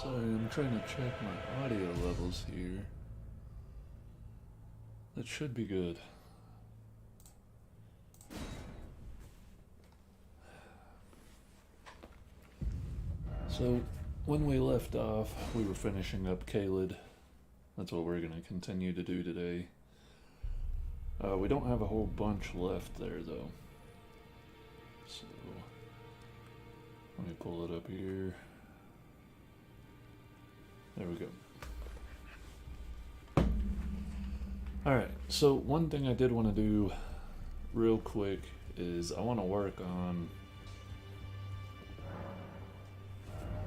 Sorry, I'm trying to check my audio levels here. That should be good. So, when we left off, we were finishing up Kaled. That's what we're going to continue to do today. We don't have a whole bunch left there, though. So, let me pull it up here. There we go. Alright, so one thing I did want to do real quick is I want to work on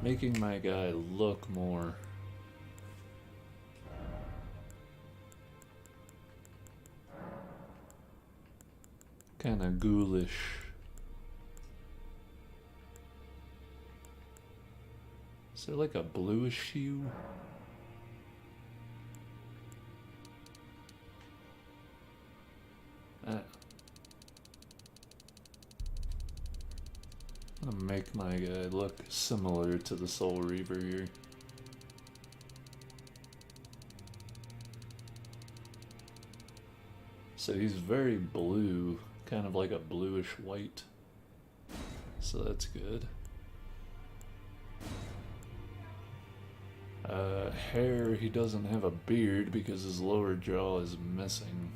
making my guy look more kind of ghoulish. Is there like a bluish hue? I'm gonna make my guy look similar to the Soul Reaver here. So he's very blue, kind of like a bluish white. So that's good. Hair, he doesn't have a beard because his lower jaw is missing.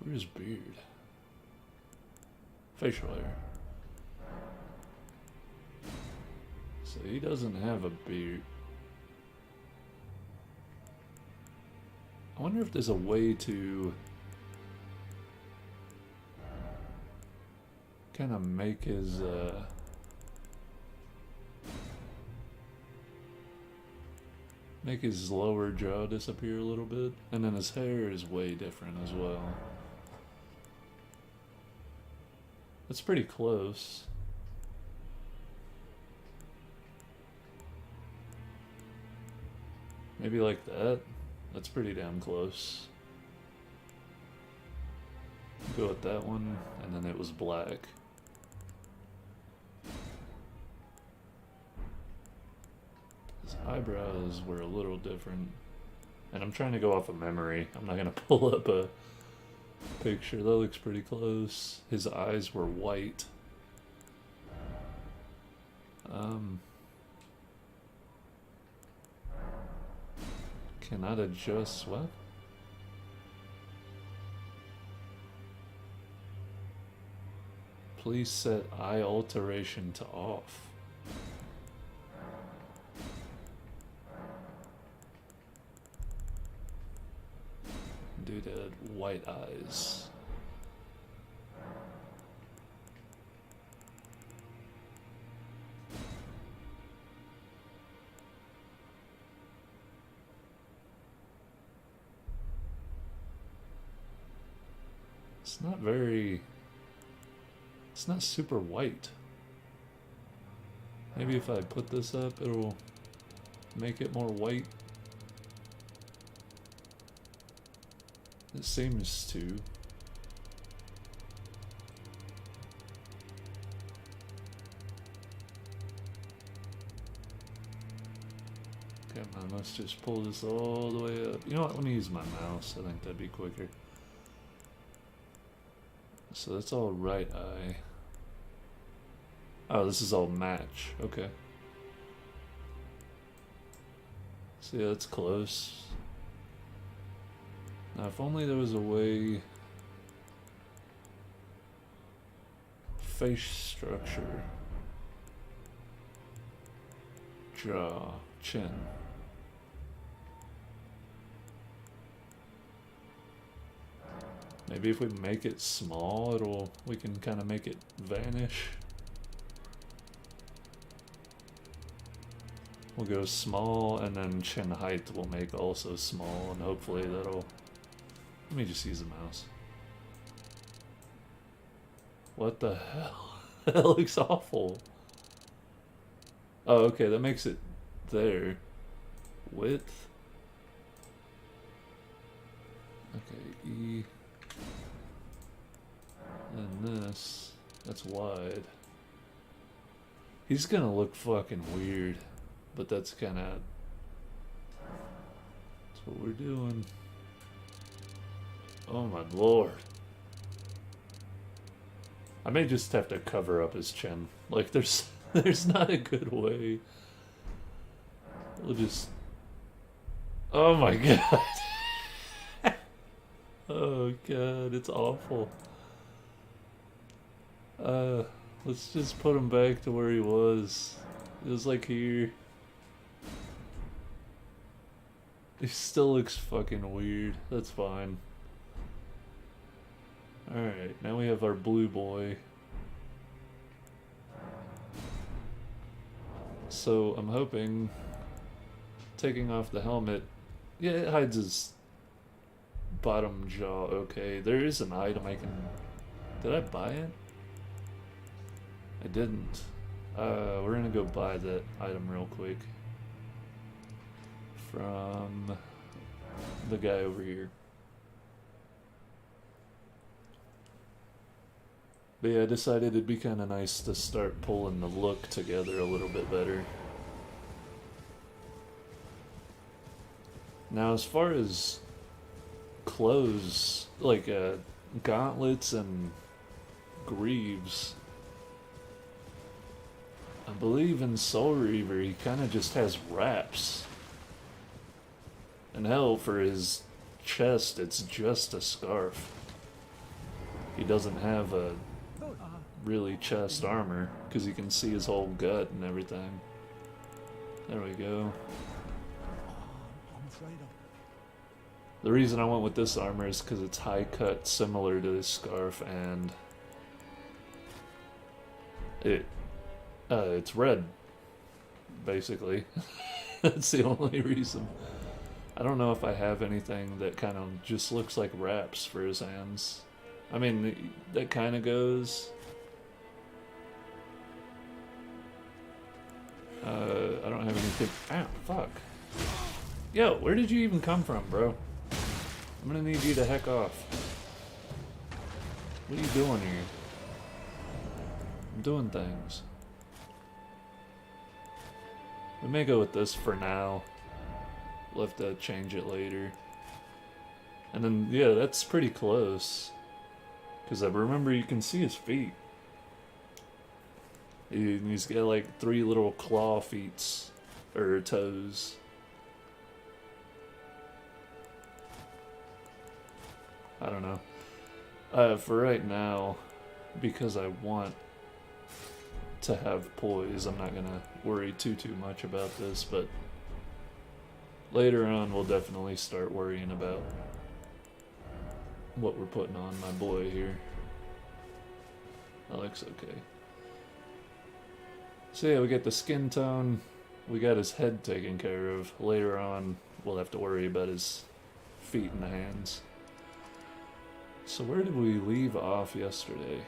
Where's beard? Facial hair. So he doesn't have a beard. I wonder if there's a way to kind of make his lower jaw disappear a little bit, and then his hair is way different as well. That's pretty close. Maybe like that. That's pretty damn close. Go with that one, and then it was black. His eyebrows were a little different. And I'm trying to go off of memory. I'm not gonna pull up a picture. That looks pretty close. His eyes were white. Cannot adjust what? Please set eye alteration to off. Dude had white eyes. It's not very... It's not super white. Maybe if I put this up, it'll make it more white. It seems to. Come on, let's just pull this all the way up. You know what? Let me use my mouse. I think that'd be quicker. So that's all right eye. Oh, this is all match. Okay. So yeah, that's close. Now, if only there was a way... Face structure. Jaw. Chin. Maybe if we make it small, we can kind of make it vanish. We'll go small, and then chin height we'll make also small, and hopefully that'll... Let me just use the mouse. What the hell? That looks awful. Oh, okay, that makes it there. Width. Okay, E. And this. That's wide. He's gonna look fucking weird, but that's kind of... That's what we're doing. Oh my lord. I may just have to cover up his chin. Like, there's not a good way. We'll just... Oh my god. Oh god, it's awful. Let's just put him back to where he was. It was like here. He still looks fucking weird. That's fine. Alright, now we have our blue boy. So I'm hoping taking off the helmet, yeah, it hides his bottom jaw. Okay, there is an item I can... Did I buy it? I didn't. We're gonna go buy that item real quick from the guy over here. But yeah, I decided it'd be kind of nice to start pulling the look together a little bit better. Now, as far as clothes, like gauntlets and greaves, I believe in Soul Reaver he kind of just has wraps. And hell, for his chest, it's just a scarf. He doesn't have a really chest armor, because you can see his whole gut and everything. There we go. The reason I went with this armor is because it's high cut, similar to this scarf, and it's red, basically. That's the only reason. I don't know if I have anything that kind of just looks like wraps for his hands. I mean, that kind of goes. I don't have anything. Ow, fuck. Yo, where did you even come from, bro? I'm gonna need you to heck off. What are you doing here? I'm doing things. We may go with this for now. We'll have to change it later. And then, yeah, that's pretty close. Because I remember you can see his feet. He's got like 3 little claw feet, or toes. I don't know. For right now, because I want to have poise, I'm not gonna worry too much about this, but later on we'll definitely start worrying about what we're putting on my boy here. That looks okay. So yeah, we got the skin tone, we got his head taken care of. Later on, we'll have to worry about his feet and hands. So where did we leave off yesterday?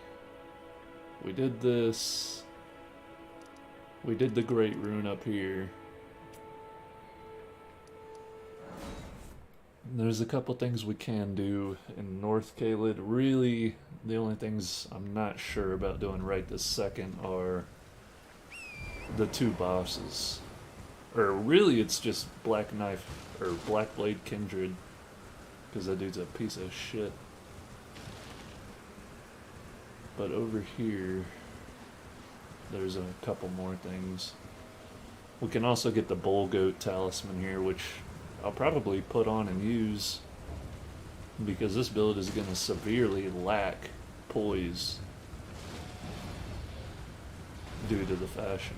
We did this. We did the Great Rune up here. There's a couple things we can do in North Caelid. Really, the only things I'm not sure about doing right this second are the 2 bosses. Or really, it's just Black Knife, or Black Blade Kindred, because that dude's a piece of shit. But over here, there's a couple more things. We can also get the Bull Goat Talisman here, which I'll probably put on and use, because this build is going to severely lack poise due to the fashion.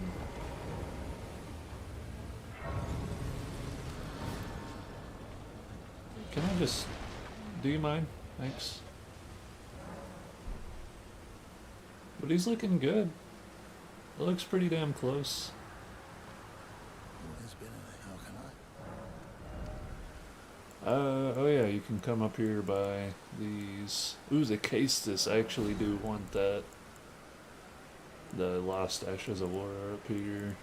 Can I just... Do you mind? Thanks. But he's looking good. It looks pretty damn close. Oh yeah, you can come up here by these. Ooh, the Castus. I actually do want that. The Lost Ashes of War are up here.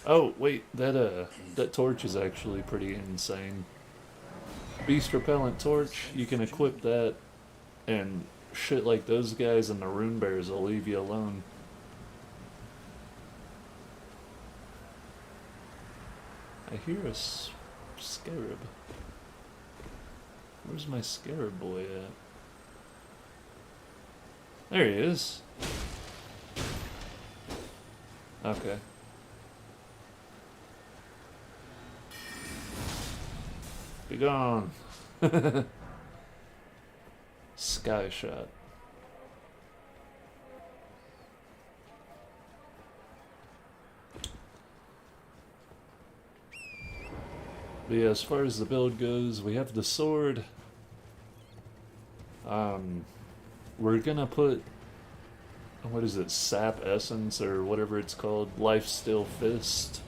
Oh wait, that torch is actually pretty insane. Beast Repellent Torch. You can equip that, And shit like those guys and the rune bears will leave you alone. I hear a scarab. Where's my scarab boy at? There he is. Okay. Be gone. Sky shot. But yeah, as far as the build goes, we have the sword. We're gonna put, what is it, sap essence or whatever it's called, life steal fist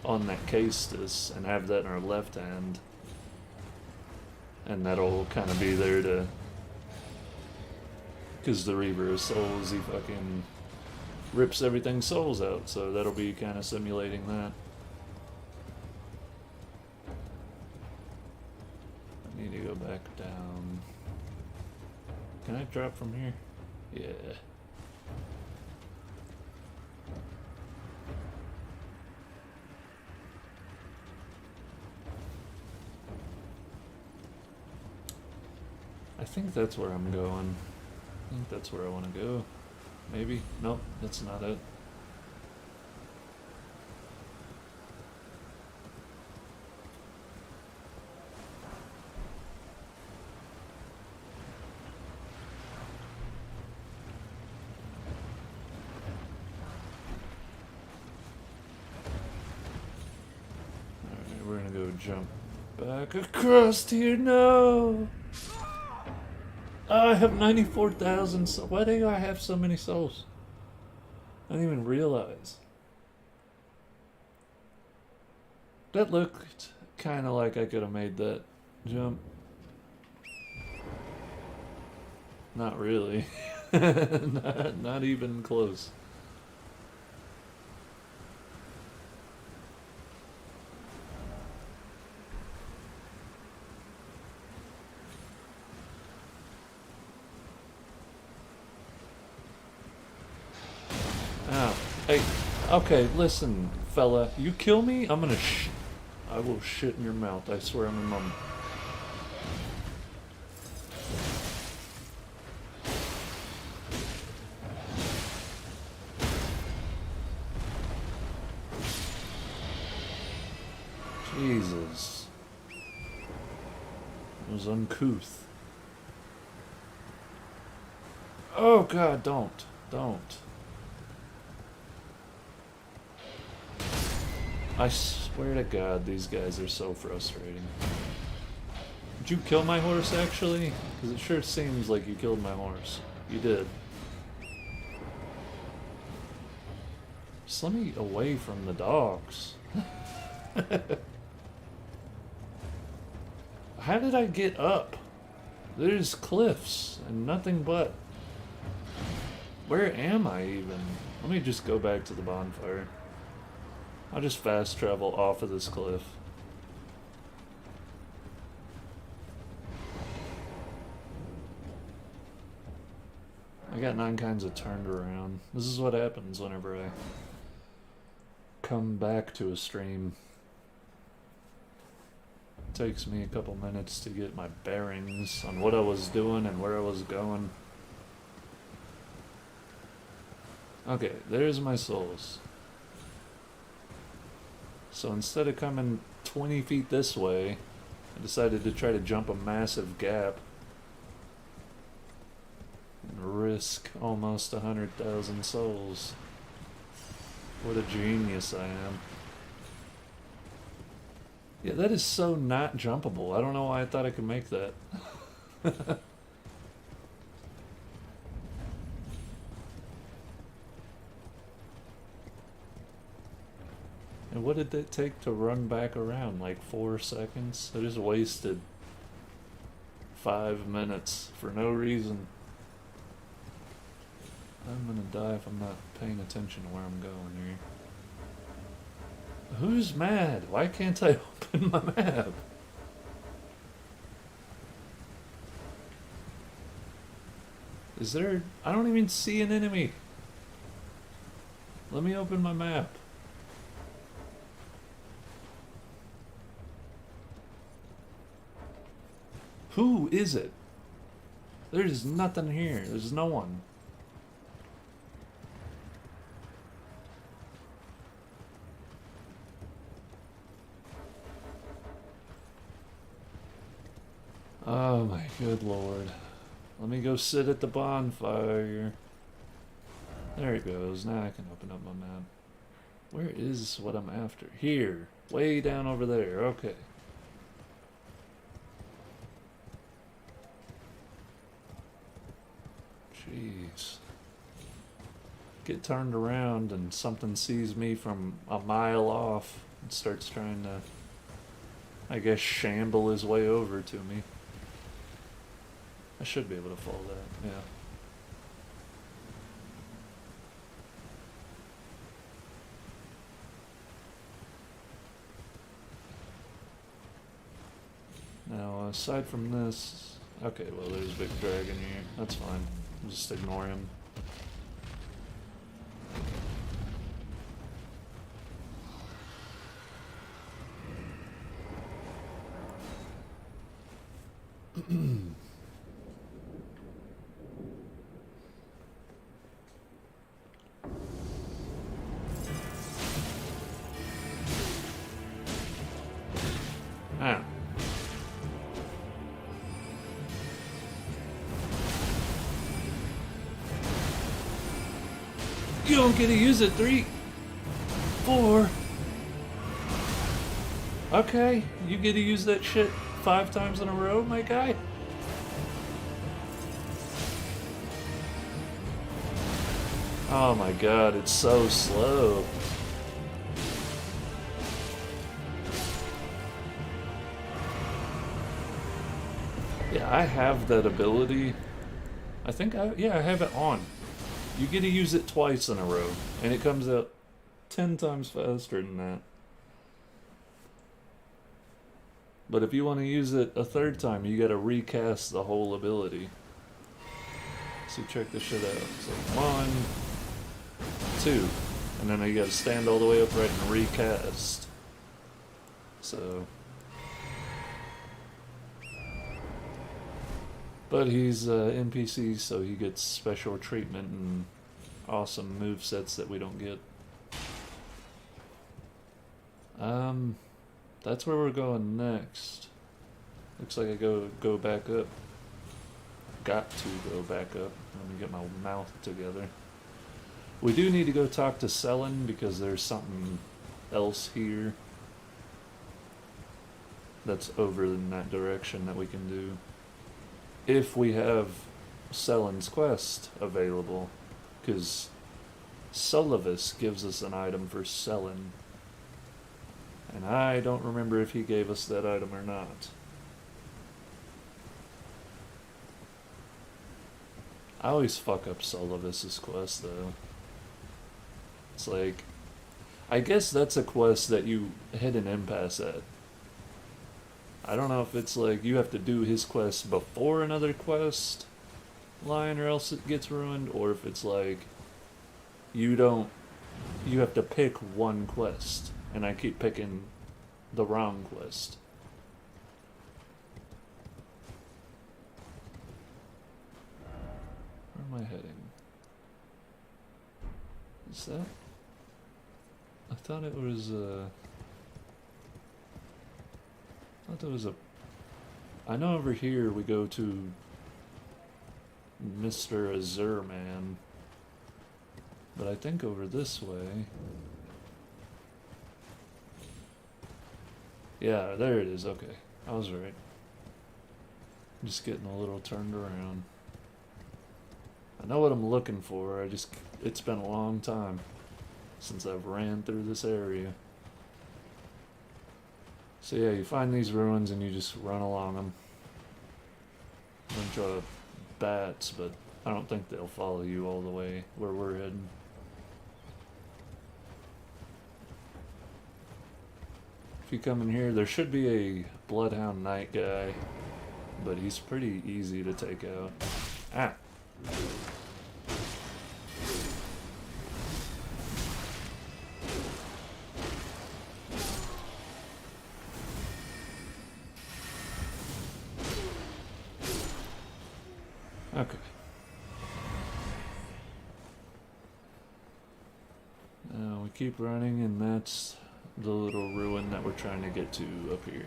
on that Castus and have that in our left hand. And that'll kind of be there to, because the Reaver of Souls, he fucking rips everything's souls out, so that'll be kind of simulating that. I need to go back down. Can I drop from here? Yeah. I think that's where I'm going. I think that's where I want to go. Maybe? Nope, that's not it. Alright, we're gonna go jump back across here. No! Oh, I have 94,000 souls. Why do I have so many souls? I didn't even realize. That looked kind of like I could have made that jump. Not really. not even close. Oh, hey, okay, listen, fella. You kill me, I'm gonna I will shit in your mouth. I swear I'm your mom. Jesus. It was uncouth. Oh god, don't. Don't. I swear to God, these guys are so frustrating. Did you kill my horse, actually? Because it sure seems like you killed my horse. You did. Just let me away from the dogs. How did I get up? There's cliffs and nothing but. Where am I even? Let me just go back to the bonfire. I'll just fast travel off of this cliff. I got 9 kinds of turned around. This is what happens whenever I come back to a stream. It takes me a couple minutes to get my bearings on what I was doing and where I was going. Okay, there's my souls. So instead of coming 20 feet this way, I decided to try to jump a massive gap and risk almost 100,000 souls. What a genius I am. Yeah, that is so not jumpable. I don't know why I thought I could make that. And what did that take to run back around? Like 4 seconds? I just wasted 5 minutes for no reason. I'm gonna die if I'm not paying attention to where I'm going here. Who's mad? Why can't I open my map? Is there... I don't even see an enemy. Let me open my map. Who is it? There's nothing here. There's no one. Oh my good lord. Let me go sit at the bonfire. There it goes. Now I can open up my map. Where is what I'm after? Here. Way down over there. Okay. Jeez. Get turned around and something sees me from a mile off and starts trying to, I guess, shamble his way over to me. I should be able to follow that, yeah. Now, aside from this... Okay, well, there's a big dragon here. That's fine. Just ignore him. Ah. You don't get to use it. 3, 4. Okay, you get to use that shit 5 times in a row, my guy. Oh my god, it's so slow. Yeah, I have that ability. I think I have it on. You get to use it twice in a row, and it comes out 10 times faster than that. But if you want to use it a third time, you gotta recast the whole ability. So check this shit out. So 1, 2, and then you gotta stand all the way upright and recast. So... But he's NPC, so he gets special treatment and awesome movesets that we don't get. That's where we're going next. Looks like I go back up. Got to go back up. Let me get my mouth together. We do need to go talk to Selin because there's something else here that's over in that direction that we can do. If we have Selin's quest available, because Solovis gives us an item for Selin, and I don't remember if he gave us that item or not. I always fuck up Solovis's quest though. It's like, I guess that's a quest that you hit an impasse at. I don't know if it's like you have to do his quest before another quest line or else it gets ruined, or if it's like you have to pick one quest, and I keep picking the wrong quest. Where am I heading? Is that? I thought it was I thought there was a... I know over here we go to Mr. Azure Man, but I think over this way... Yeah, there it is, okay. I was right. Just getting a little turned around. I know what I'm looking for, it's been a long time since I've ran through this area. So yeah, you find these ruins and you just run along them. Bunch of bats, but I don't think they'll follow you all the way where we're heading. If you come in here, there should be a Bloodhound Knight guy, but he's pretty easy to take out. Ah! Okay. Now we keep running, and that's the little ruin that we're trying to get to up here.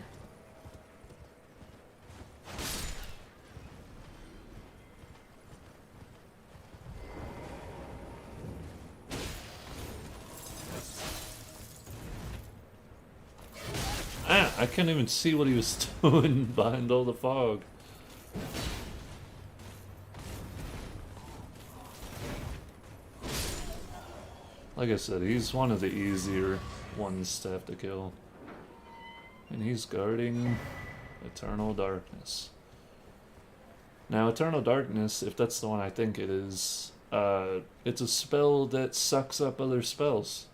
I couldn't even see what he was doing behind all the fog. Like I said, he's one of the easier ones to have to kill. And he's guarding Eternal Darkness. Now, Eternal Darkness, if that's the one I think it is, it's a spell that sucks up other spells.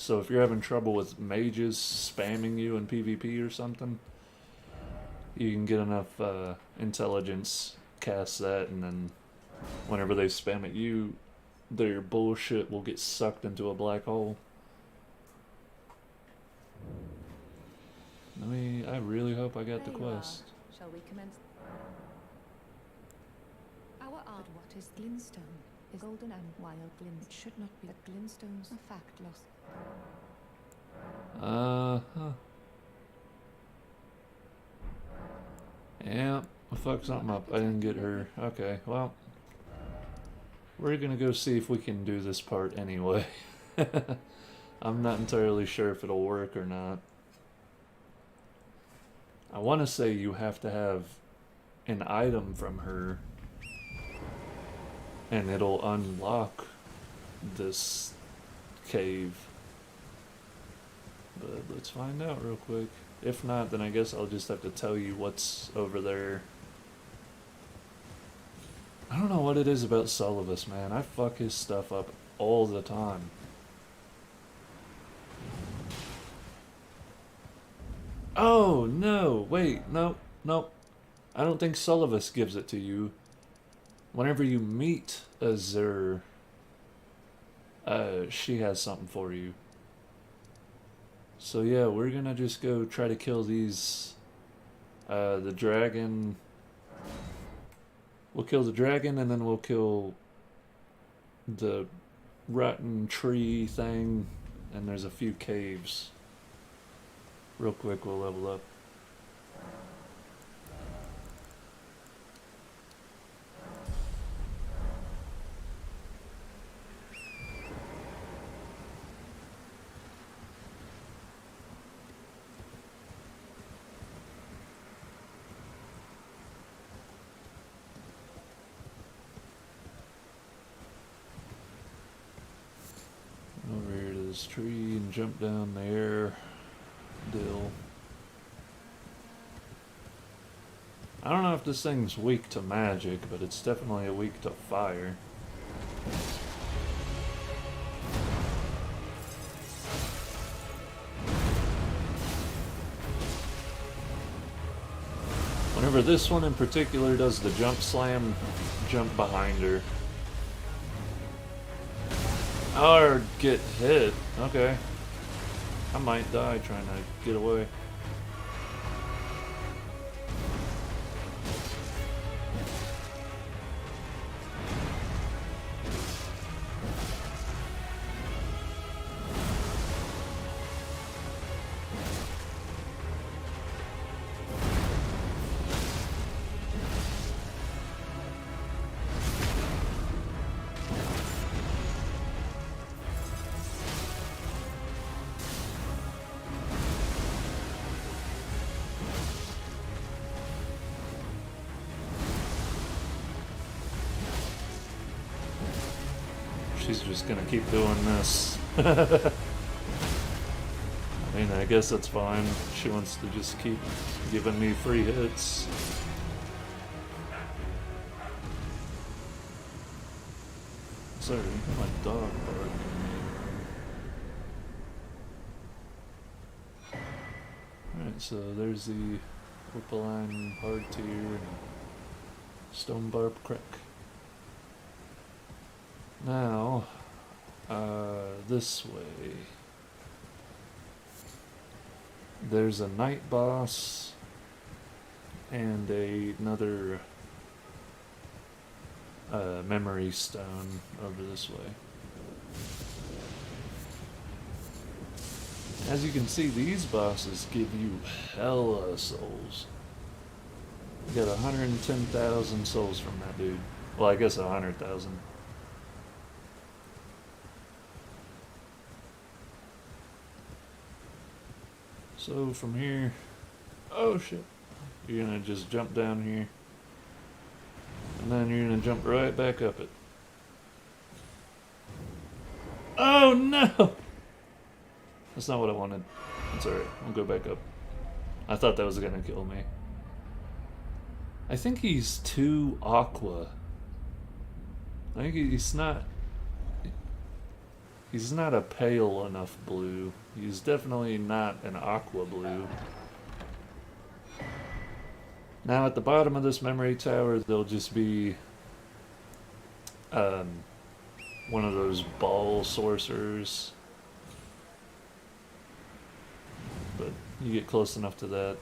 So if you're having trouble with mages spamming you in PvP or something, you can get enough intelligence, cast that, and then whenever they spam at you, their bullshit will get sucked into a black hole. I really hope I got the quest. Shall we commence? Our art. What is glintstone? Is golden and wild glint. It should not be that glintstones are fact lost. Yeah, I fucked something up. I didn't get her. Okay, well, we're gonna go see if we can do this part anyway. I'm not entirely sure if it'll work or not. I want to say you have to have an item from her, and it'll unlock this cave. But let's find out real quick. If not, then I guess I'll just have to tell you what's over there. I don't know what it is about Solivus, man. I fuck his stuff up all the time. Oh, no. Wait, no. I don't think Solivus gives it to you. Whenever you meet Azur, she has something for you. So yeah, we're gonna just go try to kill these, the dragon. We'll kill the dragon, and then we'll kill the rotten tree thing, and there's a few caves. Real quick, we'll level up. Over here to this tree and jump down there. Dill. I don't know if this thing's weak to magic, but it's definitely weak to fire. Whenever this one in particular does the jump slam, jump behind her. Or get hit. Okay. I might die trying to get away. She's just gonna keep doing this. I mean, I guess that's fine. She wants to just keep giving me free hits. Sorry, my dog barking. Alright, so there's the Whippaline hard tier and Stone Barb Creek. Now, this way. There's a night boss and another memory stone over this way. As you can see, these bosses give you hella souls. You got 110,000 souls from that dude. Well, I guess 100,000. So from here, oh shit, you're gonna just jump down here, and then you're gonna jump right back up it. Oh no! That's not what I wanted. It's alright, I'll go back up. I thought that was gonna kill me. I think he's too aqua. I think he's not a pale enough blue. He's definitely not an aqua blue. Now at the bottom of this memory tower, there'll just be one of those ball sorcerers. But you get close enough to that,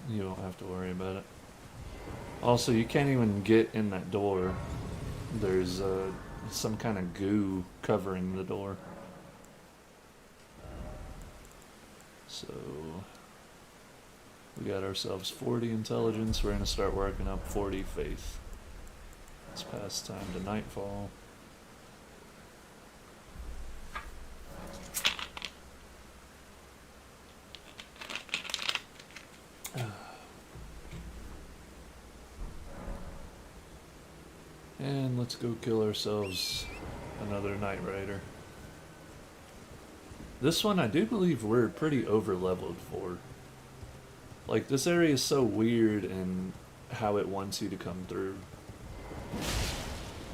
you don't have to worry about it. Also, you can't even get in that door. There's some kind of goo covering the door. So, we got ourselves 40 intelligence. We're going to start working up 40 faith. It's past time to nightfall. And let's go kill ourselves another Night Rider. This one I do believe we're pretty over leveled for. Like, this area is so weird in how it wants you to come through.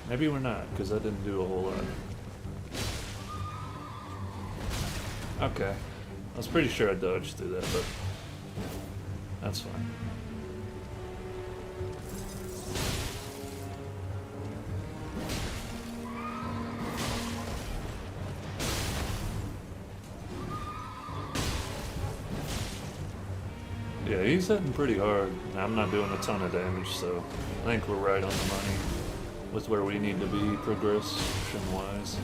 Maybe we're not, because I didn't do a whole lot. Okay. I was pretty sure I dodged through that, but that's fine. Yeah, he's hitting pretty hard. I'm not doing a ton of damage, so I think we're right on the money with where we need to be progression-wise.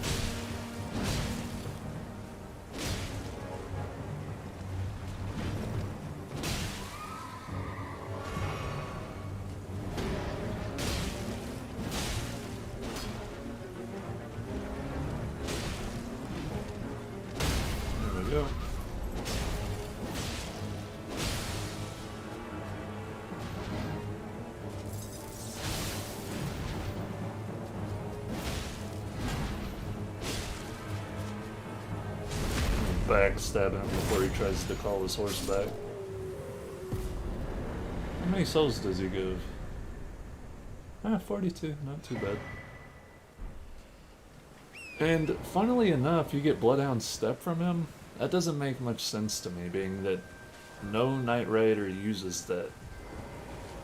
There we go. Backstab him before he tries to call his horse back. How many souls does he give? 42, not too bad. And funnily enough, you get Bloodhound Step from him. That doesn't make much sense to me, being that no Knight Rider uses that.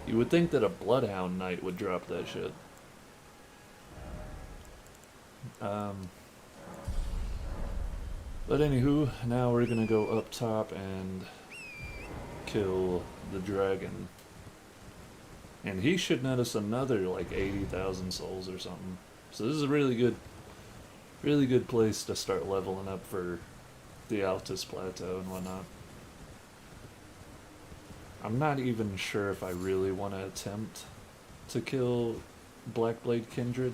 You would think that a Bloodhound Knight would drop that shit. But anywho, now we're gonna go up top and kill the dragon. And he should net us another like 80,000 souls or something. So this is a really good place to start leveling up for the Altus Plateau and whatnot. I'm not even sure if I really want to attempt to kill Blackblade Kindred.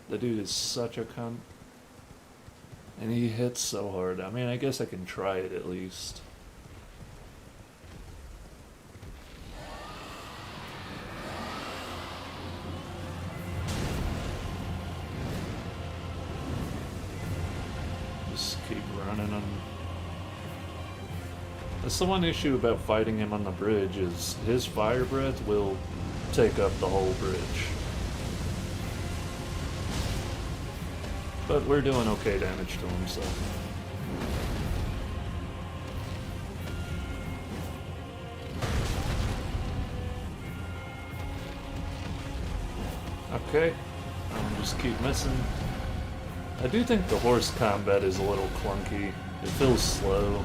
The dude is such a cunt. And he hits so hard. I mean, I guess I can try it at least. Just keep running him. That's the one issue about fighting him on the bridge, is his fire breath will take up the whole bridge. But we're doing okay damage to him, so. Okay, I'll just keep missing. I do think the horse combat is a little clunky. It feels slow.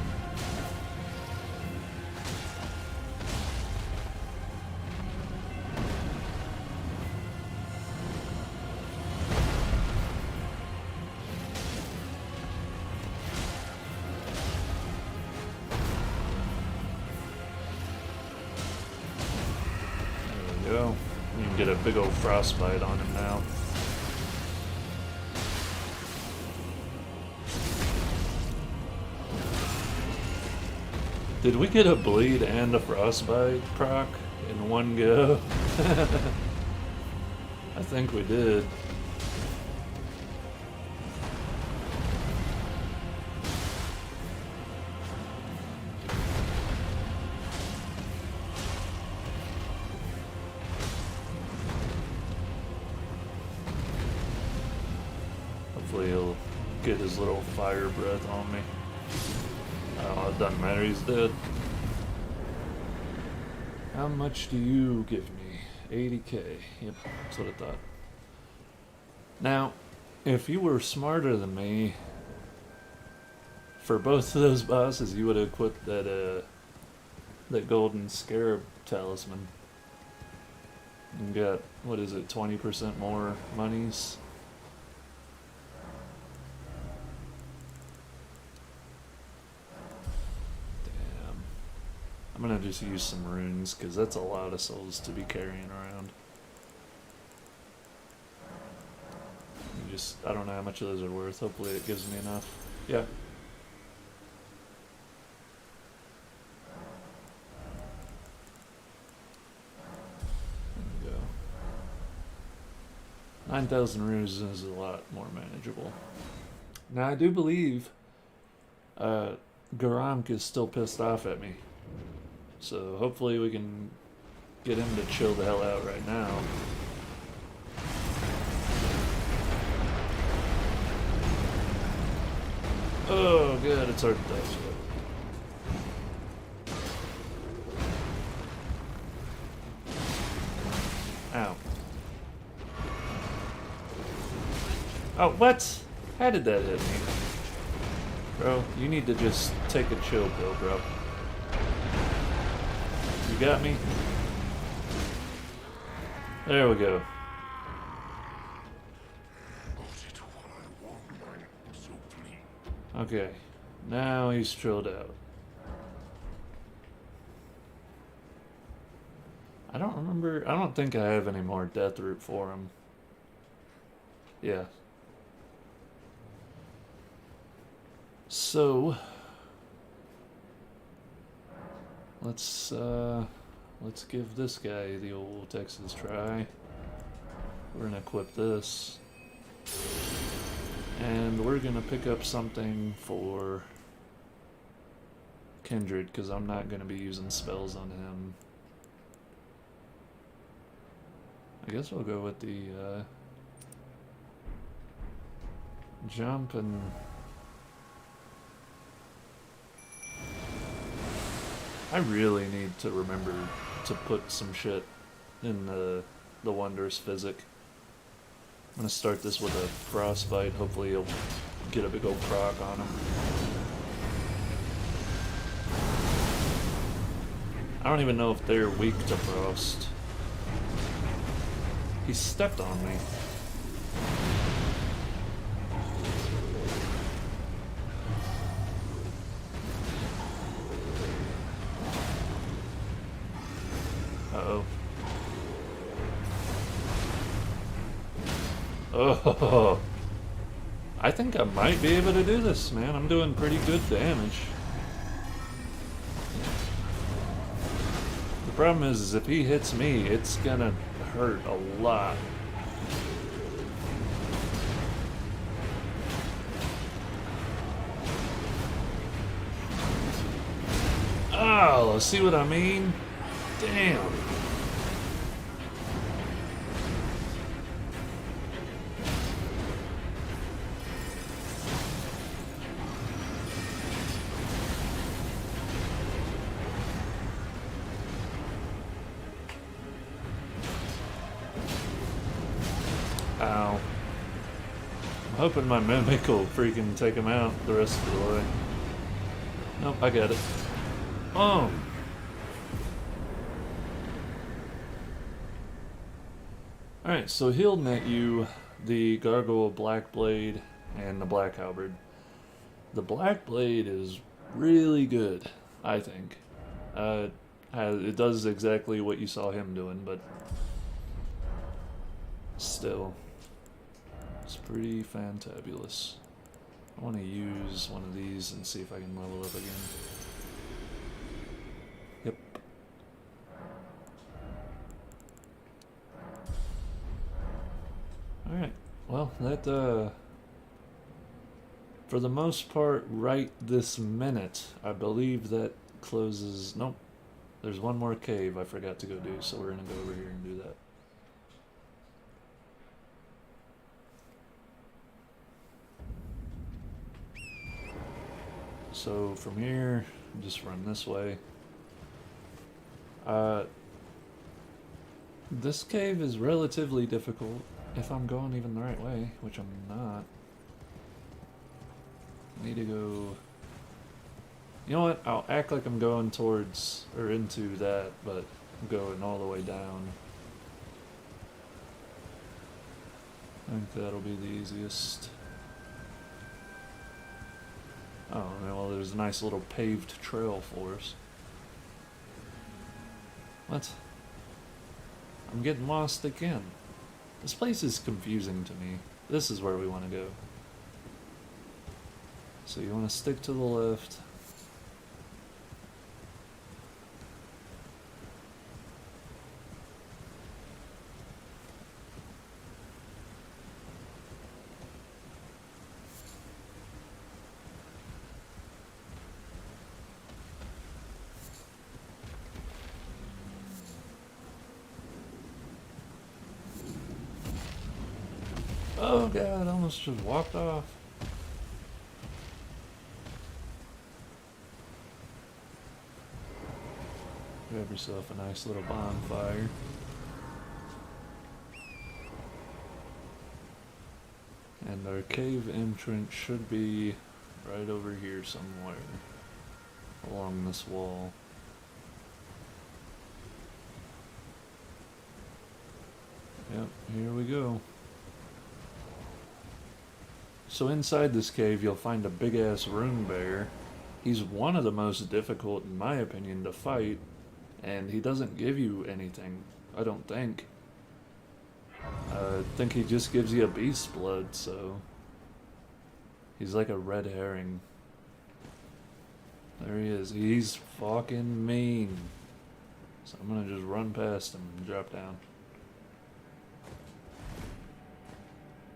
There we go. You can get a big old frostbite on him now. Did we get a bleed and a frostbite proc in one go? I think we did. Hopefully he'll get his little fire breath on me. Oh, it doesn't matter, he's dead. How much do you give me? 80k. Yep, that's what I thought. Now, if you were smarter than me, for both of those bosses, you would have equipped that golden scarab talisman. And got, what is it, 20% more monies? I'm gonna just use some runes, because that's a lot of souls to be carrying around. I don't know how much of those are worth. Hopefully it gives me enough. Yeah. There we go. 9,000 runes is a lot more manageable. Now I do believe Garamk is still pissed off at me. So hopefully we can get him to chill the hell out right now. Oh good, it's our death. Ow. Oh, what? How did that hit me? Bro, you need to just take a chill pill, bro. You got me? There we go. Okay, now he's chilled out. I don't think I have any more death root for him. Yeah. So let's give this guy the old Texas try. We're gonna equip this. And we're gonna pick up something for Kindred, because I'm not gonna be using spells on him. I guess we'll go with the jump and I really need to remember to put some shit in the Wondrous Physic. I'm gonna start this with a frostbite. Hopefully he'll get a big old proc on him. I don't even know if they're weak to frost. He stepped on me. Uh-oh. Oh, I think I might be able to do this, man. I'm doing pretty good damage. The problem is if he hits me, it's gonna hurt a lot. Oh, see what I mean? Damn. Ow. I'm hoping my mimic will freaking take him out the rest of the way. Nope, I get it. Oh! Alright, so he'll net you the Gargoyle Black Blade and the Black Halberd. The Black Blade is really good, I think. It does exactly what you saw him doing, but still, it's pretty fantabulous. I want to use one of these and see if I can level up again. Yep. Alright, well, that, for the most part, right this minute, I believe that closes... Nope. There's one more cave I forgot to go do, so we're gonna go over here and do that. So from here, just run this way. This cave is relatively difficult if I'm going even the right way, which I'm not. I need to go... You know what? I'll act like I'm going towards, or into that, but I'm going all the way down. I think that'll be the easiest. Oh, well, there's a nice little paved trail for us. What? I'm getting lost again. This place is confusing to me. This is where we want to go. So you want to stick to the left. Oh god, I almost just walked off. Grab yourself a nice little bonfire. And our cave entrance should be right over here somewhere. Along this wall. Yep, here we go. So inside this cave you'll find a big ass rune bear. He's one of the most difficult in my opinion to fight, and he doesn't give you anything, I don't think. I think he just gives you a beast blood, so he's like a red herring. There he is. He's fucking mean. So I'm gonna just run past him and drop down.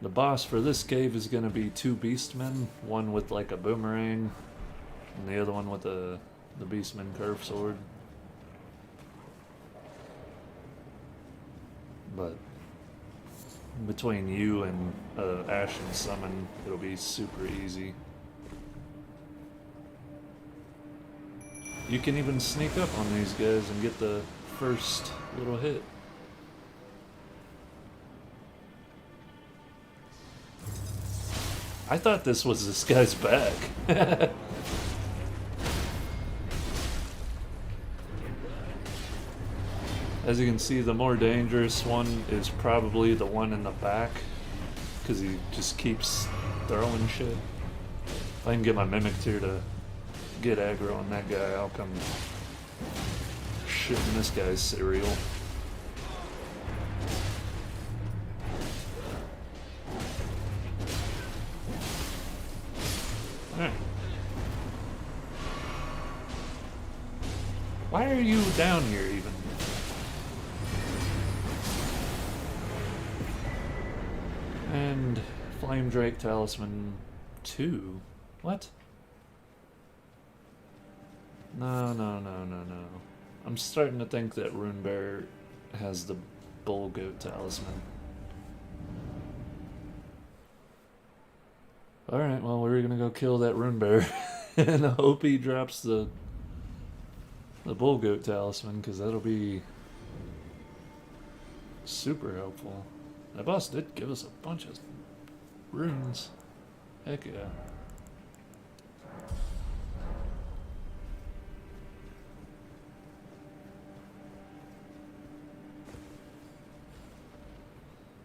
The boss for this cave is gonna be two beastmen, one with like a boomerang, and the other one with the beastman curved sword. But between you and Ashen Summon, it'll be super easy. You can even sneak up on these guys and get the first little hit. I thought this was this guy's back. As you can see, the more dangerous one is probably the one in the back, because he just keeps throwing shit. If I can get my Mimic here to get aggro on that guy, I'll come shitting this guy's cereal. Alright. Why are you down here even? And Flame Drake Talisman 2? What? No. I'm starting to think that Rune Bear has the Bull Goat Talisman. Alright, well, we're gonna go kill that Rune Bear and hope he drops the Bull Goat Talisman, because that'll be super helpful. That boss did give us a bunch of runes. Heck yeah.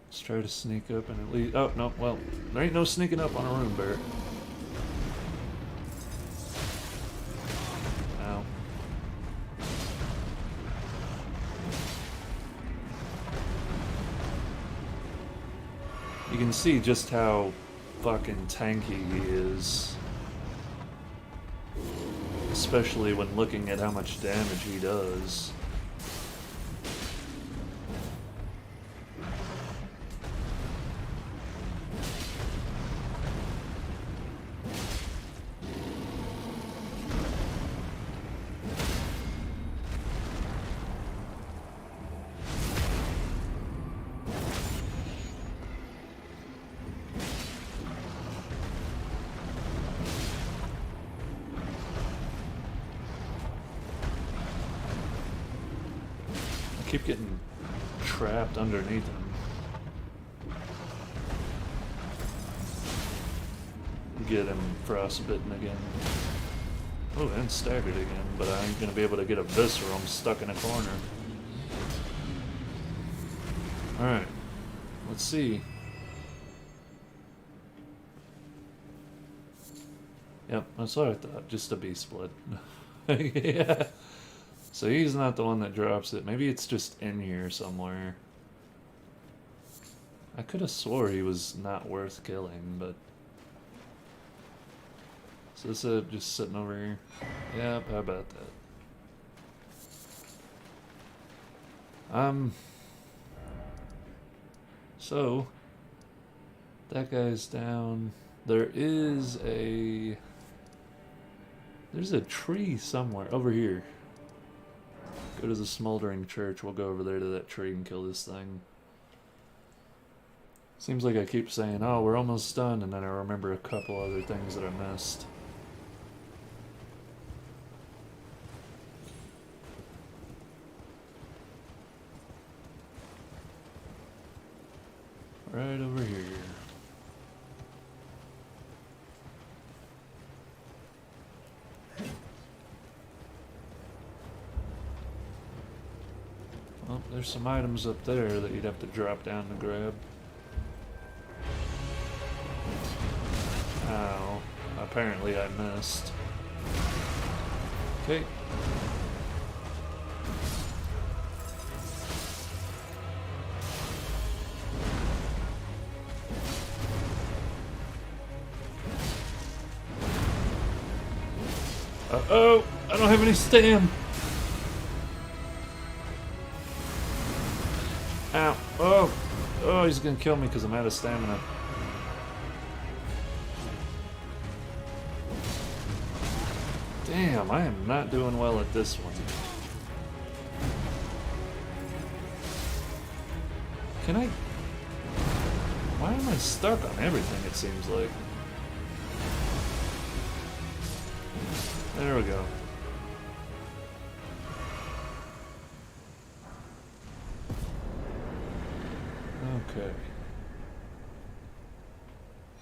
Let's try to sneak up and at least... Oh, no, well, there ain't no sneaking up on a rune bear. Ow. You can see just how fucking tanky he is. Especially when looking at how much damage he does. Keep getting trapped underneath him. Get him frostbitten again. Oh, and staggered again, but I ain't gonna be able to get a visceral. I'm stuck in a corner. Alright, let's see. Yep, that's what I thought. Just a B-split. Yeah. So he's not the one that drops it. Maybe it's just in here somewhere. I could have swore he was not worth killing, but... So this is just sitting over here. Yep, how about that? So... That guy's down. There's a tree somewhere. Over here. Go to the smoldering church. We'll go over there to that tree and kill this thing. Seems like I keep saying, oh, we're almost done, and then I remember a couple other things that I missed. Right over here. Well, there's some items up there that you'd have to drop down to grab. Ow. Apparently I missed. Okay. Uh-oh! I don't have any stam! Ow. Oh. Oh, he's gonna kill me because I'm out of stamina. Damn, I am not doing well at this one. Can I... Why am I stuck on everything, it seems like? There we go. Okay.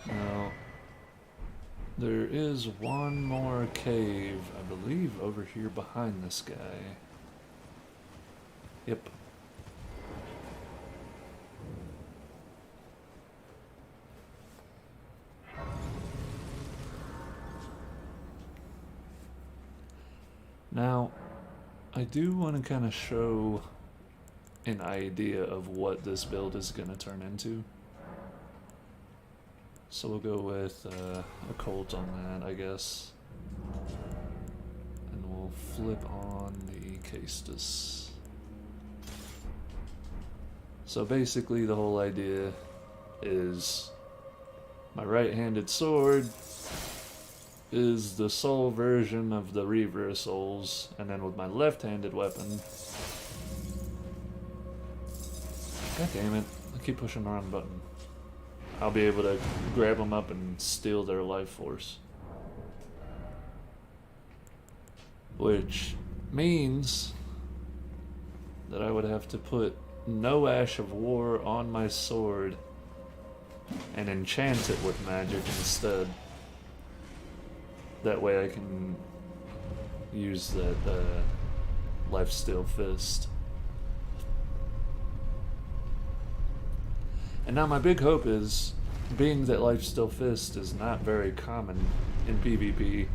Now, there is one more cave, I believe, over here behind this guy. Yep. Now, I do want to kind of show an idea of what this build is going to turn into. So we'll go with a Colt on that, I guess. And we'll flip on the Castus. So basically the whole idea is my right-handed sword is the soul version of the Reaver of Souls, and then with my left-handed weapon... God damn it, I keep pushing the wrong button. I'll be able to grab them up and steal their life force. Which means that I would have to put no Ash of War on my sword and enchant it with magic instead. That way I can use that Lifesteal Fist. And now my big hope is, being that Lifesteal Fist is not very common in PvP,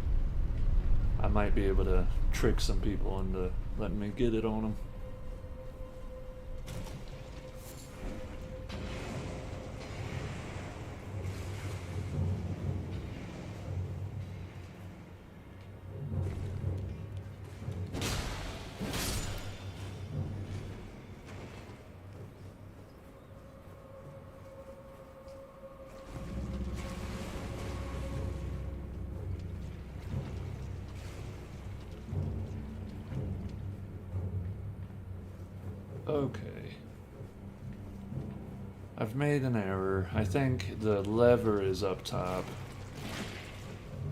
I might be able to trick some people into letting me get it on them. Okay. I've made an error. I think the lever is up top.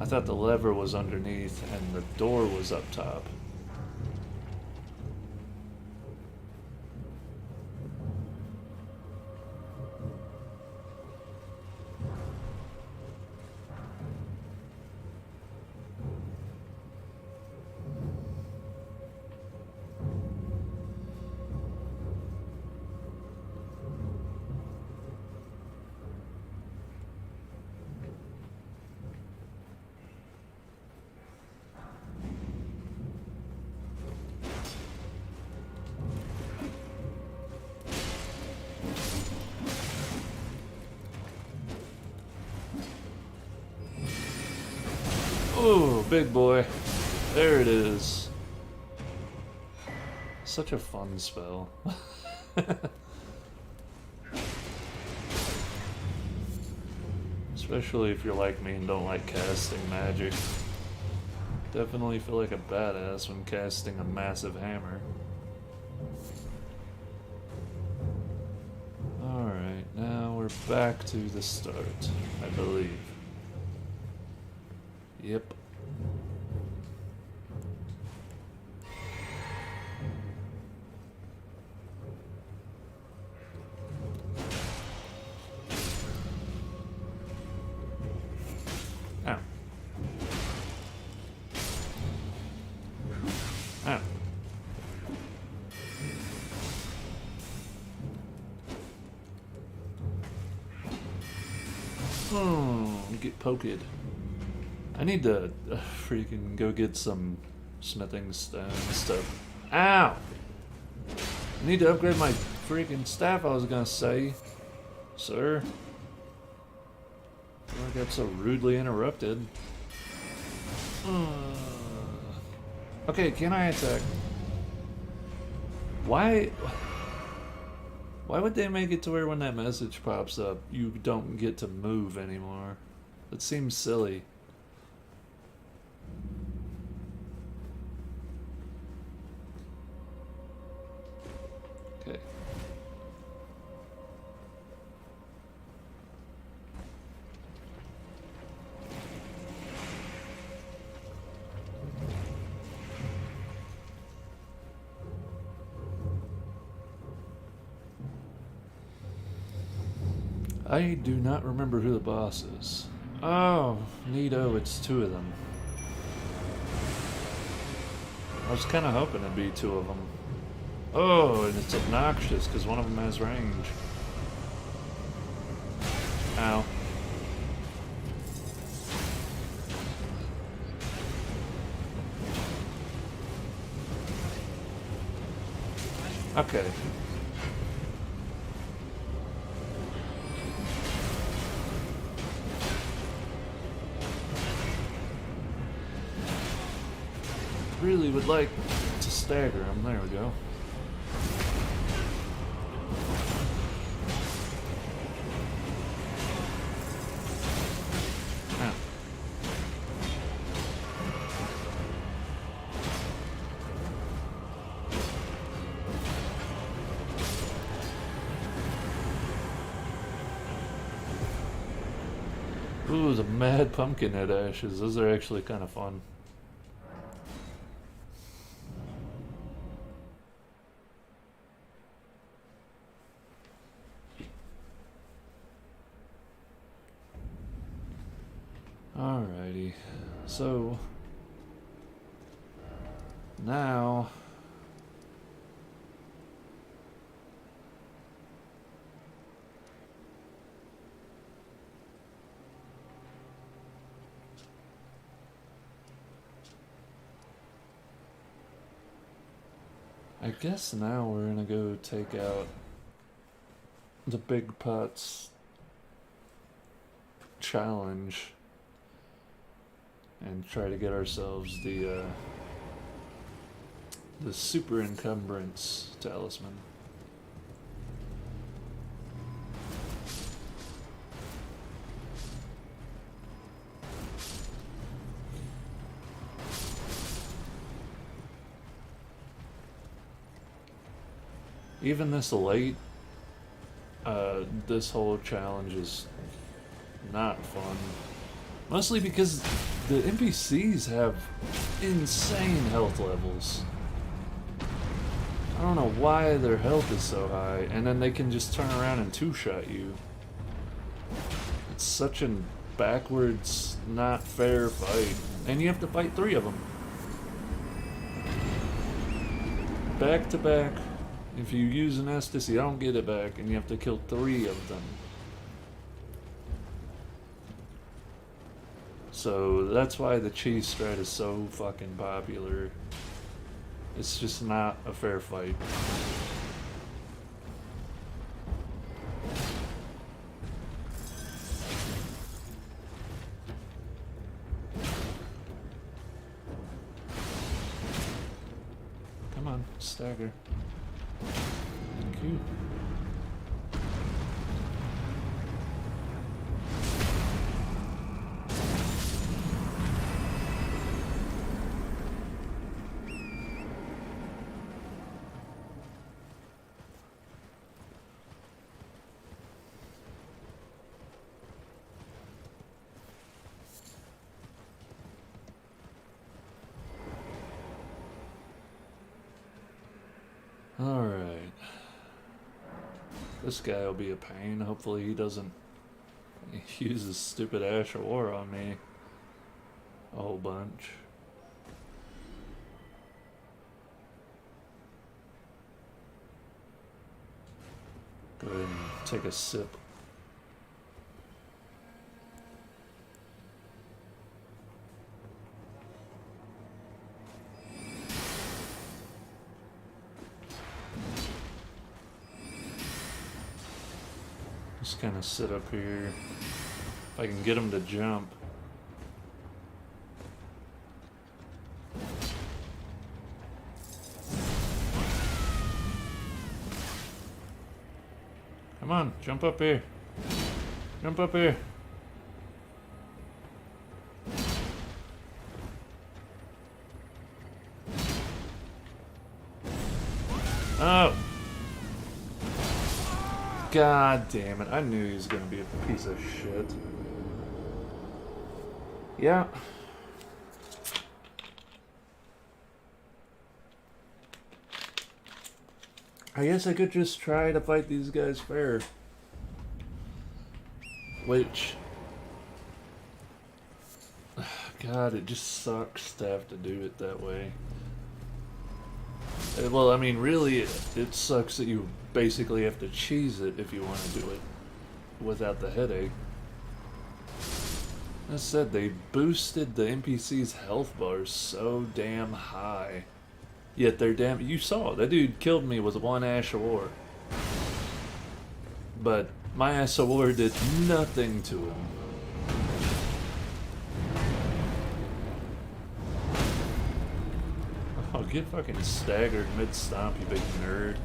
I thought the lever was underneath and the door was up top. Ooh, big boy. There it is. Such a fun spell. Especially if you're like me and don't like casting magic. Definitely feel like a badass when casting a massive hammer. Alright, now we're back to the start, I believe. Yep. Ow. Ow. Get poked. I need to freaking go get some smithing stone stuff. Ow! I need to upgrade my freaking staff, I was gonna say. Sir? I got so rudely interrupted. Okay, can I attack? Why would they make it to where when that message pops up, you don't get to move anymore? It seems silly. Okay. I do not remember who the boss is. Oh, neato, it's two of them. I was kind of hoping it'd be two of them. Oh, and it's obnoxious because one of them has range. Ow. Okay. Really would like to stagger him. There we go. Ah. Ooh, the mad pumpkin head ashes. Those are actually kind of fun. Alrighty, so now I guess now we're gonna go take out the Big Pots challenge and try to get ourselves the super encumbrance talisman. Even this late, this whole challenge is not fun. Mostly because the NPCs have insane health levels. I don't know why their health is so high, and then they can just turn around and two-shot you. It's such a backwards, not fair fight. And you have to fight 3 of them. Back to back. If you use an Estus, you don't get it back, and you have to kill 3 of them. So that's why the cheese strat is so fucking popular. It's just not a fair fight. Come on, stagger. Thank you. Alright. This guy will be a pain. Hopefully he doesn't use his stupid Ash of War on me a whole bunch. Go ahead and take a sip. Just kind of sit up here. If I can get him to jump. Come on, jump up here. Jump up here. Oh! God damn it, I knew he was gonna be a piece of shit. Yeah. I guess I could just try to fight these guys fair. Which... God, it just sucks to have to do it that way. Well, I mean, really, it sucks that you basically have to cheese it if you want to do it without the headache. As I said, they boosted the NPC's health bars so damn high. Yet they're damn... You saw, that dude killed me with 1 Ash of War. But my Ash of War did nothing to him. Oh, get fucking staggered mid-stomp, you big nerd.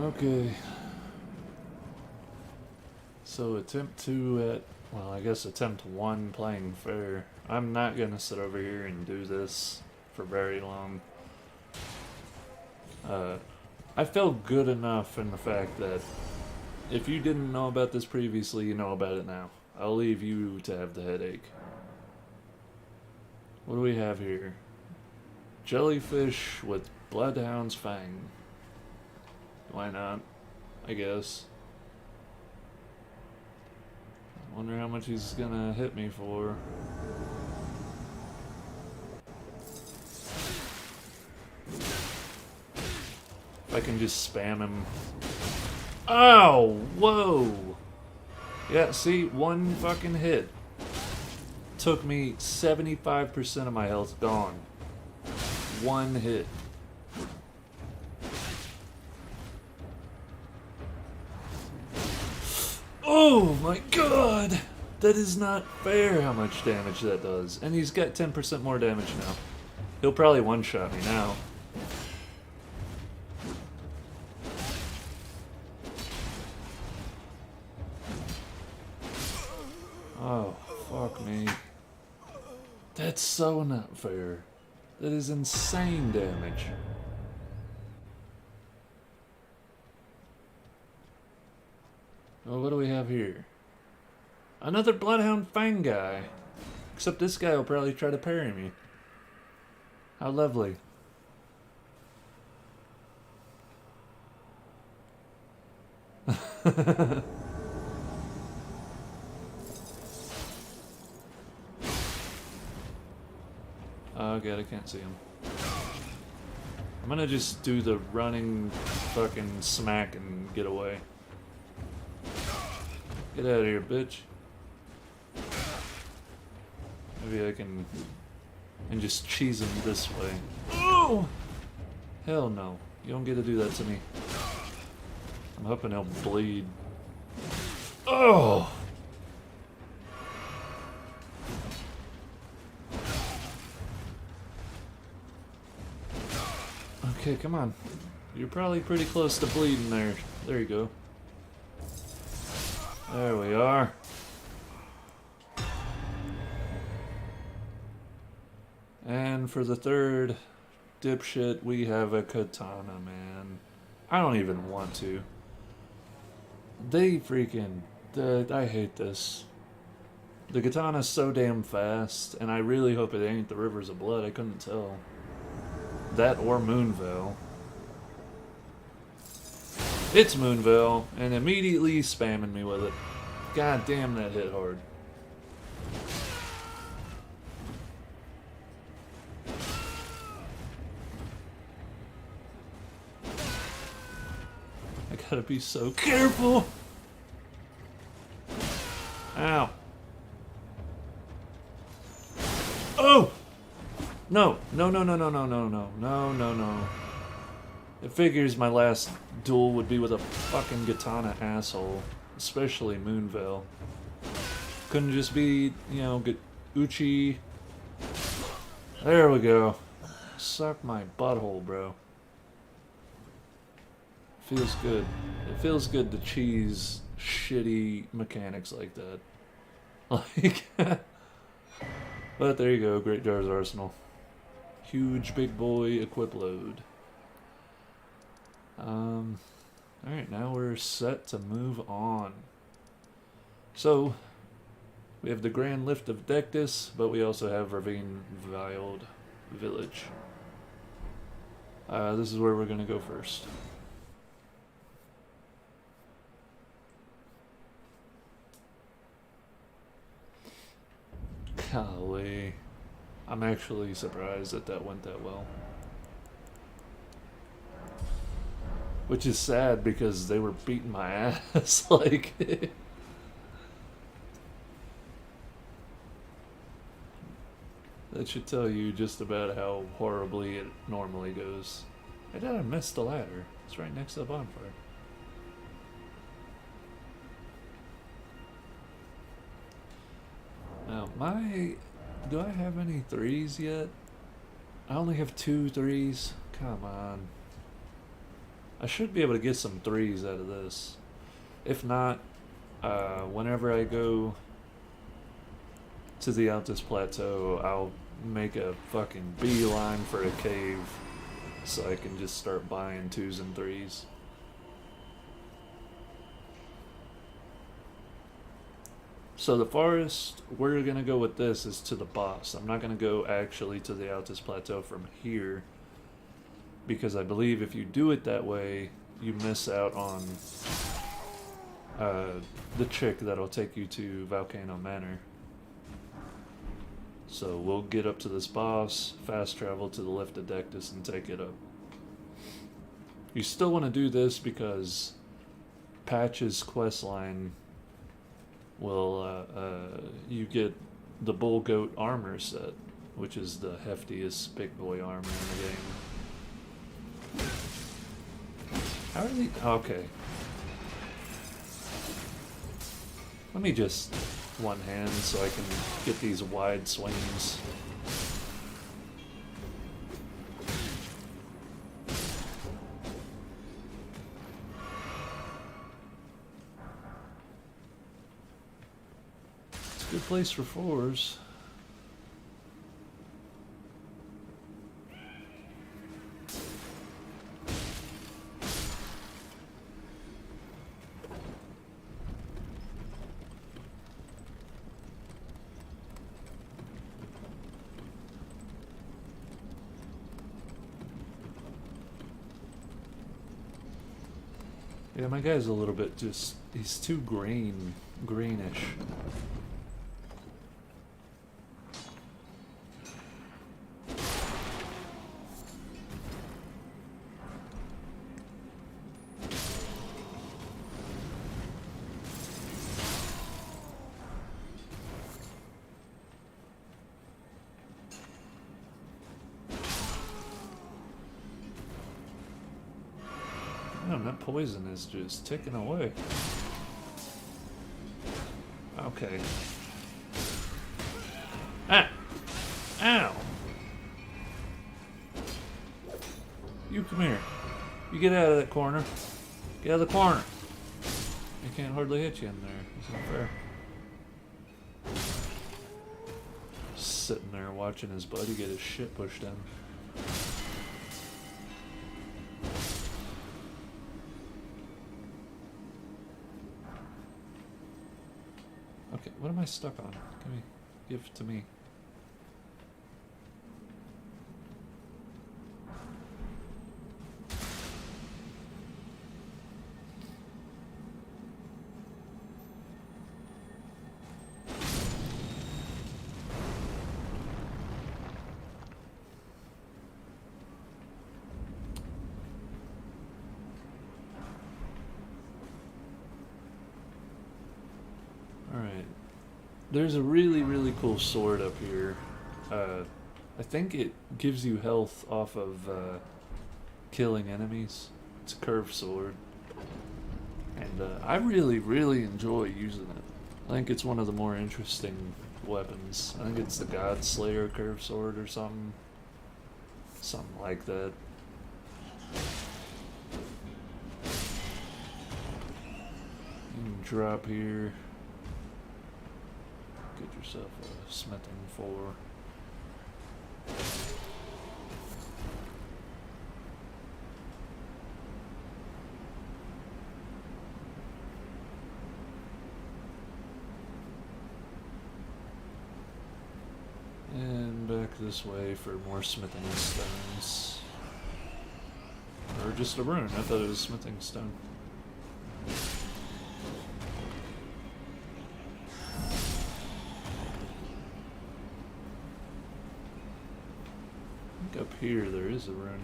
Okay. So attempt 2 at, well, I guess attempt 1 playing fair. I'm not gonna sit over here and do this for very long. I feel good enough in the fact that if you didn't know about this previously, you know about it now. I'll leave you to have the headache. What do we have here? Jellyfish with Bloodhound's Fang. Why not? I guess. Wonder how much he's gonna hit me for. If I can just spam him. Oh, whoa! Yeah, see, one fucking hit. Took me 75% of my health gone. One hit. Oh my god! That is not fair how much damage that does. And he's got 10% more damage now. He'll probably one-shot me now. Oh, fuck me. That's so not fair. That is insane damage. Well, what do we have here? Another Bloodhound Fang guy. Except this guy will probably try to parry me. How lovely. Oh god, I can't see him. I'm gonna just do the running fucking smack and get away. Get out of here, bitch. Maybe I can... and just cheese him this way. Oh! Hell no. You don't get to do that to me. I'm hoping he'll bleed. Oh! Okay, come on. You're probably pretty close to bleeding there. There you go. There we are. And for the third dipshit, we have a katana, man. I don't even want to. They freaking... I hate this. The katana's so damn fast, and I really hope it ain't the Rivers of Blood. I couldn't tell. That or Moonveil. It's Moonveil, and immediately spamming me with it. God damn, that hit hard. I gotta be so careful. Ow. Oh! No, no, no, no, no, no, no, no, no, no, no. It figures my last duel would be with a fucking katana asshole. Especially Moonveil. Couldn't just be, you know, get Uchi. There we go. Suck my butthole, bro. Feels good. It feels good to cheese shitty mechanics like that. Like... But there you go, Great Jar's Arsenal. Huge big boy equip load. Alright, now we're set to move on. So, we have the Grand Lift of Dectus, but we also have Ravine Vild Village. This is where we're gonna go first. Golly. I'm actually surprised that that went that well. Which is sad because they were beating my ass. Like... that should tell you just about how horribly it normally goes. I did I miss the ladder. It's right next to the bonfire. Now, do I have any 3s yet? I only have 2 3s. Come on. I should be able to get some 3s out of this. If not, whenever I go to the Altus Plateau, I'll make a fucking beeline for a cave so I can just start buying 2s and 3s. So the farthest we're gonna go with this is to the boss. I'm not gonna go actually to the Altus Plateau from here, because I believe if you do it that way, you miss out on the chick that'll take you to Volcano Manor. So we'll get up to this boss, fast travel to the Lift of Dectus, and take it up. You still want to do this because Patch's questline will, you get the Bull Goat armor set, which is the heftiest big boy armor in the game. How are they? Okay. Let me just one hand so I can get these wide swings. It's a good place for 4s. Yeah, my guy's a little bit just, he's too greenish. Damn, that poison is just ticking away. Okay. Ah! Ow! You come here. You get out of that corner. Get out of the corner. I can't hardly hit you in there. It's not fair. Sitting there watching his buddy get his shit pushed in. Okay, what am I stuck on? Give it to me. Alright. There's a really, really cool sword up here. I think it gives you health off of killing enemies. It's a curved sword. And I really, really enjoy using it. I think it's one of the more interesting weapons. I think it's the God Slayer curved sword or something. Something like that. You can drop here. Get yourself a smithing 4. And back this way for more smithing stones. Or just a rune. I thought it was smithing stone. I think up here there is a rune.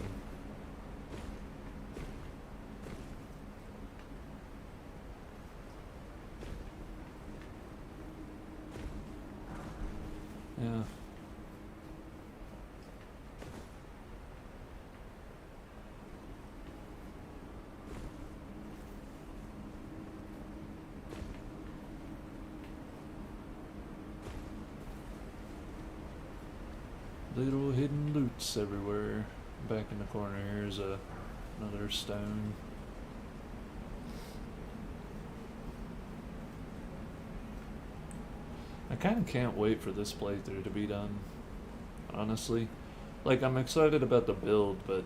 Yeah. Little hidden loots everywhere. Back in the corner here's a Another stone. I kind of can't wait for this playthrough to be done, honestly. Like, I'm excited about the build, but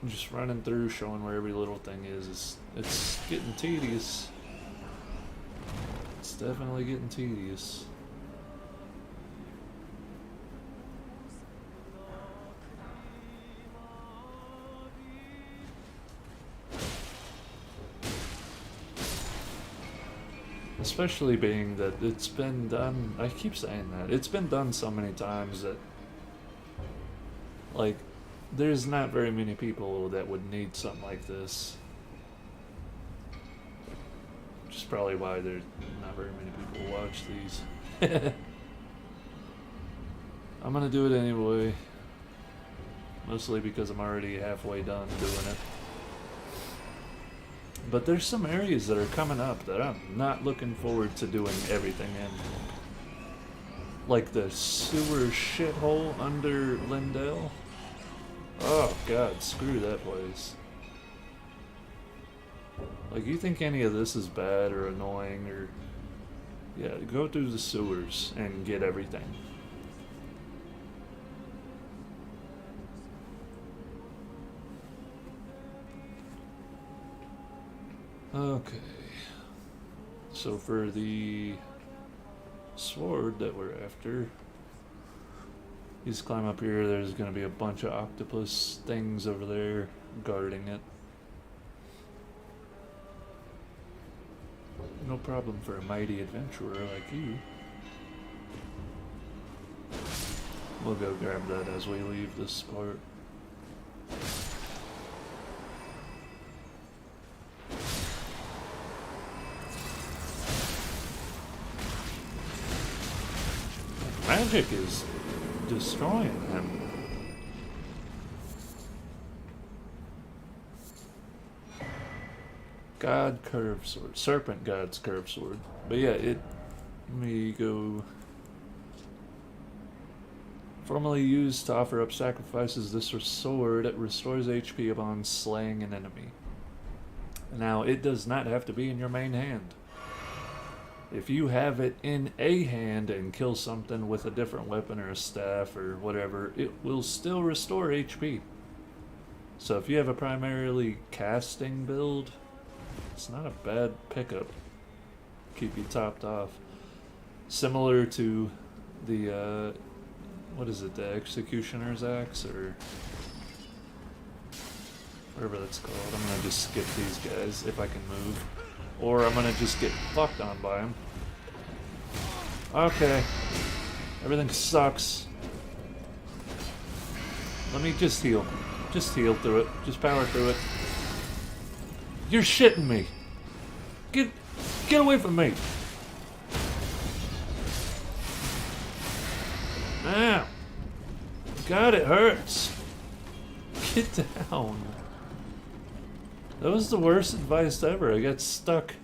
just running through, showing where every little thing is, it's getting tedious. It's definitely getting tedious. Especially being that it's been done, I keep saying that, it's been done so many times that, like, there's not very many people that would need something like this. Which is probably why there's not very many people who watch these. I'm gonna do it anyway. Mostly because I'm already halfway done doing it. But there's some areas that are coming up that I'm not looking forward to doing everything in. Like the sewer shithole under Lindell. Oh god, screw that place. Like, you think any of this is bad or annoying or... Yeah, go through the sewers and get everything. Okay. So for the sword that we're after, you just climb up here, there's gonna be a bunch of octopus things over there guarding it. No problem for a mighty adventurer like you. We'll go grab that as we leave this part. Magic is destroying him. God curved sword. Serpent God's curved sword. But yeah, let me go. Formerly used to offer up sacrifices, this sword restores HP upon slaying an enemy. Now, it does not have to be in your main hand. If you have it in a hand and kill something with a different weapon or a staff or whatever, it will still restore HP. So if you have a primarily casting build, it's not a bad pickup. Keep you topped off. Similar to the, what is it, the Executioner's Axe or whatever that's called. I'm gonna just skip these guys if I can move. Or I'm gonna just get fucked on by them. Okay. Everything sucks. Let me just heal. Just heal through it. Just power through it. You're shitting me. Get away from me. Ow. God, it hurts. Get down. That was the worst advice ever. I got stuck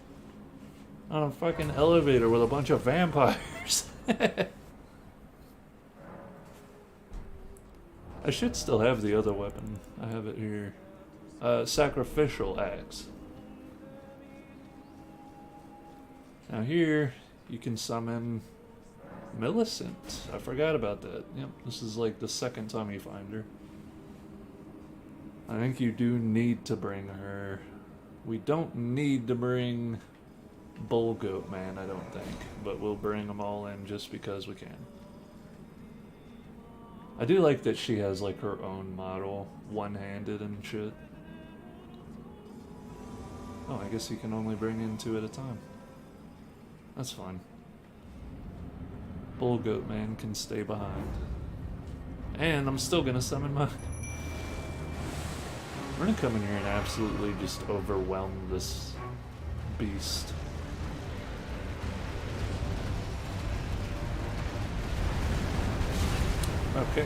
on a fucking elevator with a bunch of vampires. I should still have the other weapon. I have it here. Sacrificial axe. Now here, you can summon Millicent. I forgot about that. Yep, this is like the second time you find her. I think you do need to bring her. We don't need to bring Bull Goat Man, I don't think. But we'll bring them all in just because we can. I do like that she has like her own model, one-handed and shit. Oh, I guess you can only bring in 2 at a time. That's fine. Bull Goat Man can stay behind. And I'm still gonna summon my... We're gonna come in here and absolutely just overwhelm this beast. Okay.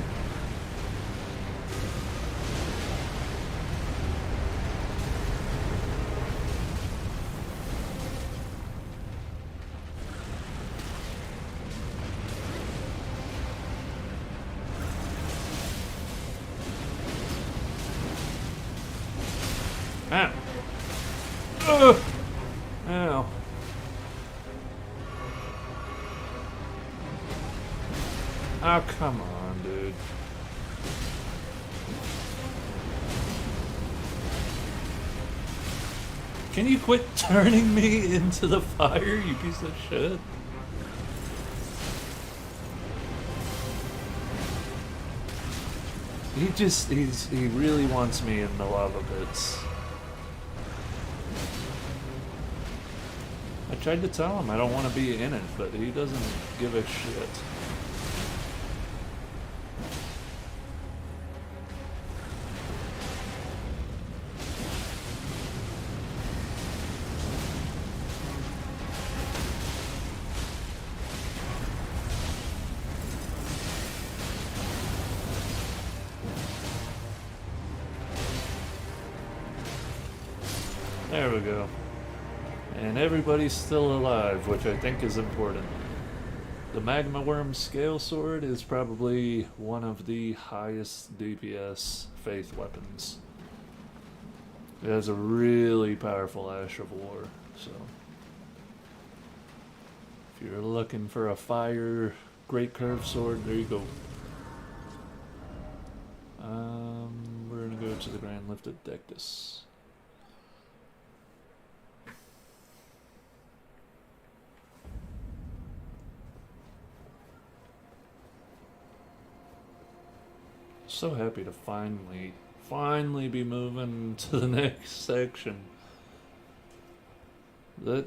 Ow! Ugh! Ow. Oh, come on, dude. Can you quit turning me into the fire, you piece of shit? He really wants me in the lava pits. I tried to tell him I don't want to be in it, but he doesn't give a shit. There we go. And everybody's still alive, which I think is important. The Magma Worm Scale Sword is probably one of the highest DPS faith weapons. It has a really powerful Ash of War, so if you're looking for a fire great curve sword, there you go. We're gonna go to the Grand Lift at Dectus. So happy to finally be moving to the next section. The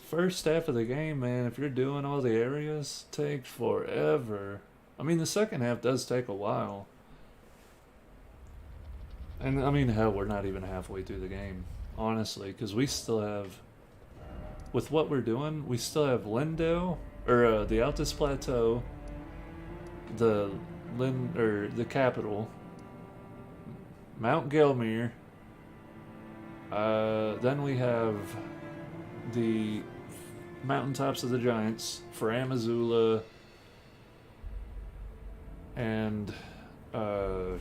first half of the game, man, if you're doing all the areas, takes forever. I mean, the second half does take a while. And I mean, hell, we're not even halfway through the game, honestly, because we still have, with what we're doing, we still have Lindale, or the Altus Plateau, the the capital, Mount Gelmir. Then we have the mountaintops of the giants, Faram Azula, and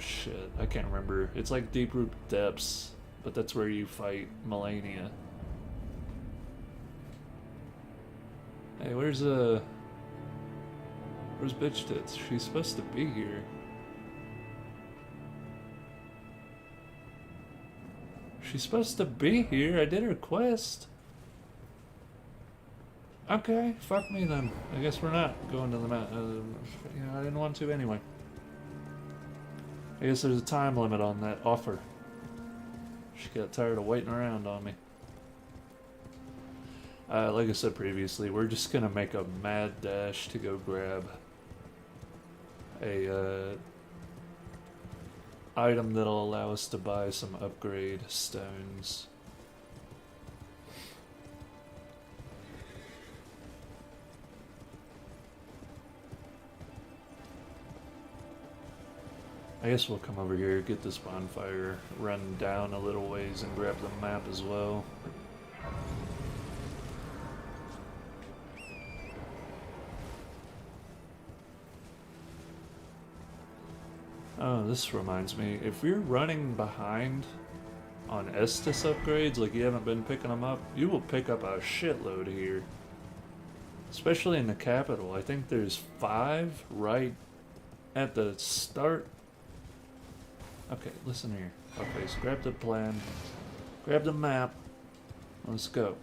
shit, I can't remember. It's like Deep Root Depths, but that's where you fight Melania. Hey, where's Bitch Tits? She's supposed to be here. She's supposed to be here. I did her quest. Okay, fuck me then. I guess we're not going to the mountain. I didn't want to anyway. I guess there's a time limit on that offer. She got tired of waiting around on me. Like I said previously, we're just gonna make a mad dash to go grab a item that'll allow us to buy some upgrade stones. I guess we'll come over here, get this bonfire, run down a little ways, and grab the map as well. Oh, this reminds me, if you're running behind on Estus upgrades, like you haven't been picking them up, you will pick up a shitload here. Especially in the capital. I think there's 5 right at the start. Okay, listen here. Okay, so grab the plan, grab the map, let's go.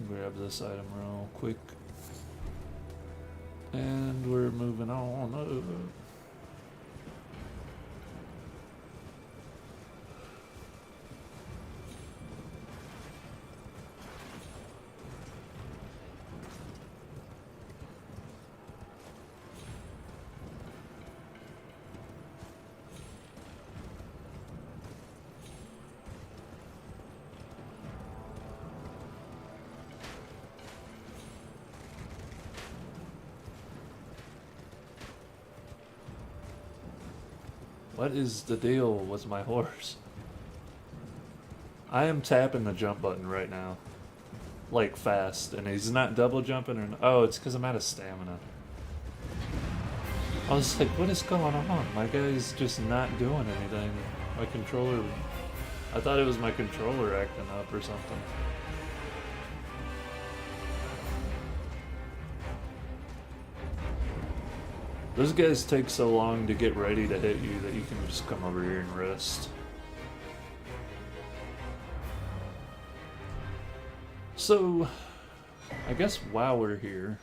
Grab this item real quick. And we're moving on. What is the deal with my horse? I am tapping the jump button right now. like fast, and he's not double jumping or oh, it's because I'm out of stamina. I was like, what is going on? My guy's just not doing anything. My controller, I thought it was my controller acting up or something. Those guys take so long to get ready to hit you that you can just come over here and rest. So, I guess while we're here,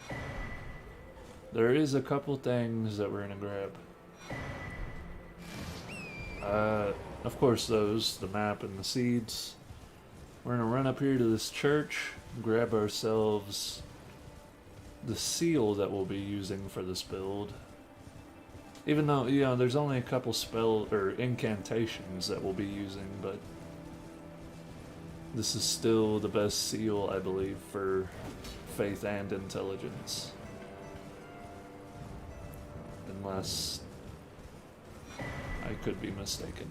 there is a couple things that we're gonna grab. Of course those, the map and the seeds. We're gonna run up here to this church, grab ourselves the seal that we'll be using for this build. Even though, you know, there's only a couple spell or incantations that we'll be using, but this is still the best seal, I believe, for faith and intelligence. Unless I could be mistaken.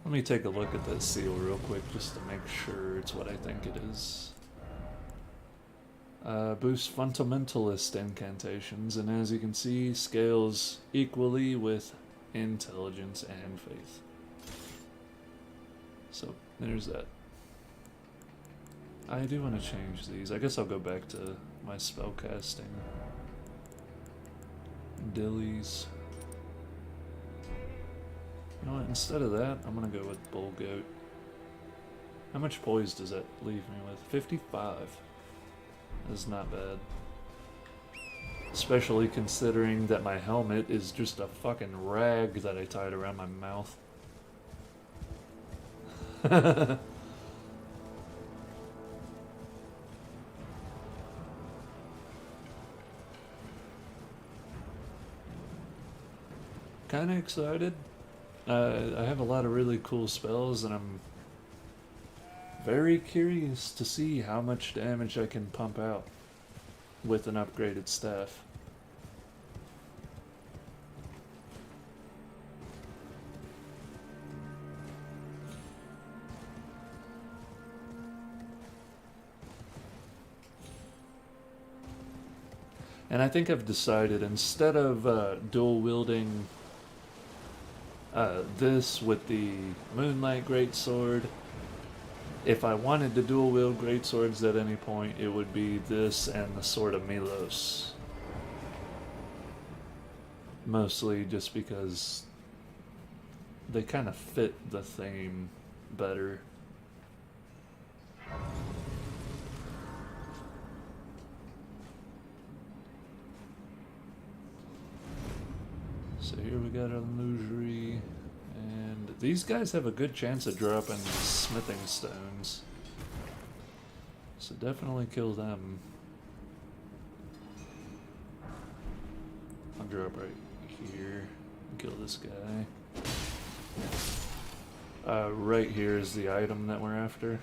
Let me take a look at that seal real quick just to make sure it's what I think it is. Boost fundamentalist incantations, and as you can see, scales equally with intelligence and faith. So, there's that. I do want to change these. I guess I'll go back to my spellcasting. Dillies. You know what, instead of that, I'm gonna go with Bull Goat. How much poise does that leave me with? 55. That's not bad. Especially considering that my helmet is just a fucking rag that I tied around my mouth. Kinda excited. I have a lot of really cool spells, and I'm very curious to see how much damage I can pump out with an upgraded staff. And I think I've decided, instead of dual wielding this with the Moonlight Greatsword, if I wanted to dual wield greatswords at any point, it would be this and the Sword of Milos. Mostly just because they kind of fit the theme better. So here we got our illusory, and these guys have a good chance of dropping smithing stones. So definitely kill them. I'll drop right here and kill this guy. Right here is the item that we're after.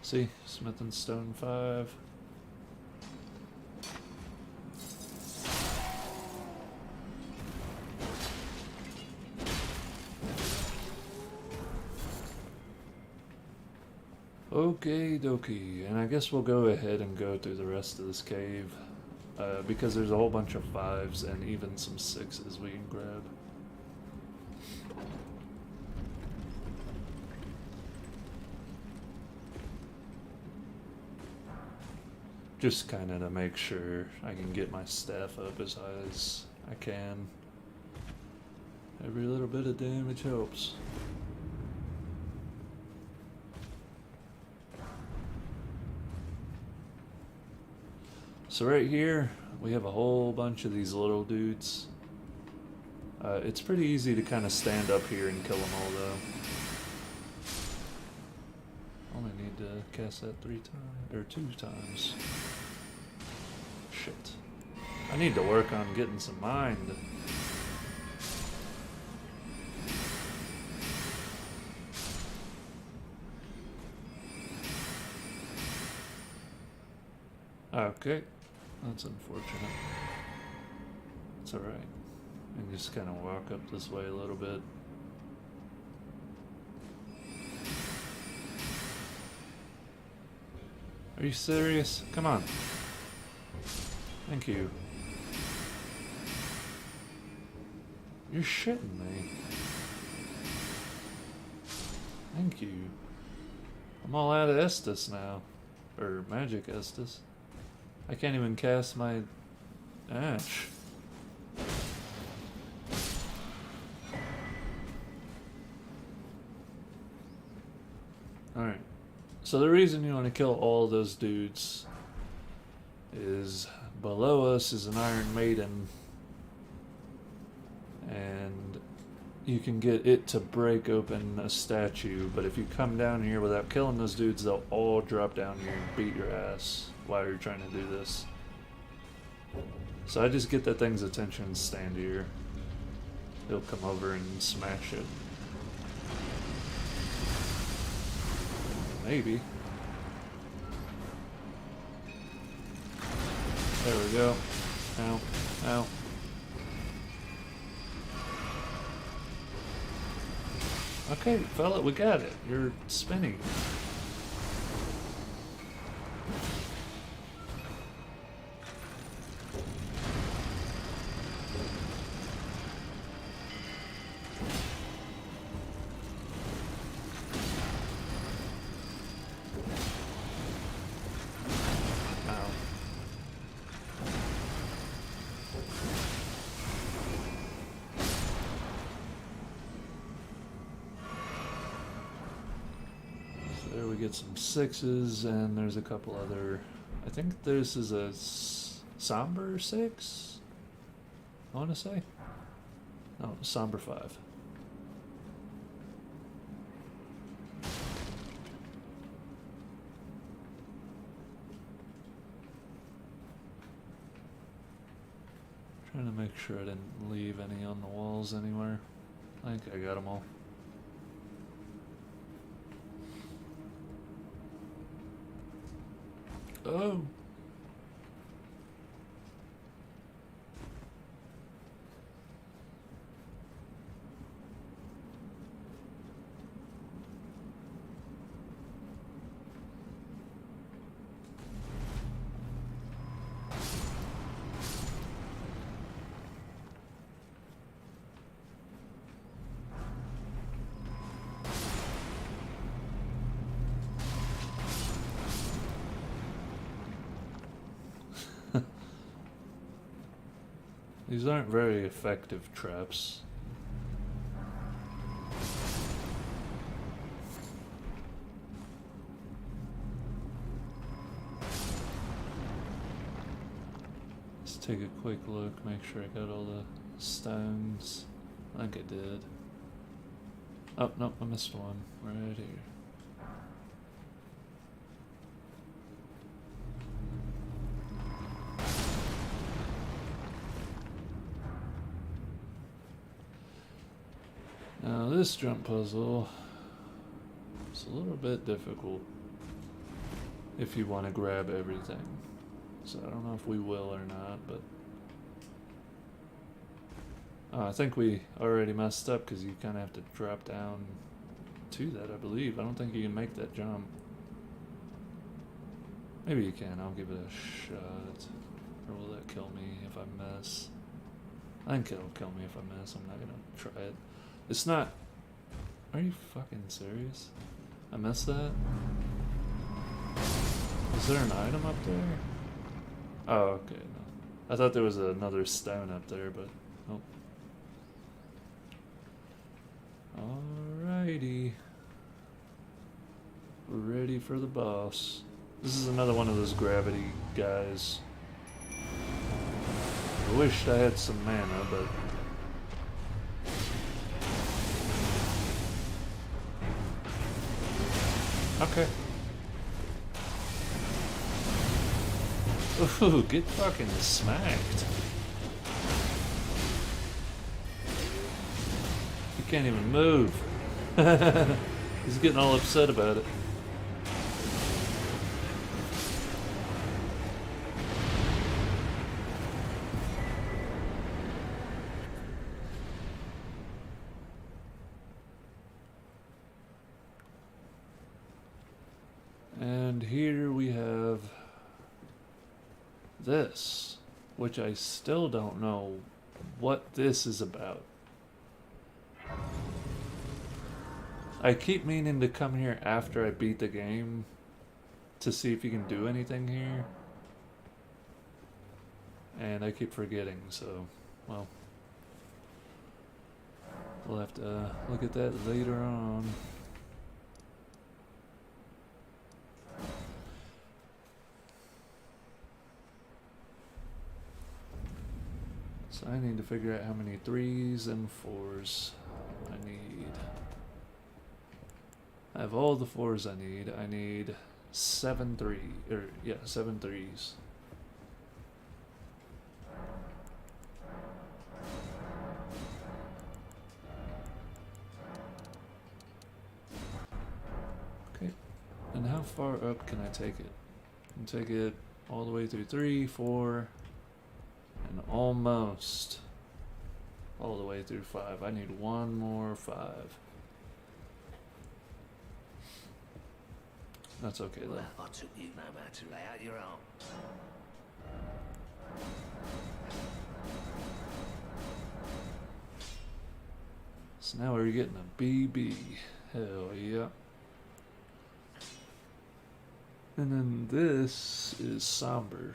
See, Smith and Stone 5. Okie dokie, and I guess we'll go ahead and go through the rest of this cave, because there's a whole bunch of 5s and even some 6s we can grab. Just kind of to make sure I can get my staff up as high as I can. Every little bit of damage helps. So right here, we have a whole bunch of these little dudes. It's pretty easy to kind of stand up here and kill them all though. Only need to cast that 3 times, or 2 times. Shit. I need to work on getting some mind. Okay, that's unfortunate. It's alright. I can just kind of walk up this way a little bit. Are you serious? Come on. Thank you. You're shitting me. Thank you. I'm all out of Estus now. Or magic Estus. I can't even cast my Ash. Alright. So the reason you want to kill all those dudes is below us is an Iron Maiden. And you can get it to break open a statue, but if you come down here without killing those dudes, they'll all drop down here and beat your ass while you're trying to do this. So I just get that thing's attention and stand here. He'll come over and smash it. Maybe. There we go. Ow. Ow. Okay, fella, we got it. You're spinning. There we get some 6s, and there's a couple other. I think this is a somber 6. I want to say. No, somber 5. Trying to make sure I didn't leave any on the walls anywhere. I think I got them all. Oh. These aren't very effective traps. Let's take a quick look, make sure I got all the stones. I think I did. Oh, no, I missed one. Right here. Now this jump puzzle is a little bit difficult if you want to grab everything. So I don't know if we will or not, but I think we already messed up because you kind of have to drop down to that, I believe. I don't think you can make that jump. Maybe you can. I'll give it a shot. Or will that kill me if I miss? I think it'll kill me if I miss. I'm not gonna try it. It's not. Are you fucking serious? I missed that? Is there an item up there? Oh, okay, no. I thought there was another stone up there, but nope. Alrighty. We're ready for the boss. This is another one of those gravity guys. I wished I had some mana, but okay. Ooh, get fucking smacked. can't even move. He's getting all upset about it. And here we have this, which I still don't know what this is about. I keep meaning to come here after I beat the game to see if you can do anything here. And I keep forgetting, so, well, we'll have to look at that later on. So I need to figure out how many 3s and 4s I need. I have all the 4s I need. I need 7 3s. Okay. And how far up can I take it? I can take it all the way through 3, 4, and almost all the way through 5. I need one more 5. That's okay though. Well, I took you no matter to lay out your arms. So now we're getting a BB. Hell yeah. And then this is somber.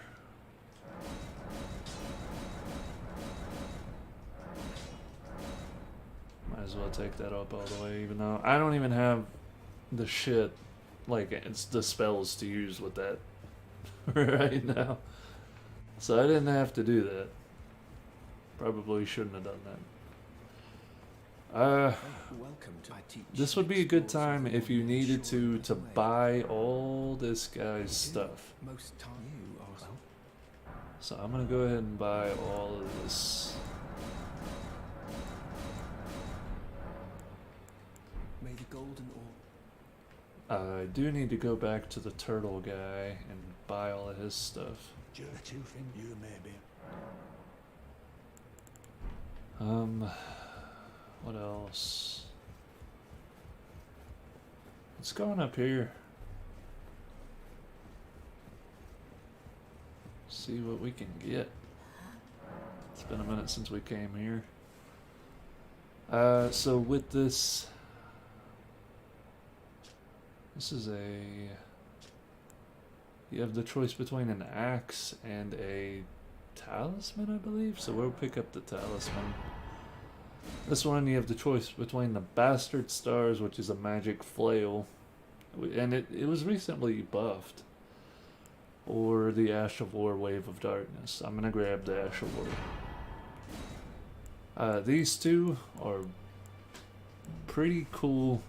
Might as well take that up all the way, even though I don't even have the shit, like it's the spells to use with that right now. So I didn't have to do that. Probably shouldn't have done that. This would be a good time if you needed to buy all this guy's stuff. So I'm gonna go ahead and buy all of this. May the golden I do need to go back to the turtle guy and buy all of his stuff. What else? Let's go on up here. See what we can get. It's been a minute since we came here. So with this is you have the choice between an axe and a talisman, I believe. So we'll pick up the talisman. This one you have the choice between the Bastard Stars, which is a magic flail, and it was recently buffed, or the Ash of War Wave of Darkness. I'm gonna grab the Ash of War. These two are pretty cool.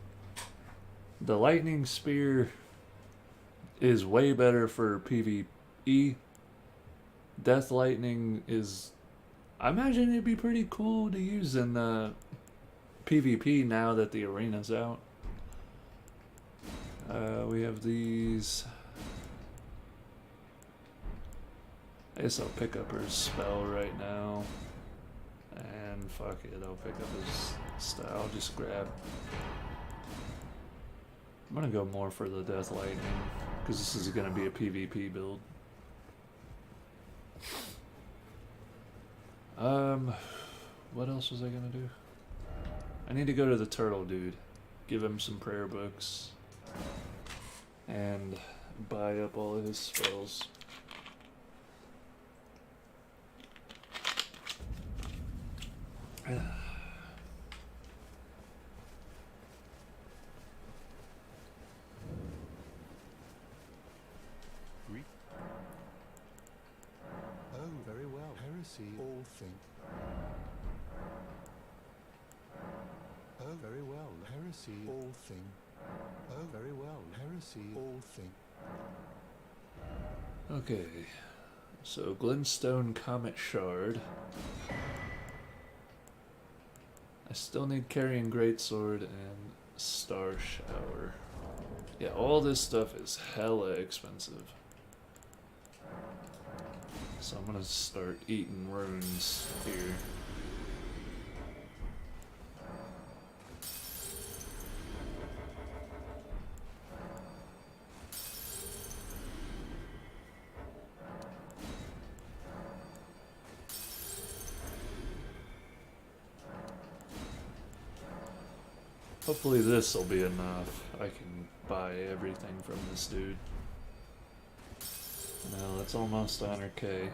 The Lightning Spear is way better for PvE. Death Lightning is, I imagine it'd be pretty cool to use in PvP now that the arena's out. We have these. I guess I'll pick up her spell right now. And fuck it, I'll pick up his style. I'll just grab. I'm gonna go more for the Death Lightning, because this is gonna be a PvP build. What else was I gonna do? I need to go to the turtle dude, give him some prayer books, and buy up all of his spells. Very well. Heresy, all thing. Oh, very well. Heresy, all thing. Oh, very well. Heresy, all thing. Okay, so Glintstone Comet Shard. I still need Carrying Greatsword and Star Shower. Yeah, all this stuff is hella expensive. So I'm gonna start eating runes here. Hopefully this will be enough. I can buy everything from this dude. No, that's almost 100k.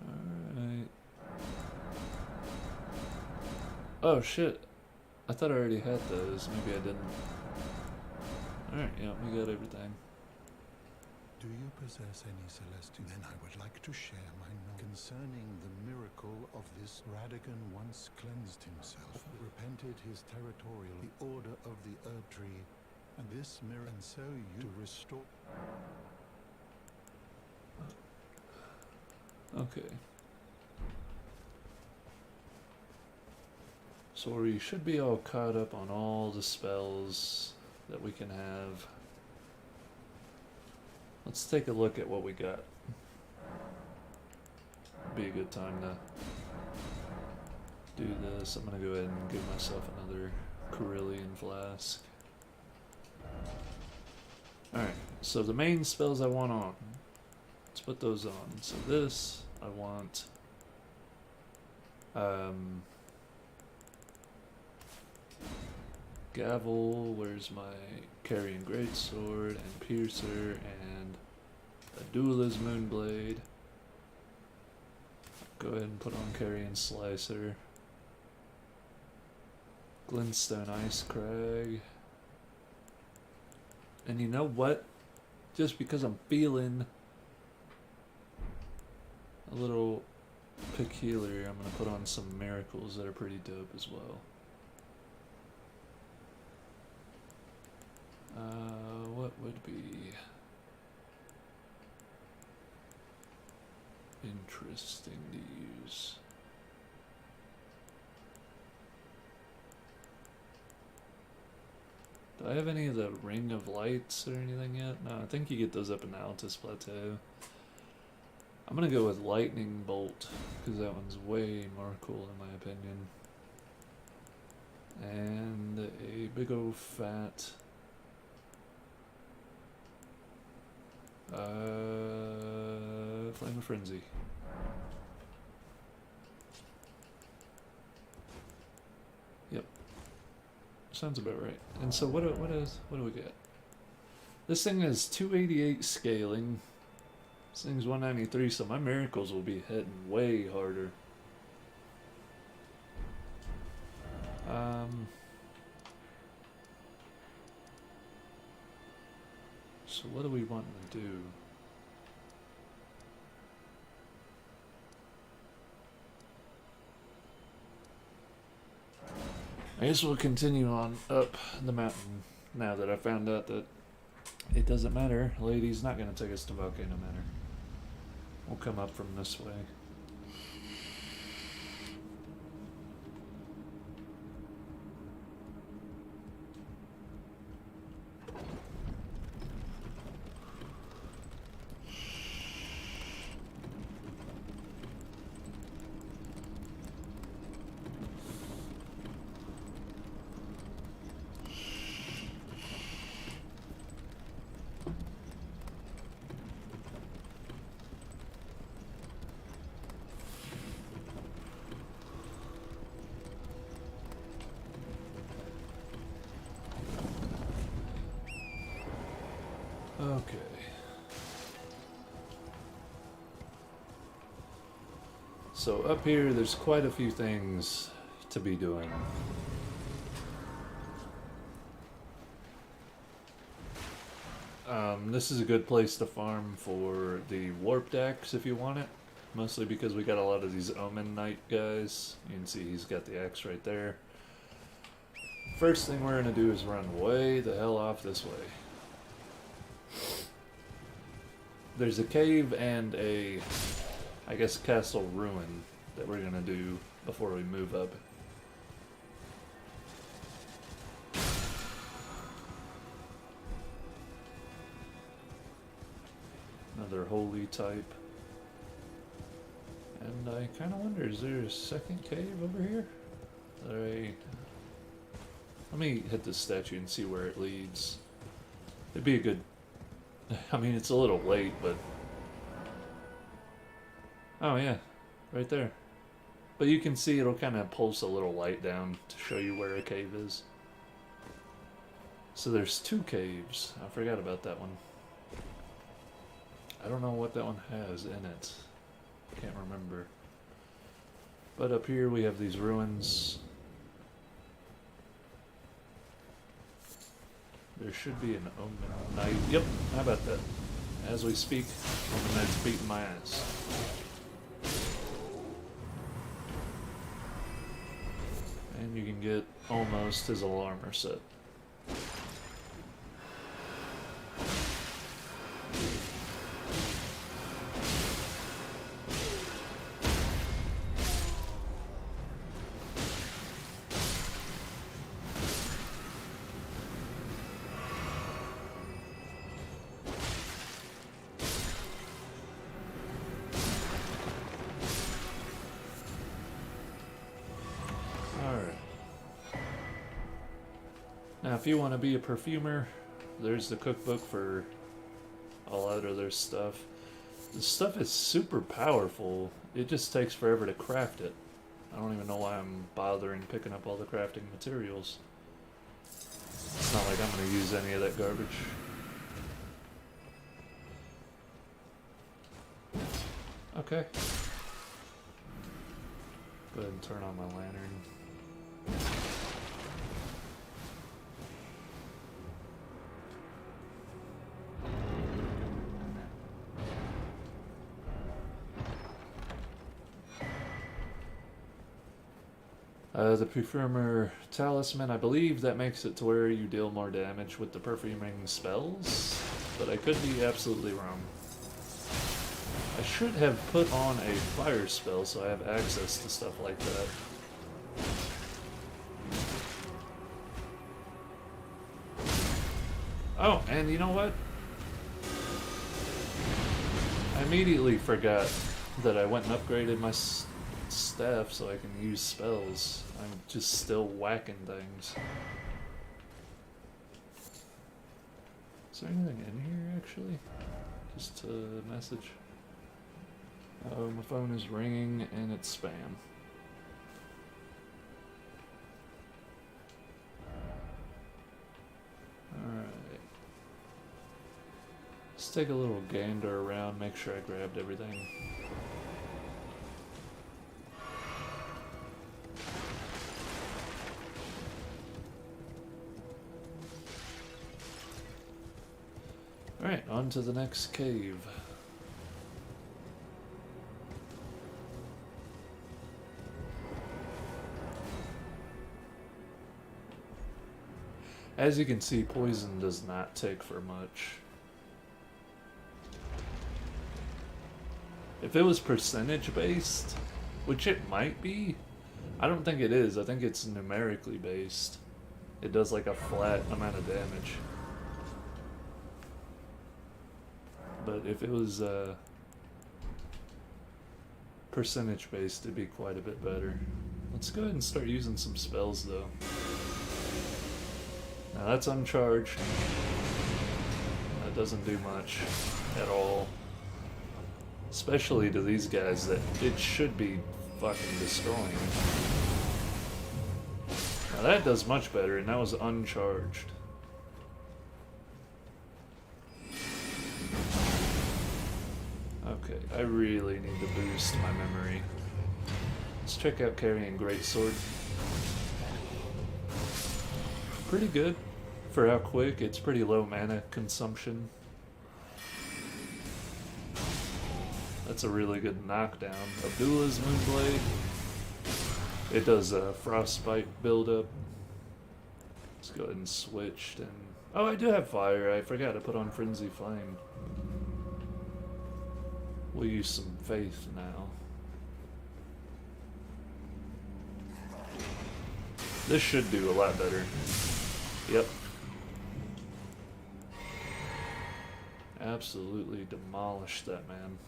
Alright. Oh shit. I thought I already had those. Maybe I didn't. Alright, yeah, we got everything. Do you possess any celestial? Then I would like to share my knowledge concerning the miracle of this. Radagon once cleansed himself, repented his territorial, the order of the herb tree, and this mirror, and so you to restore. Okay. So we should be all caught up on all the spells that we can have. Let's take a look at what we got. Be a good time to do this. I'm gonna go ahead and give myself another Carillion flask. Alright, so the main spells I want on. Let's put those on. So this, I want Gavel, where's my Carrying Greatsword, and Piercer, and a Duelist Moonblade. Go ahead and put on Carrion Slicer. Glintstone Ice Crag. And you know what? Just because I'm feeling a little peculiar, I'm going to put on some Miracles that are pretty dope as well. What would be interesting to use? Do I have any of the Ring of Lights or anything yet? No, I think you get those up in the Altus Plateau. I'm gonna go with Lightning Bolt, because that one's way more cool in my opinion. And a big ol' fat Flame of Frenzy. Yep. Sounds about right. And so what do we get? This thing is 288 scaling. This thing's 193, so my miracles will be hitting way harder. So what do we want to do? I guess we'll continue on up the mountain now that I found out that it doesn't matter. Lady's not going to take us to Volcano Manor. We'll come up from this way. Okay. So up here, there's quite a few things to be doing. This is a good place to farm for the Warped Axe if you want it. Mostly because we got a lot of these Omen Knight guys. You can see he's got the axe right there. First thing we're going to do is run way the hell off this way. there's a cave and a, I guess, castle ruin that we're gonna do before we move up. Another holy type. And I kind of wonder, is there a second cave over here? Let me hit this statue and see where it leads. It'd be a good... I mean, it's a little late, but... Oh yeah, right there. But you can see it'll kind of pulse a little light down to show you where a cave is. So there's 2 caves. I forgot about that one. I don't know what that one has in it. Can't remember. But up here we have these ruins. There should be an Omen Knight. Yep, how about that? As we speak, Omen Knight's beating my ass. And you can get almost his alarmer set. Now, if you want to be a perfumer, there's the cookbook for all that other stuff. The stuff is super powerful. It just takes forever to craft it. I don't even know why I'm bothering picking up all the crafting materials. It's not like I'm going to use any of that garbage. Okay. Go ahead and turn on my lantern. The perfumer talisman, I believe that makes it to where you deal more damage with the perfuming spells, but I could be absolutely wrong. I should have put on a fire spell so I have access to stuff like that. Oh, and you know what? I immediately forgot that I went and upgraded my staff so I can use spells. I'm just still whacking things. Is there anything in here actually? Just a message. Oh, my phone is ringing and it's spam. Alright. Let's take a little gander around, make sure I grabbed everything. Alright, on to the next cave. As you can see, poison does not take for much. If it was percentage based, which it might be, I don't think it is. I think it's numerically based. It does like a flat amount of damage. But if it was percentage based, it'd be quite a bit better. Let's go ahead and start using some spells though. Now that's uncharged. That doesn't do much at all. Especially to these guys that it should be fucking destroying. Now that does much better, and that was uncharged. Okay, I really need to boost my memory. Let's check out carrying Greatsword. Pretty good for how quick. It's pretty low mana consumption. That's a really good knockdown. Abdullah's Moonblade. It does a frostbite buildup. Let's go ahead and switch. And oh, I do have fire. I forgot to put on Frenzy Flame. We'll use some faith now. This should do a lot better. Yep. Absolutely demolished that man.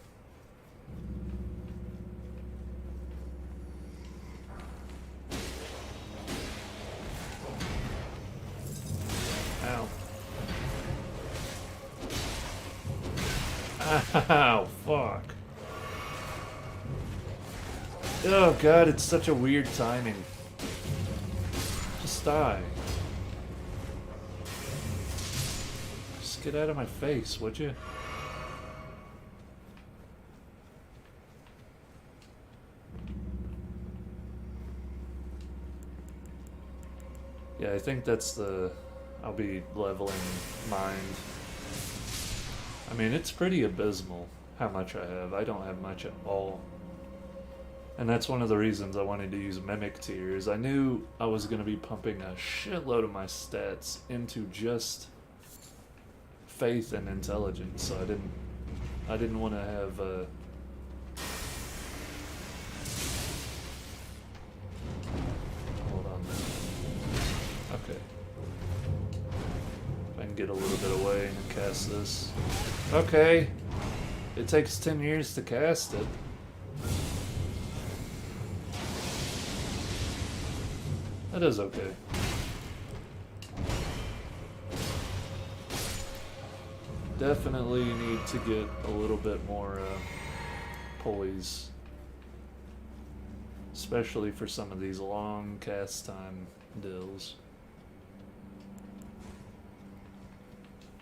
Ow. Ow, fuck. Oh god, it's such a weird timing. Just die. Just get out of my face, would you? Yeah, I think that's the... I'll be leveling mind. I mean, it's pretty abysmal how much I have. I don't have much at all. And that's one of the reasons I wanted to use Mimic Tiers. I knew I was going to be pumping a shitload of my stats into just faith and intelligence, so I didn't want to have hold on now. Okay. If I can get a little bit away and cast this. Okay. It takes 10 years to cast it. That is okay. Definitely need to get a little bit more poise. Especially for some of these long cast time deals.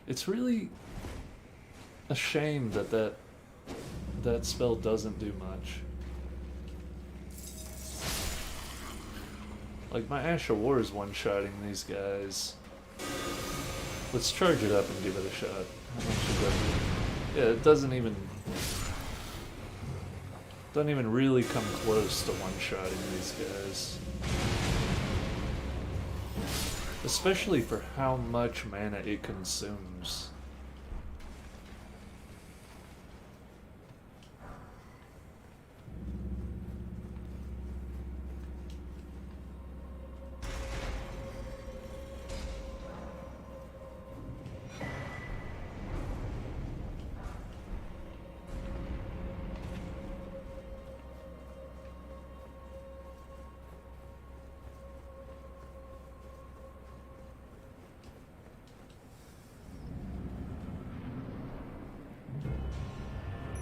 It's really a shame that that spell doesn't do much. Like, my Ash of War is one-shotting these guys. Let's charge it up and give it a shot. How much is that do? Yeah, it doesn't even really come close to one-shotting these guys. Especially for how much mana it consumes.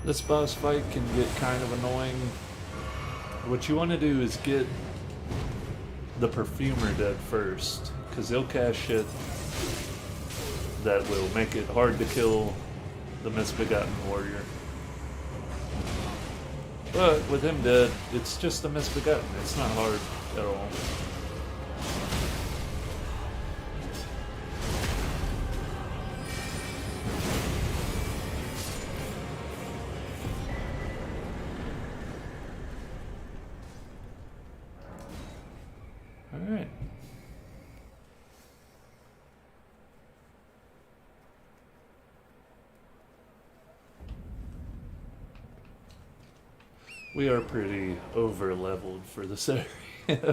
This boss fight can get kind of annoying. What you want to do is get the Perfumer dead first, because he'll cast shit that will make it hard to kill the Misbegotten Warrior. But with him dead, it's just a Misbegotten. It's not hard at all. Alright. We are pretty over-leveled for this area.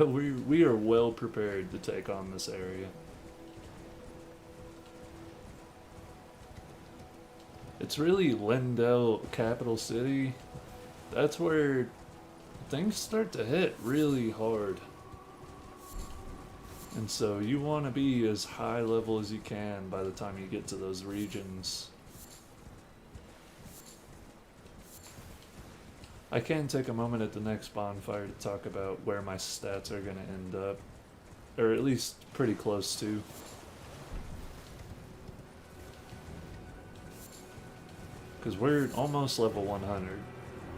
we are well prepared to take on this area. It's really Lindell, capital city. That's where things start to hit really hard. And so you want to be as high level as you can by the time you get to those regions. I can take a moment at the next bonfire to talk about where my stats are going to end up. Or at least pretty close to. Because we're almost level 100.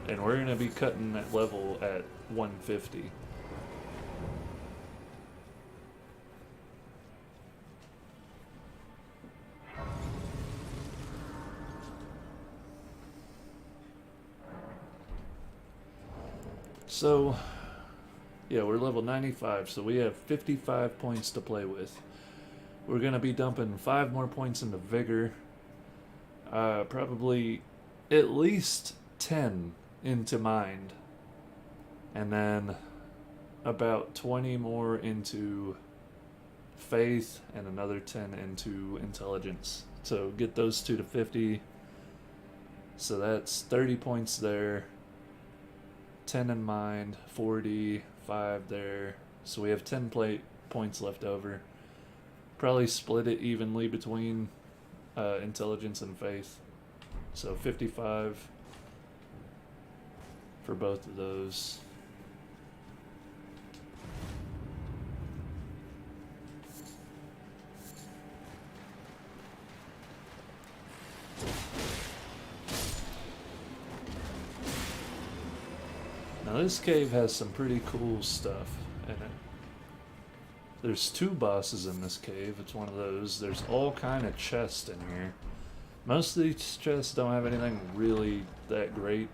And we're going to be cutting that level at 150. So, yeah, we're level 95, so we have 55 points to play with. We're going to be dumping 5 more points into Vigor. Probably at least 10 into mind, and then about 20 more into faith, and another 10 into intelligence. So get those two to 50. So that's 30 points there. 10 in mind, 45 there. So we have 10 points left over. Probably split it evenly between intelligence and faith. So 55 for both of those. Now this cave has some pretty cool stuff in it. There's 2 bosses in this cave. It's one of those. There's all kind of chests in here. Most of these chests don't have anything really that great,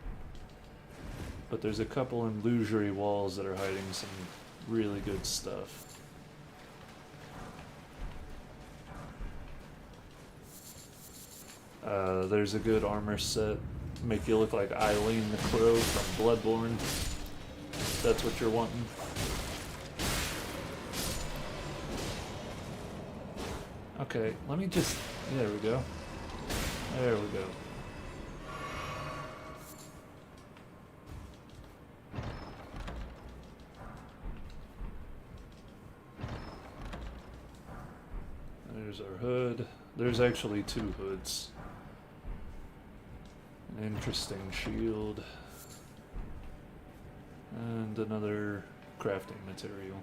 but there's a couple illusory walls that are hiding some really good stuff. There's a good armor set. Make you look like Eileen the Crow from Bloodborne. If that's what you're wanting. Okay, let me just... There we go. There we go. There's our hood. There's actually 2 hoods. An interesting shield. And another crafting material.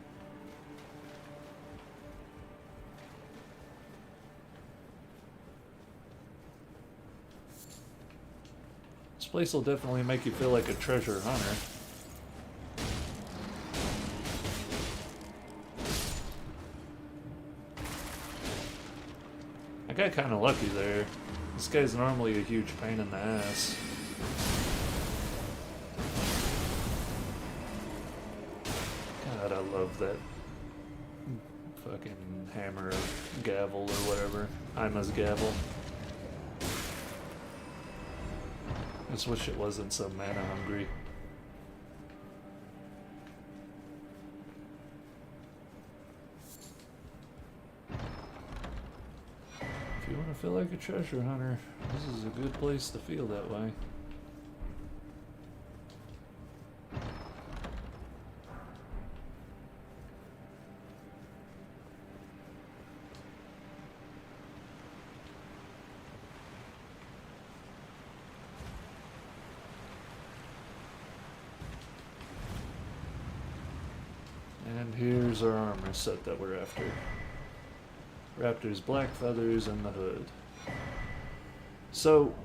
This place will definitely make you feel like a treasure hunter. I got kind of lucky there. This guy's normally a huge pain in the ass. God, I love that fucking hammer gavel or whatever. Ima's gavel. I just wish it wasn't so mana hungry. If you want to feel like a treasure hunter, this is a good place to feel that way. And here's our armor set that we're after. Raptor's black feathers and the hood. So,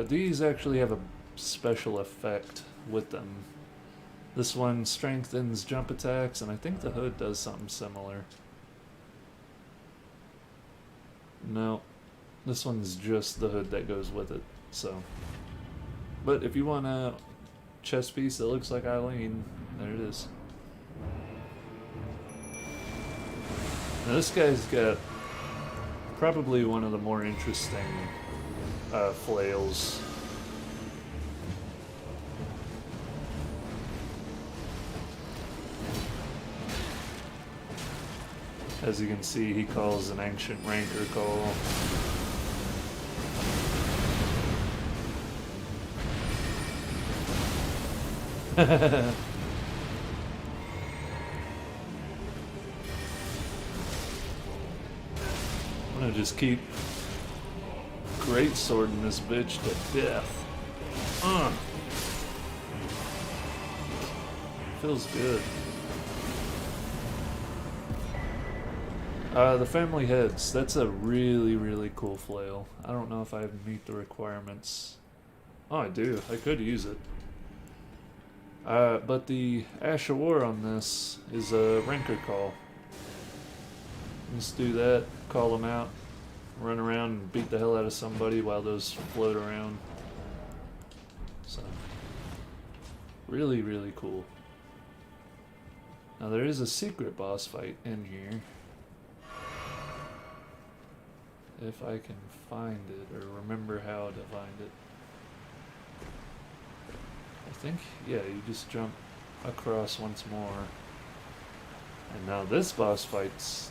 these actually have a special effect with them. This one strengthens jump attacks, and I think the hood does something similar. No, this one's just the hood that goes with it, so. But if you want a chest piece that looks like Eileen, there it is. Now this guy's got probably one of the more interesting flails. As you can see, he calls an ancient rancor call. I'm gonna just keep greatswording this bitch to death. Feels good. The family heads. That's a really, really cool flail. I don't know if I meet the requirements. Oh, I do. I could use it. But the Ash of War on this is a rancor call. Let's do that. Call them out. Run around and beat the hell out of somebody while those float around. So, really, really cool. Now there is a secret boss fight in here. If I can find it, or remember how to find it. I think, yeah, you just jump across once more. And now this boss fight's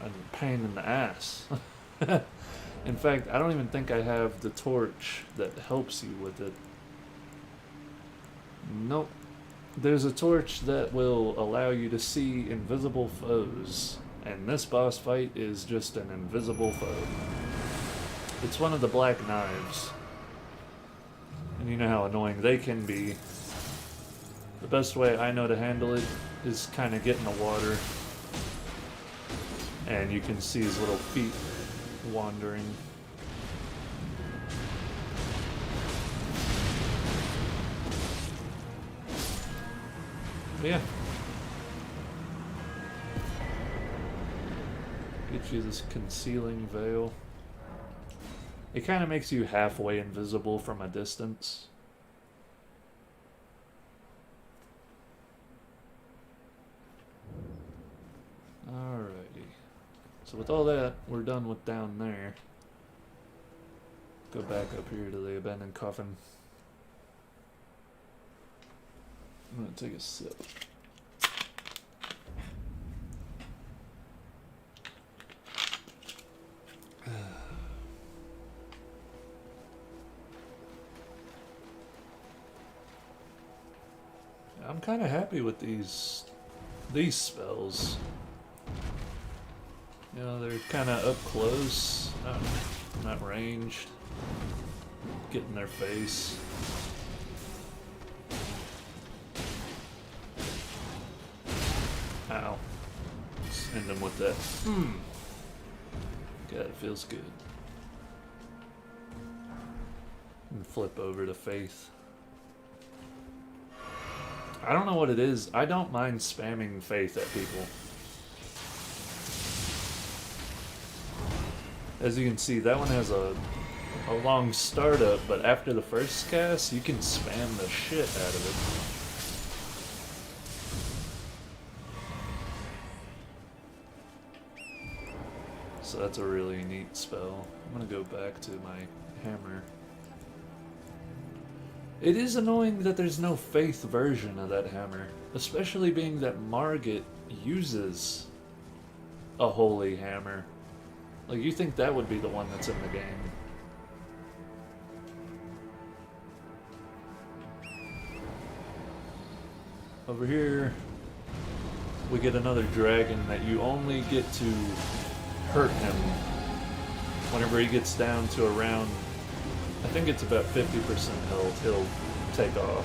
a pain in the ass. In fact, I don't even think I have the torch that helps you with it. Nope. There's a torch that will allow you to see invisible foes, and this boss fight is just an invisible foe. It's one of the black knives, and you know how annoying they can be. The best way I know to handle it is kind of get in the water, and you can see his little feet wandering. Yeah. Get you this concealing veil. It kind of makes you halfway invisible from a distance. Alrighty. So with all that, we're done with down there. Go back up here to the abandoned coffin. I'm gonna take a sip. I'm kind of happy with these spells. You know, they're kind of up close, not ranged. Get in their face. Ow. Just end them with that. God, it feels good. And flip over to Faith. I don't know what it is. I don't mind spamming Faith at people. As you can see, that one has a long startup, but after the first cast, you can spam the shit out of it. So that's a really neat spell. I'm gonna go back to my hammer. It is annoying that there's no Faith version of that hammer, especially being that Margit uses a holy hammer. Like, you think that would be the one that's in the game. Over here, we get another dragon that you only get to hurt him whenever he gets down to around, I think it's about 50% health, he'll take off.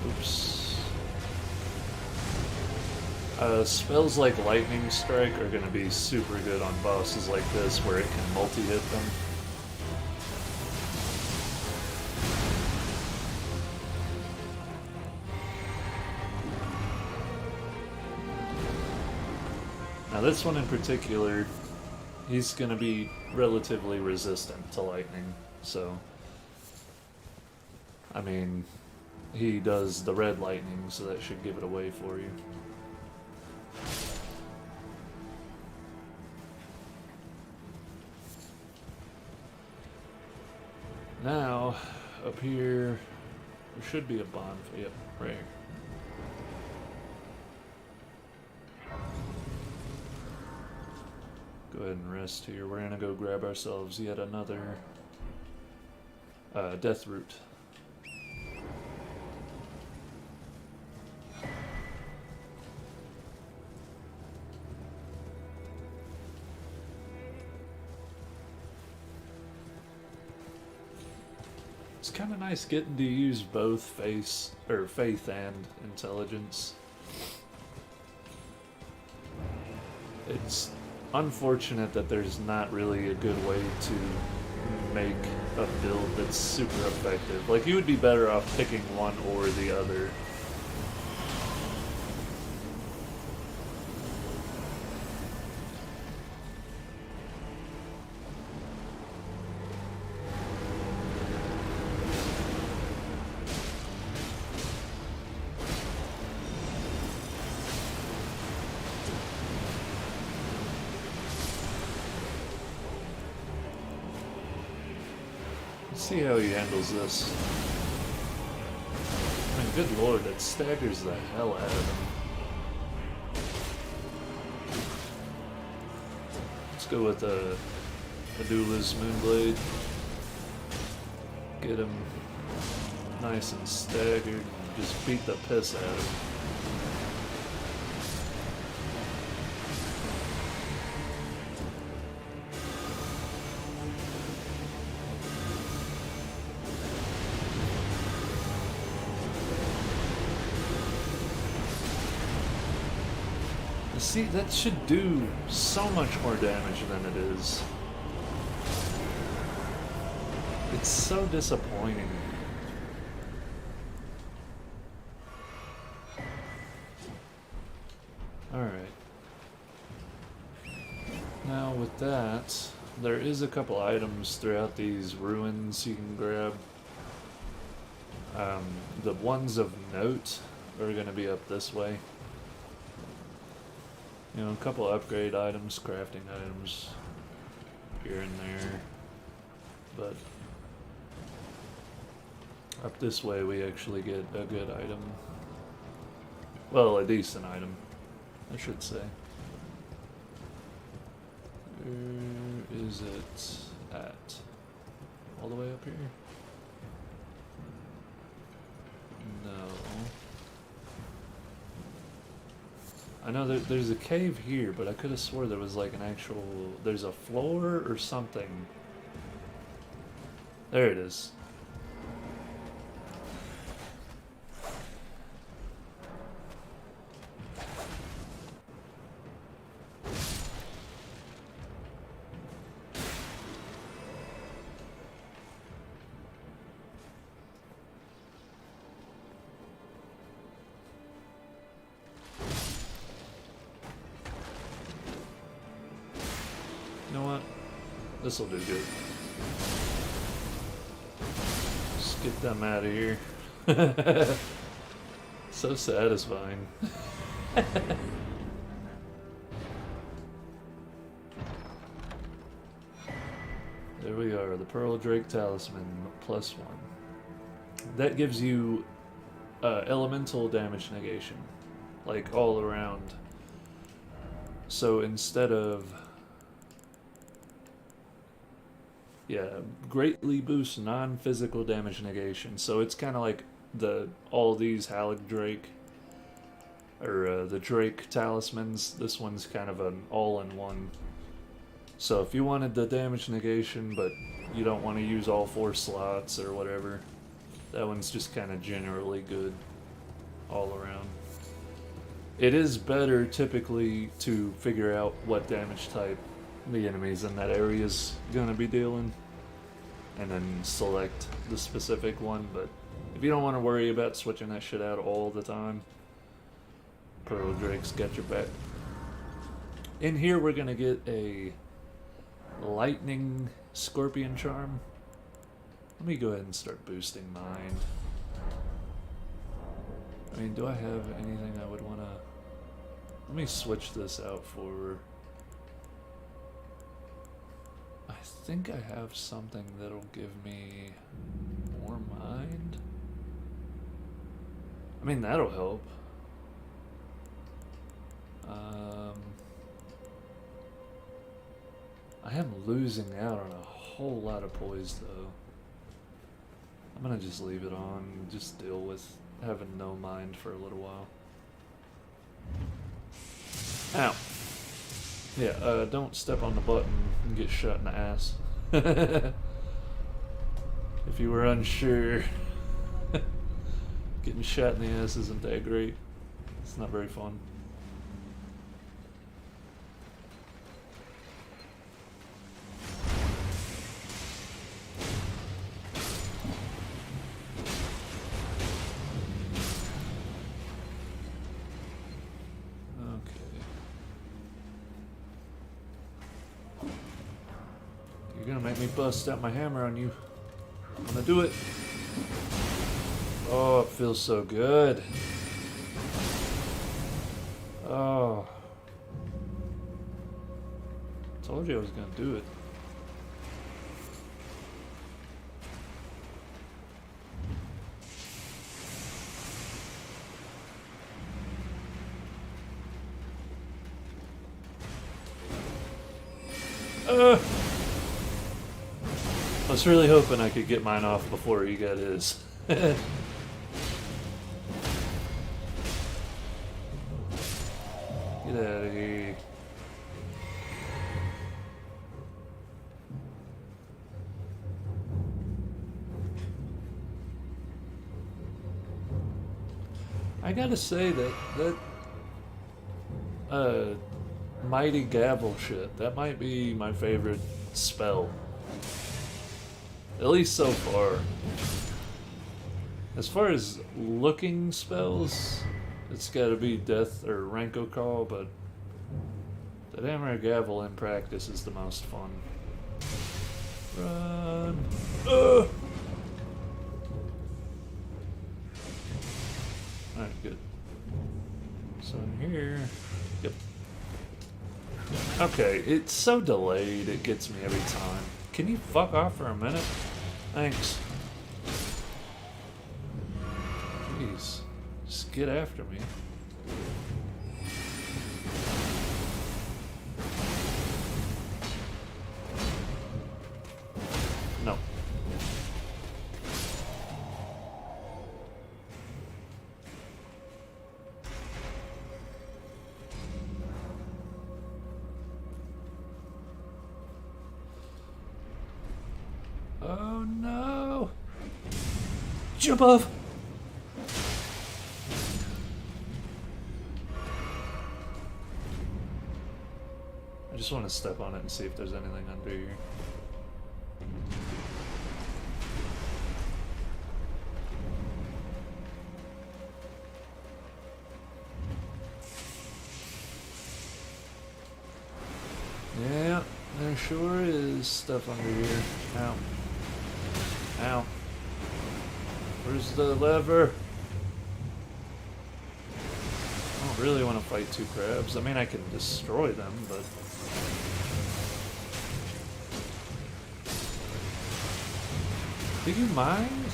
Oops. Spells like Lightning Strike are going to be super good on bosses like this where it can multi-hit them. Now this one in particular, he's going to be relatively resistant to lightning, so I mean, he does the red lightning, so that should give it away for you. Now, up here, there should be a bonfire. Yep, right here. Go ahead and rest here. We're gonna go grab ourselves yet another death root. It's kind of nice getting to use both faith and intelligence. It's unfortunate that there's not really a good way to make a build that's super effective. Like, you would be better off picking one or the other. see how he handles this. I mean, good lord, that staggers the hell out of him. Let's go with a Adula's Moonblade. Get him nice and staggered and just beat the piss out of him. See, that should do so much more damage than it is. It's so disappointing. Alright. Now with that, there is a couple items throughout these ruins you can grab. The ones of note are going to be up this way. You know, a couple upgrade items, crafting items here and there, but up this way we actually get a good item. Well, a decent item, I should say. Where is it at? All the way up here? No. I know there's a cave here, but I could have swore there was like an actual... There's a floor or something. There it is. This'll do good. Just get them out of here. So satisfying. There we are, the Pearl Drake Talisman +1. That gives you elemental damage negation, like all around. So instead of... Yeah, greatly boosts non-physical damage negation. So it's kind of like all these Halleck Drake, or the Drake talismans. This one's kind of an all-in-one. So if you wanted the damage negation, but you don't want to use all 4 slots or whatever, that one's just kind of generally good all around. It is better typically to figure out what damage type the enemies in that area is gonna be dealing, and then select the specific one. But if you don't want to worry about switching that shit out all the time, Pearl Drake's got your back. In here we're gonna get a lightning scorpion charm. Let me go ahead and start boosting mine. I mean, do I have anything I would want to... Let me switch this out for... I think I have something that'll give me more mind. I mean, that'll help. I am losing out on a whole lot of poise, though. I'm gonna just leave it on and just deal with having no mind for a little while. Ow. Yeah, don't step on the button and get shot in the ass. If you were unsure, getting shot in the ass isn't that great. It's not very fun. You're gonna make me bust out my hammer on you. I'm gonna do it. Oh, it feels so good. Oh. Told you I was gonna do it. I was really hoping I could get mine off before he got his. Get out of here. I gotta say that mighty gavel shit, that might be my favorite spell. At least so far. As far as looking spells, it's gotta be Death or Renko Call, but that Hammer Gavel in practice is the most fun. Run! Ugh! Alright, good. So in here... Yep. Okay, it's so delayed, it gets me every time. Can you fuck off for a minute? Thanks. Jeez. Just get after me. No. Oh no! Jump off! I just want to step on it and see if there's anything under here. Yeah, there sure is stuff under here. Ow. Ow. Where's the lever? I don't really want to fight two crabs. I mean, I can destroy them, but... Do you mind?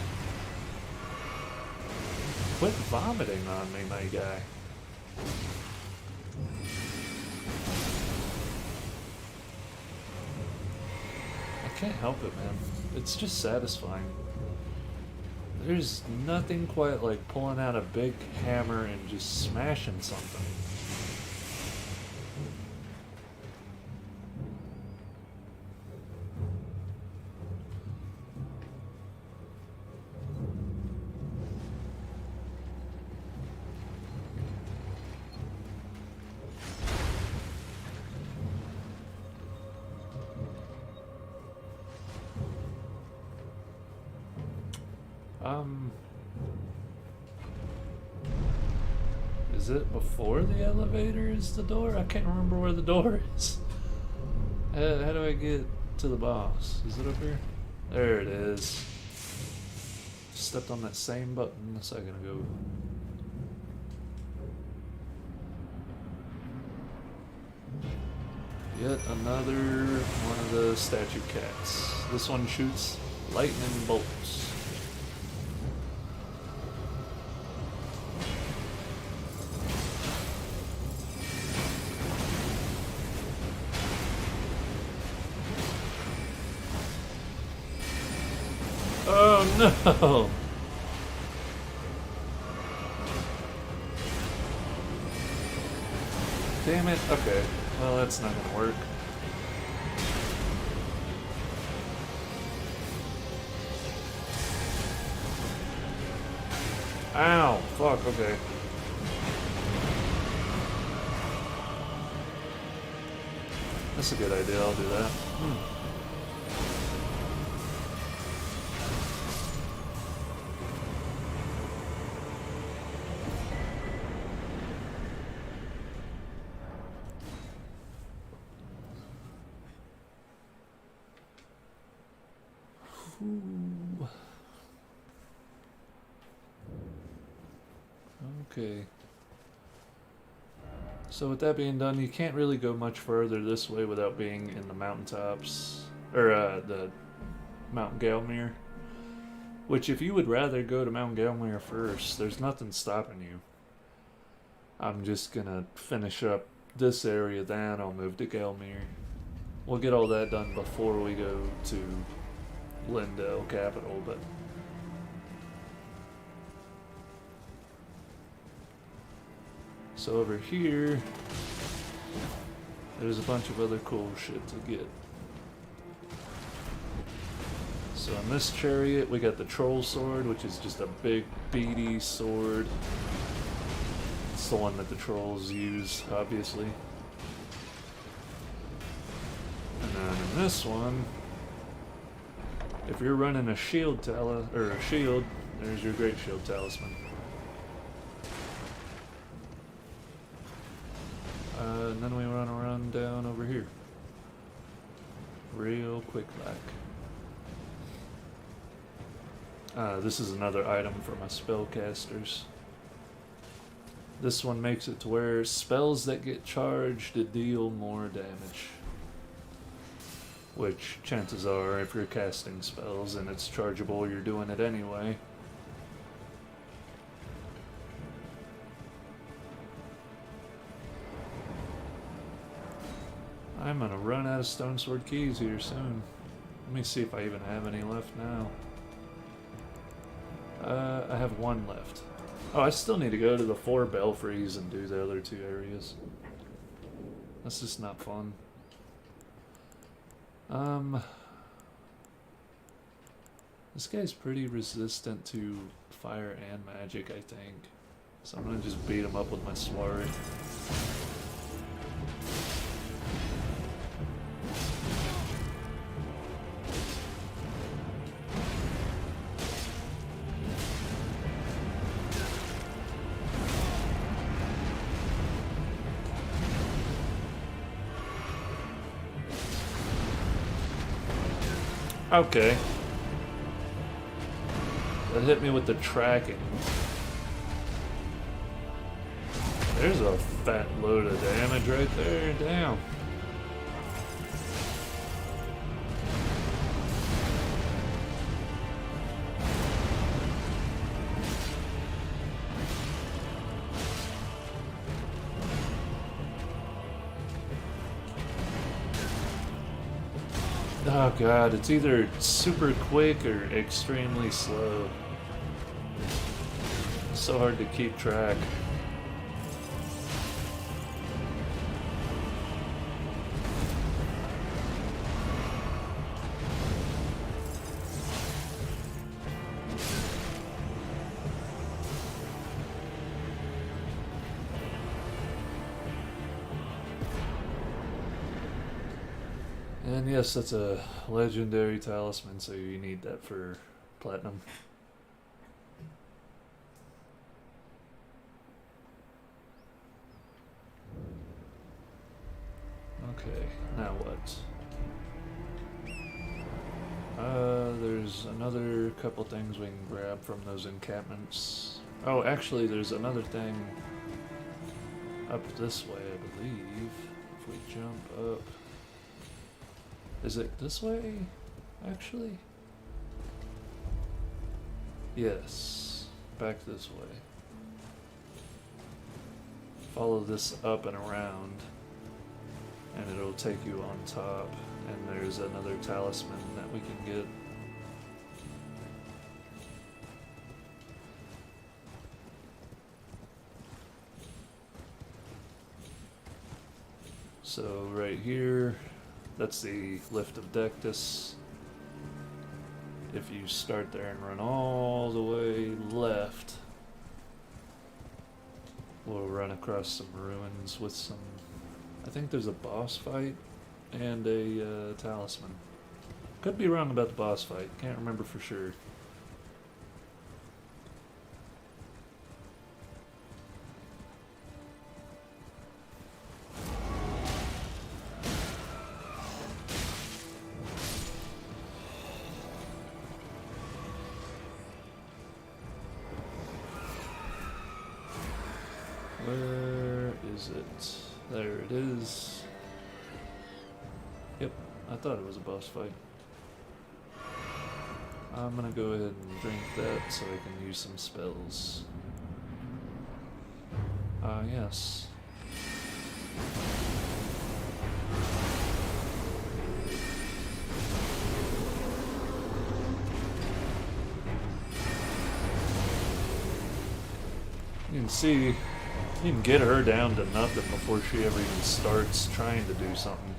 Quit vomiting on me, my guy. I can't help it, man. It's just satisfying. There's nothing quite like pulling out a big hammer and just smashing something. Is it before the elevator is the door? I can't remember where the door is. How do I get to the boss? Is it up here? There it is. Stepped on that same button a second ago. Yet another one of the statue cats. This one shoots lightning bolts. Oh no! Damn it. Okay. Well, that's not gonna work. Ow! Fuck, okay. That's a good idea, I'll do that. Ooh. Okay. So with that being done, you can't really go much further this way without being in the mountaintops, or the Mount Galmir. Which, if you would rather go to Mount Galmir first, there's nothing stopping you. I'm just gonna finish up this area, then I'll move to Galmir. we'll get all that done before we go to Lindell Capital, but so over here there's a bunch of other cool shit to get. So in this chariot we got the troll sword, which is just a big beady sword. It's the one that the trolls use, obviously. And then in this one, if you're running a shield or a shield, there's your great shield talisman. And then we run down over here. Real quick like. This is another item for my spellcasters. This one makes it to where spells that get charged deal more damage. Which, chances are, if you're casting spells and it's chargeable, you're doing it anyway. I'm gonna run out of stone sword keys here soon. Let me see if I even have any left now. I have one left. Oh, I still need to go to the 4 belfries and do the other 2 areas. That's just not fun. This guy's pretty resistant to fire and magic, I think. So I'm gonna just beat him up with my sword. Okay. That hit me with the tracking. There's a fat load of damage right there. Damn. Oh god, it's either super quick or extremely slow. It's so hard to keep track. And yes, that's a legendary talisman, so you need that for platinum. Okay, now what? There's another couple things we can grab from those encampments. Oh, actually, there's another thing up this way, I believe. If we jump up. Is it this way, actually? Yes, back this way. Follow this up and around, and it'll take you on top, and there's another talisman that we can get. So right here, that's the Lift of Dectus. If you start there and run all the way left, we'll run across some ruins with some... I think there's a boss fight and a talisman. Could be wrong about the boss fight, can't remember for sure. Where is it? There it is. Yep, I thought it was a boss fight. I'm gonna go ahead and drink that so I can use some spells. Yes. You can see, you can get her down to nothing before she ever even starts trying to do something.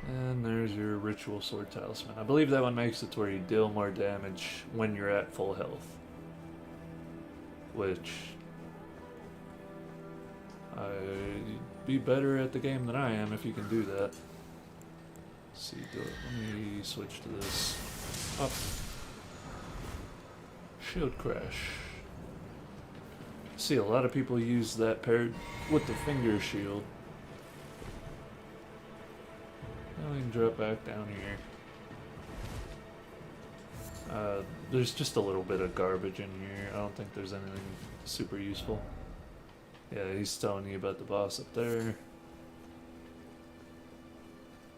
And there's your ritual sword talisman. I believe that one makes it to where you deal more damage when you're at full health. Which, you'd be better at the game than I am if you can do that. Let's see, let me switch to this. Up. Shield crash. See, a lot of people use that paired with the finger shield. Now we can drop back down here. There's just a little bit of garbage in here. I don't think there's anything super useful. Yeah, he's telling you about the boss up there.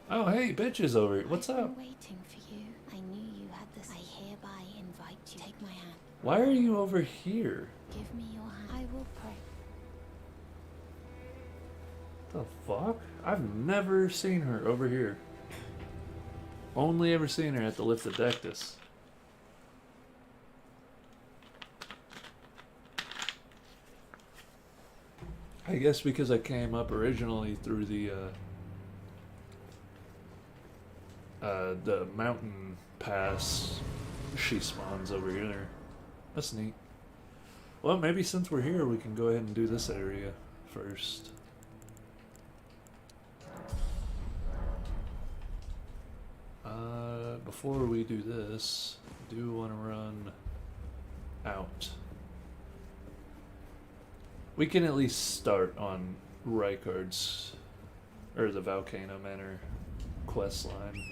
Oh, hey, bitch is over here. What's I've up? been waiting for you. I knew you had this. I hereby invite you. Take my hand. Why are you over here? Give me your hand. I will pray. The fuck? I've never seen her over here. Only ever seen her at the Lift of Dectus. I guess because I came up originally through the mountain pass, she spawns over here. That's neat. Well, maybe since we're here, we can go ahead and do this area first. Before we do this, I do want to run out. We can at least start on Rykard's, or the Volcano Manor quest line.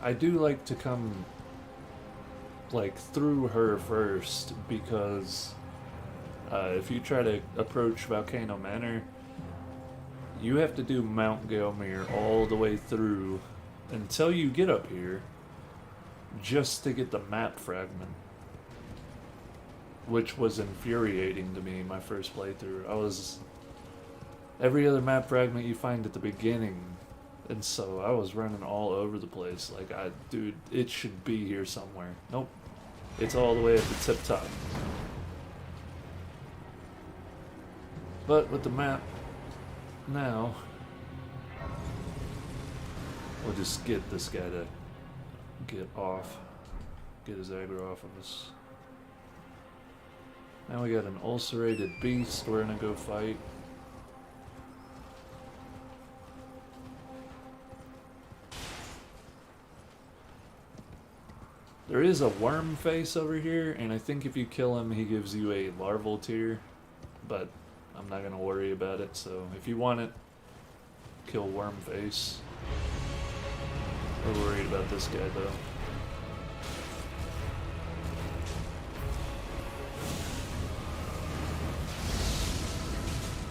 I do like to come like through her first because if you try to approach Volcano Manor, you have to do Mount Gelmir all the way through until you get up here just to get the map fragment, which was infuriating to me my first playthrough. Every other map fragment you find at the beginning, and so I was running all over the place. Like, dude, it should be here somewhere. Nope. It's all the way at the tip top. But with the map now, we'll just get this guy to get his aggro off of us. Now we got an ulcerated beast we're gonna go fight. There is a worm face over here, and I think if you kill him, he gives you a larval tear, but I'm not going to worry about it, so if you want it, kill worm face. We're worried about this guy, though.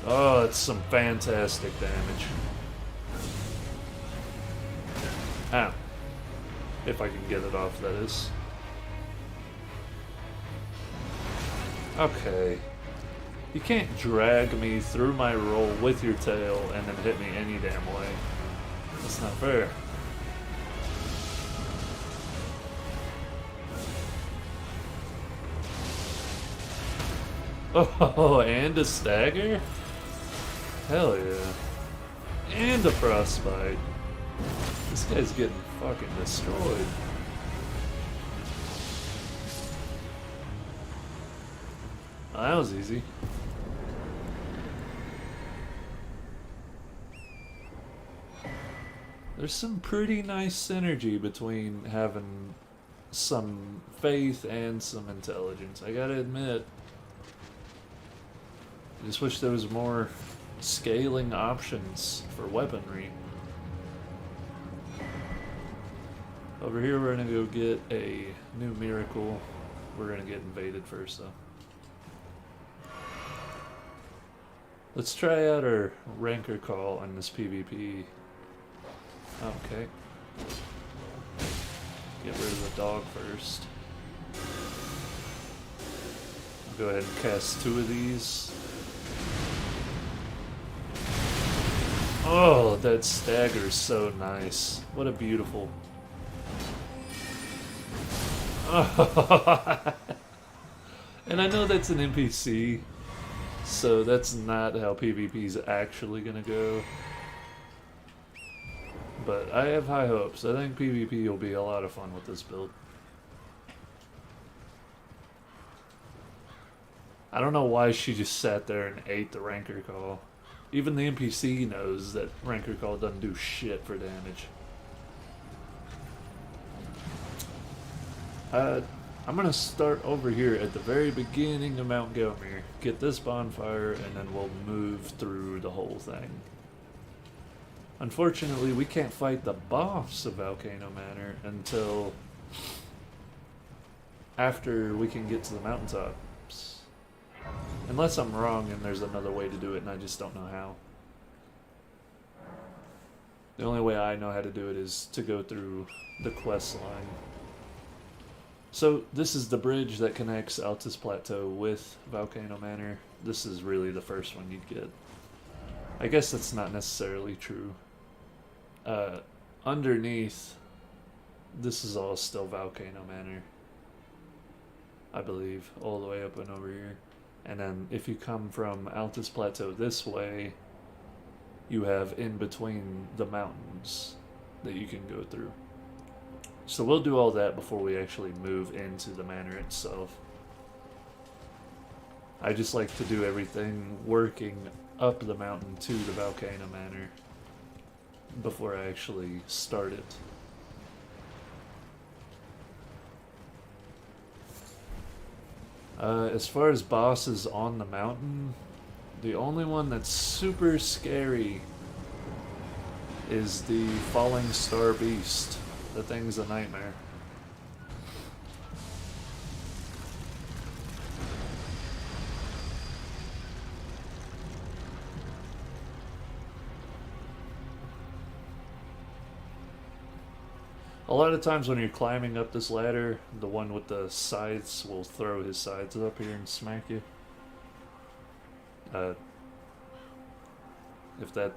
Oh, it's some fantastic damage. Ow. If I can get it off, that is. Okay. You can't drag me through my roll with your tail and then hit me any damn way. That's not fair. Oh, and a stagger? Hell yeah. And a frostbite. This guy's getting fucking destroyed. Well, that was easy. There's some pretty nice synergy between having some faith and some intelligence, I gotta admit. I just wish there was more scaling options for weaponry. Over here we're gonna go get a new miracle. We're gonna get invaded first though. Let's try out our Ranker Call on this PvP. Okay. Get rid of the dog first. I'll go ahead and cast 2 of these. Oh, that stagger is so nice. What a beautiful... Oh. And I know that's an NPC, so that's not how PvP is actually gonna go. But I have high hopes. I think PvP will be a lot of fun with this build. I don't know why she just sat there and ate the Ranker Call. Even the NPC knows that Ranker Call doesn't do shit for damage. I'm gonna start over here at the very beginning of Mount Gelmir, get this bonfire, and then we'll move through the whole thing. Unfortunately, we can't fight the boss of Volcano Manor until after we can get to the mountaintops. Unless I'm wrong and there's another way to do it and I just don't know how. The only way I know how to do it is to go through the quest line. So this is the bridge that connects Altus Plateau with Volcano Manor. This is really the first one you'd get. I guess that's not necessarily true. Underneath, this is all still Volcano Manor, I believe, all the way up and over here. And then if you come from Altus Plateau this way, you have in between the mountains that you can go through. So we'll do all that before we actually move into the manor itself. I just like to do everything working up the mountain to the Volcano Manor before I actually start it. As far as bosses on the mountain, the only one that's super scary is the Falling Star Beast. The thing's a nightmare. A lot of times when you're climbing up this ladder, the one with the scythes will throw his scythes up here and smack you. If that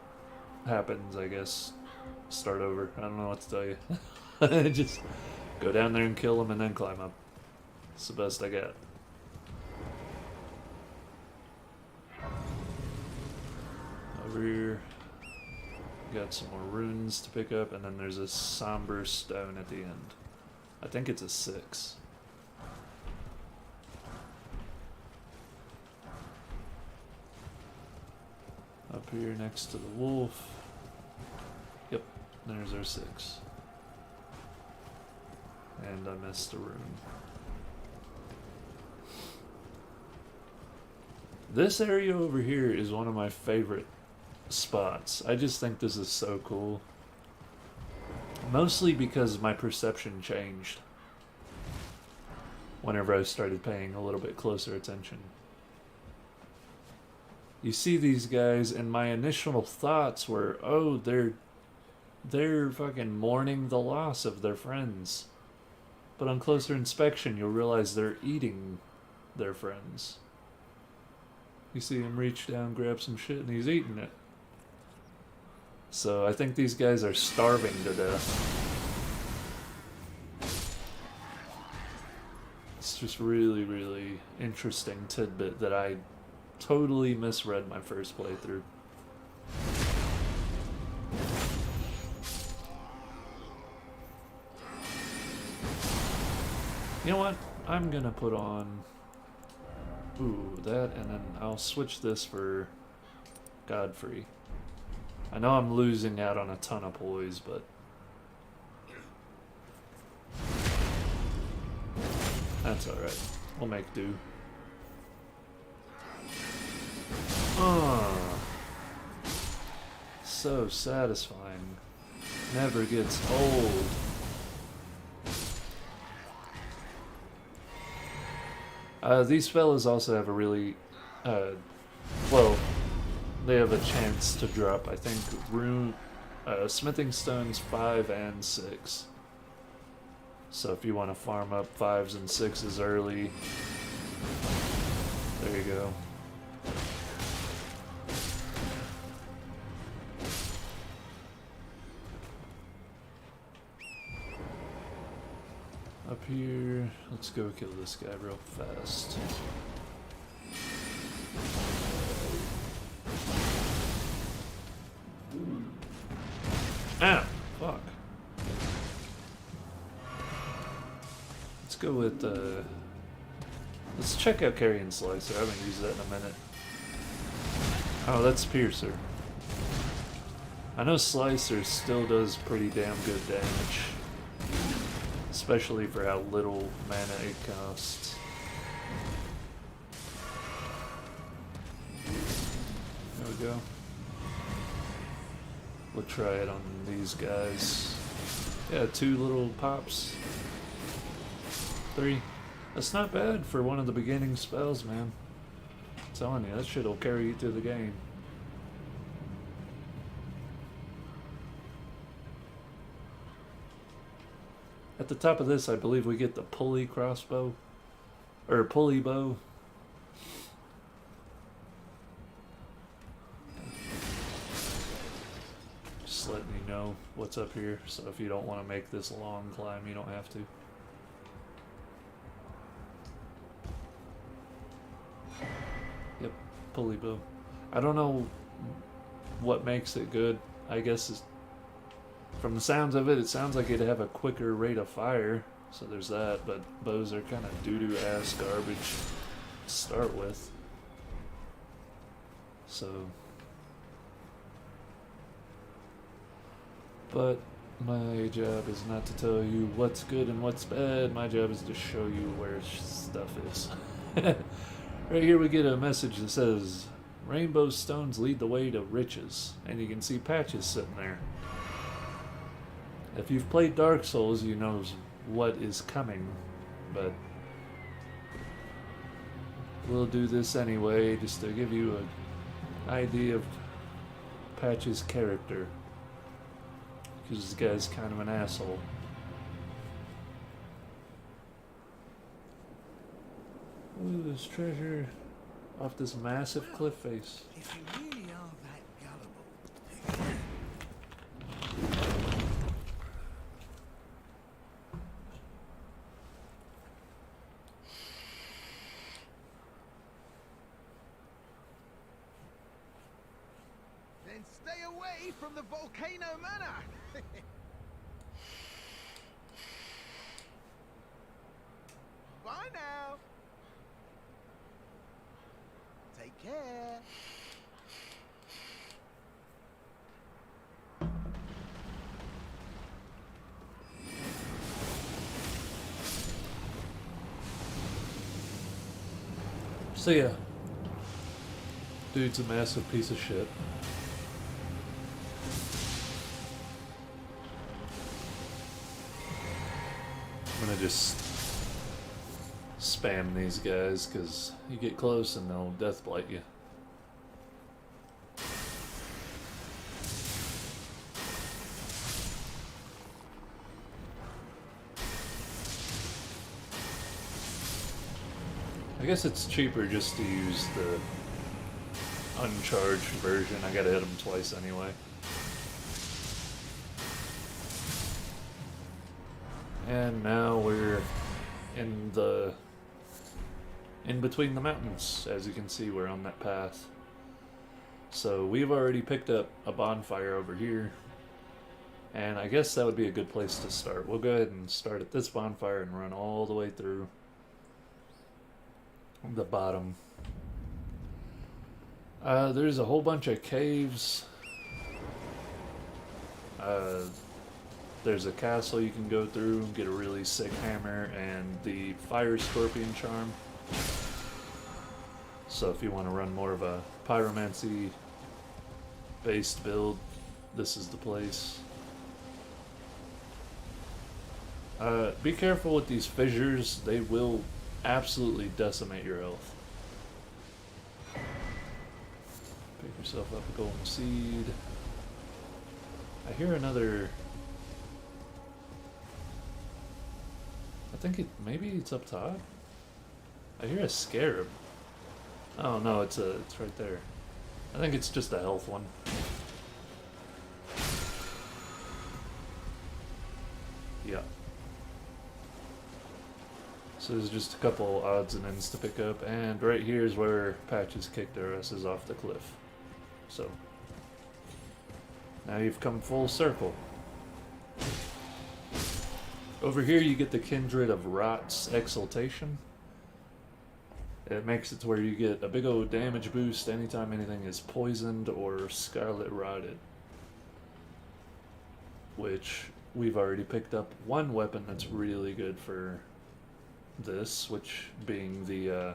happens, I guess start over. I don't know what to tell you. Just go down there and kill him and then climb up. It's the best I got. Over here, got some more runes to pick up, and then there's a somber stone at the end. I think it's a 6. Up here next to the wolf. Yep, there's our 6. And I missed the rune. This area over here is one of my favorite spots. I just think this is so cool. Mostly because my perception changed whenever I started paying a little bit closer attention. You see these guys, and my initial thoughts were, oh, they're fucking mourning the loss of their friends. But on closer inspection, you'll realize they're eating their friends. You see him reach down, grab some shit, and he's eating it. So I think these guys are starving to death. It's just really, really interesting tidbit that I totally misread my first playthrough. You know what? I'm gonna put on that, and then I'll switch this for Godfrey. I know I'm losing out on a ton of poise, but that's alright. We'll make do. So satisfying. Never gets old. These fellas also have a really, well, they have a chance to drop, I think, smithing stones 5 and 6. So if you want to farm up 5s and 6s early, there you go. Up here, let's go kill this guy real fast. Ah, fuck. Let's go with, let's check out Carrion Slicer. I haven't used that in a minute. Oh, that's Piercer. I know Slicer still does pretty damn good damage. Especially for how little mana it costs. There we go. We'll try it on these guys. Yeah, 2 little pops. 3. That's not bad for one of the beginning spells, man. I'm telling you, that shit'll carry you through the game. At the top of this, I believe we get the pulley crossbow. Or pulley bow. Just letting you know what's up here, so if you don't want to make this a long climb, you don't have to. Yep, pulley bow. I don't know what makes it good. I guess it's, from the sounds of it, it sounds like it'd have a quicker rate of fire. So there's that, but bows are kind of doo-doo ass garbage to start with. So, but my job is not to tell you what's good and what's bad. My job is to show you where stuff is. Right here we get a message that says, rainbow stones lead the way to riches. And you can see Patches sitting there. If you've played Dark Souls, you know what is coming, but we'll do this anyway, just to give you an idea of Patch's character, because this guy's kind of an asshole. Ooh, there's treasure off this massive cliff face. If you really are that gullible, then stay away from the volcano manor. Bye now. Take care. So yeah, dude's a massive piece of shit. I'm gonna just spam these guys because you get close and they'll death blight you. I guess it's cheaper just to use the uncharged version. I gotta hit them twice anyway. And now we're in between the mountains. As you can see, we're on that path. So we've already picked up a bonfire over here. And I guess that would be a good place to start. We'll go ahead and start at this bonfire and run all the way through the bottom. There's a whole bunch of caves. There's a castle you can go through and get a really sick hammer and the fire scorpion charm. So if you want to run more of a pyromancy based build, this is the place. Be careful with these fissures. They will absolutely decimate your health. Pick yourself up a golden seed. I hear another... I think maybe it's up top? I hear a scarab. Oh no, it's right there. I think it's just a health one. Yeah. So there's just a couple odds and ends to pick up, and right here is where Patches kicked our asses off the cliff. So, now you've come full circle. Over here you get the Kindred of Rot's Exaltation. It makes it to where you get a big old damage boost anytime anything is poisoned or scarlet rotted. Which we've already picked up one weapon that's really good for this, which being the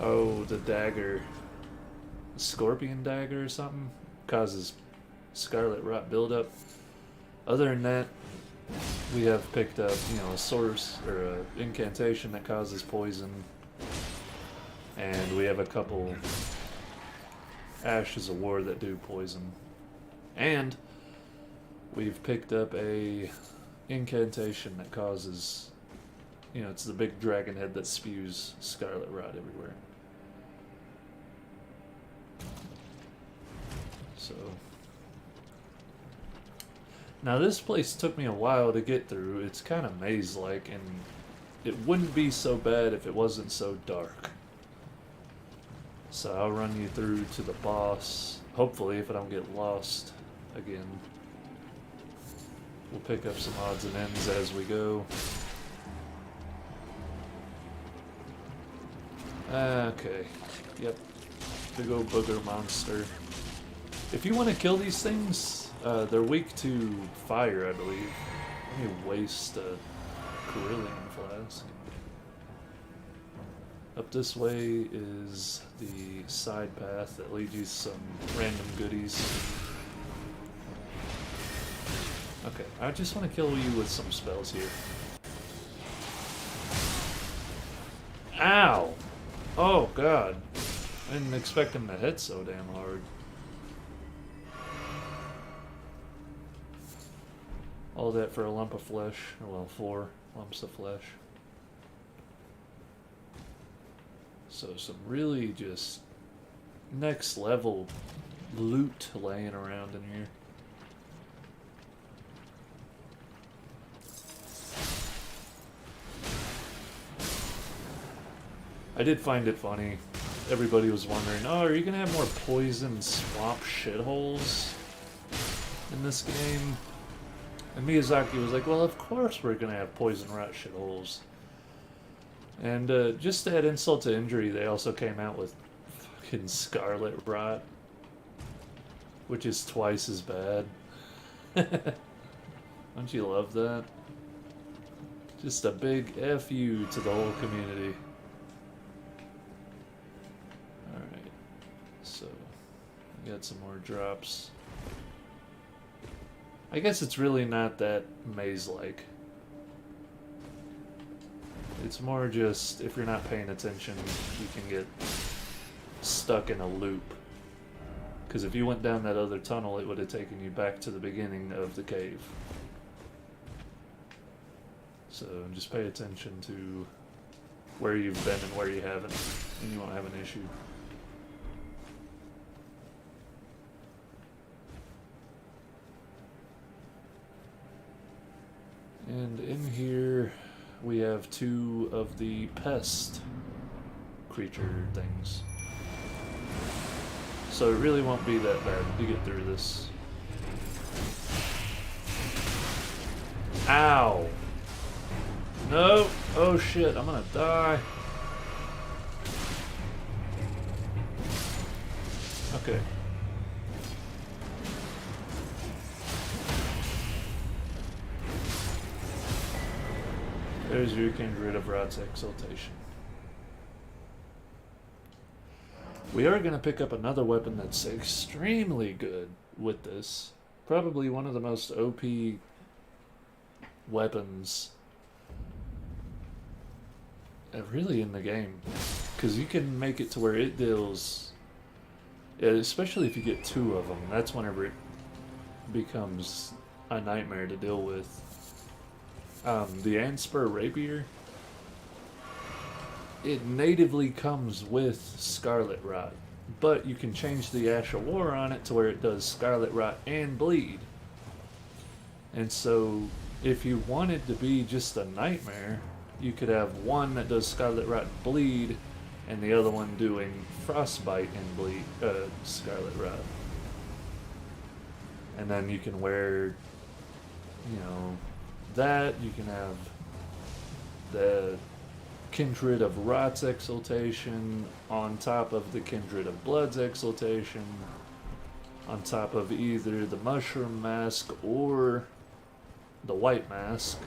the dagger, scorpion dagger or something, causes scarlet rot buildup. Other than that, we have picked up, you know, a source or a incantation that causes poison, and we have a couple Ashes of War that do poison, and we've picked up a incantation that causes, you know, it's the big dragon head that spews scarlet rot everywhere. So now this place took me a while to get through. It's kind of maze-like, and it wouldn't be so bad if it wasn't so dark. So I'll run you through to the boss, hopefully, if I don't get lost again. We'll pick up some odds and ends as we go. Okay, yep, big old booger monster. If you want to kill these things, they're weak to fire, I believe. Let me waste a Carillion flask. Up this way is the side path that leads you to some random goodies. Okay, I just want to kill you with some spells here. Ow! Oh god. I didn't expect him to hit so damn hard. All that for a lump of flesh. Well, 4 lumps of flesh. So some really just next level loot laying around in here. I did find it funny. Everybody was wondering, oh, are you gonna have more poison swamp shitholes in this game? And Miyazaki was like, well, of course we're gonna have poison rat shitholes. And just to add insult to injury, they also came out with fucking scarlet rot, which is twice as bad. Don't you love that? Just a big F you to the whole community. Alright, so we got some more drops. I guess it's really not that maze-like. It's more just, if you're not paying attention, you can get stuck in a loop. Because if you went down that other tunnel, it would have taken you back to the beginning of the cave. So just pay attention to where you've been and where you haven't, and you won't have an issue. And in here, we have 2 of the pest creature things. So it really won't be that bad to get through this. Ow! No! Oh shit, I'm gonna die. Okay. There's your Kindred of Rot's Exaltation. We are going to pick up another weapon that's extremely good with this. Probably one of the most OP weapons really in the game. Because you can make it to where it deals Yeah, especially if you get two of them. That's whenever it becomes a nightmare to deal with. The Anspur Rapier, it natively comes with Scarlet Rot, but you can change the Ash of War on it to where it does Scarlet Rot and Bleed. And so, if you wanted to be just a nightmare, you could have one that does Scarlet Rot and Bleed, and the other one doing Frostbite and Bleed, Scarlet Rot. And then you can wear, you know, that. You can have the Kindred of Rot's Exaltation on top of the Kindred of Blood's Exaltation, on top of either the Mushroom Mask or the White Mask,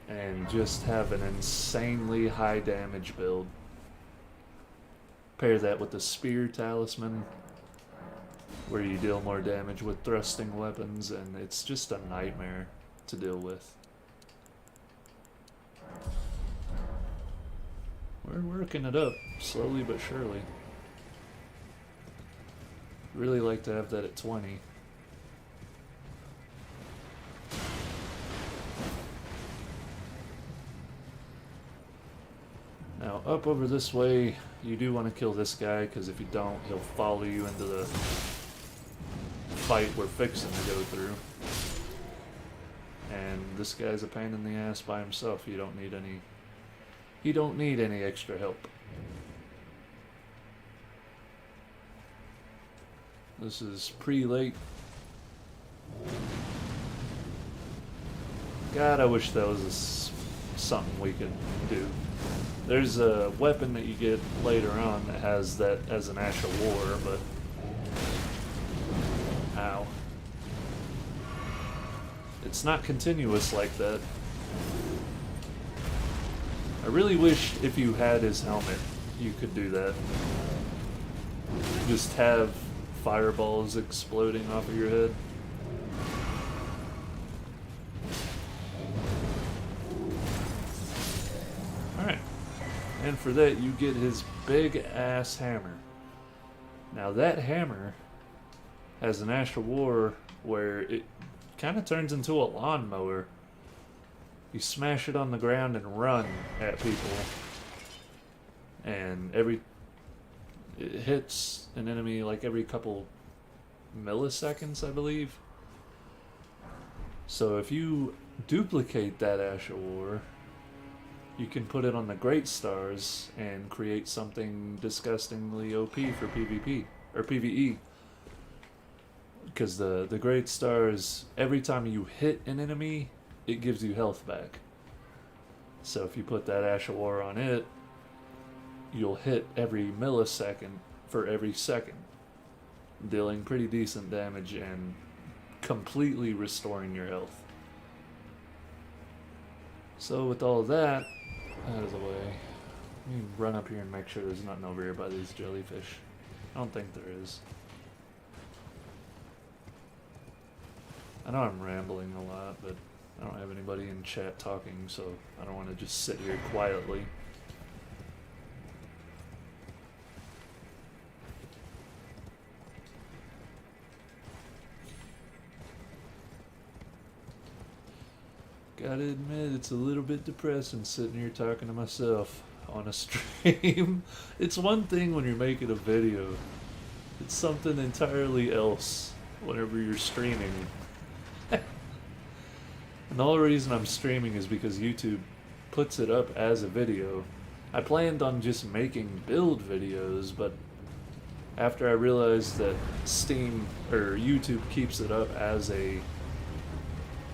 and just have an insanely high damage build. Pair that with the Spear Talisman, where you deal more damage with thrusting weapons, and it's just a nightmare to deal with. We're working it up, slowly but surely. Really like to have that at 20. Now, up over this way, you do want to kill this guy, because if you don't, he'll follow you into the fight we're fixing to go through. And this guy's a pain in the ass by himself. You don't need any extra help. This is pre-late. God, I wish that was something we could do. There's a weapon that you get later on that has that as an Ash of War, but... Ow. It's not continuous like that. I really wish if you had his helmet, you could do that. Just have fireballs exploding off of your head. Alright. And for that, you get his big ass hammer. Now that hammer has an Ash of War where it kind of turns into a lawnmower. You smash it on the ground and run at people, and it hits an enemy like every couple milliseconds, I believe. So if you duplicate that Ash of War, you can put it on the Great Stars and create something disgustingly OP for PvP or PvE. Because the Great Stars, every time you hit an enemy, it gives you health back. So if you put that Ash of War on it, you'll hit every millisecond for every second, dealing pretty decent damage and completely restoring your health. So with all of that out of the way, let me run up here and make sure there's nothing over here by these jellyfish. I don't think there is. I know I'm rambling a lot, but I don't have anybody in chat talking, so I don't want to just sit here quietly. Gotta admit, it's a little bit depressing sitting here talking to myself on a stream. It's one thing when you're making a video. It's something entirely else whenever you're streaming. And the only reason I'm streaming is because YouTube puts it up as a video. I planned on just making build videos, but after I realized that Steam or YouTube keeps it up as a...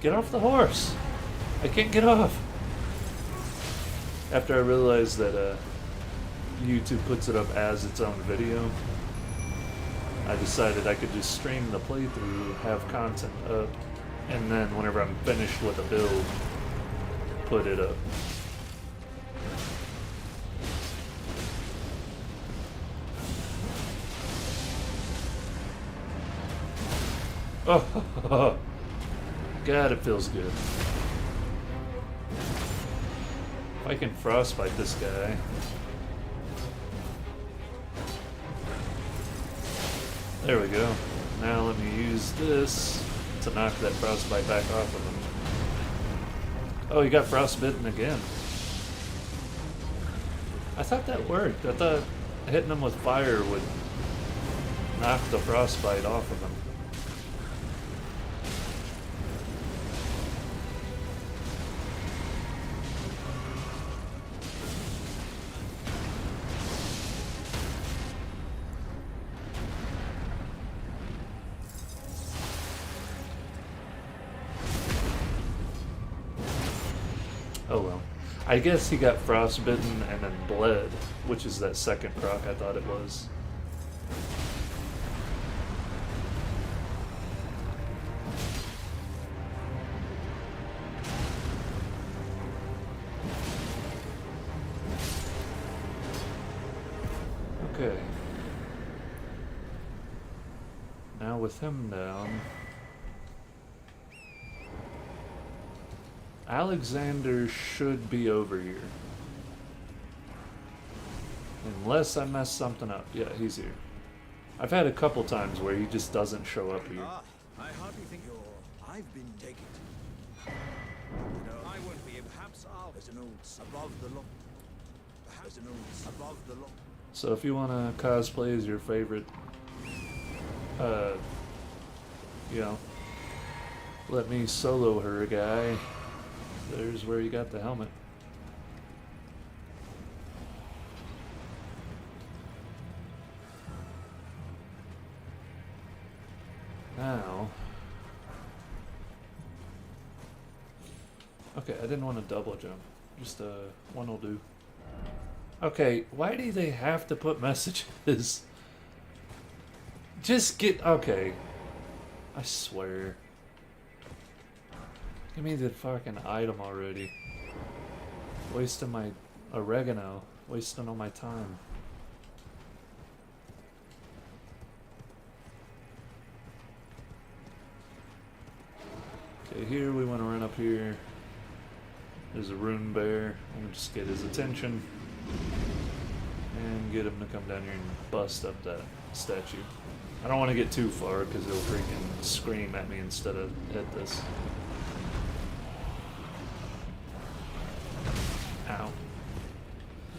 Get off the horse! I can't get off! After I realized that YouTube puts it up as its own video, I decided I could just stream the playthrough, have content up, and then whenever I'm finished with a build, put it up. Oh, God, it feels good. If I can frostbite this guy. There we go. Now let me use this to knock that frostbite back off of him. Oh, he got frostbitten again. I thought that worked. I thought hitting him with fire would knock the frostbite off of him. Oh well. I guess he got frostbitten and then bled, which is that second proc I thought it was. Okay. Now with him down, Alexander should be over here. Unless I mess something up. Yeah, he's here. I've had a couple times where he just doesn't show up here. Ah, I hardly think I've been taken. No, I won't be. Perhaps there's an old above the law. Perhaps an old above the law. So if you want to cosplay as your favorite, you know, let me solo her guy. There's where you got the helmet. Now, okay, I didn't want to double jump. Just one will do. Okay, why do they have to put messages? Just get, okay. I swear. Give me the fucking item already. Wasting my oregano. Wasting all my time. Okay, here we want to run up here. There's a rune bear. I'm gonna just get his attention. And get him to come down here and bust up that statue. I don't want to get too far because he'll freaking scream at me instead of hit this. Ow.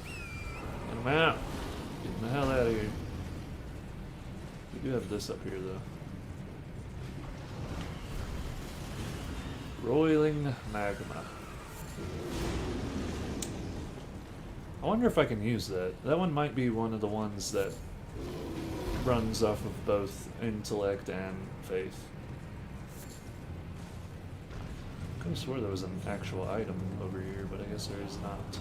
Get him out. Get the hell out of here. We do have this up here though. Roiling magma. I wonder if I can use that. That one might be one of the ones that runs off of both intellect and faith. I could have swore there was an actual item over here, but I guess there is not.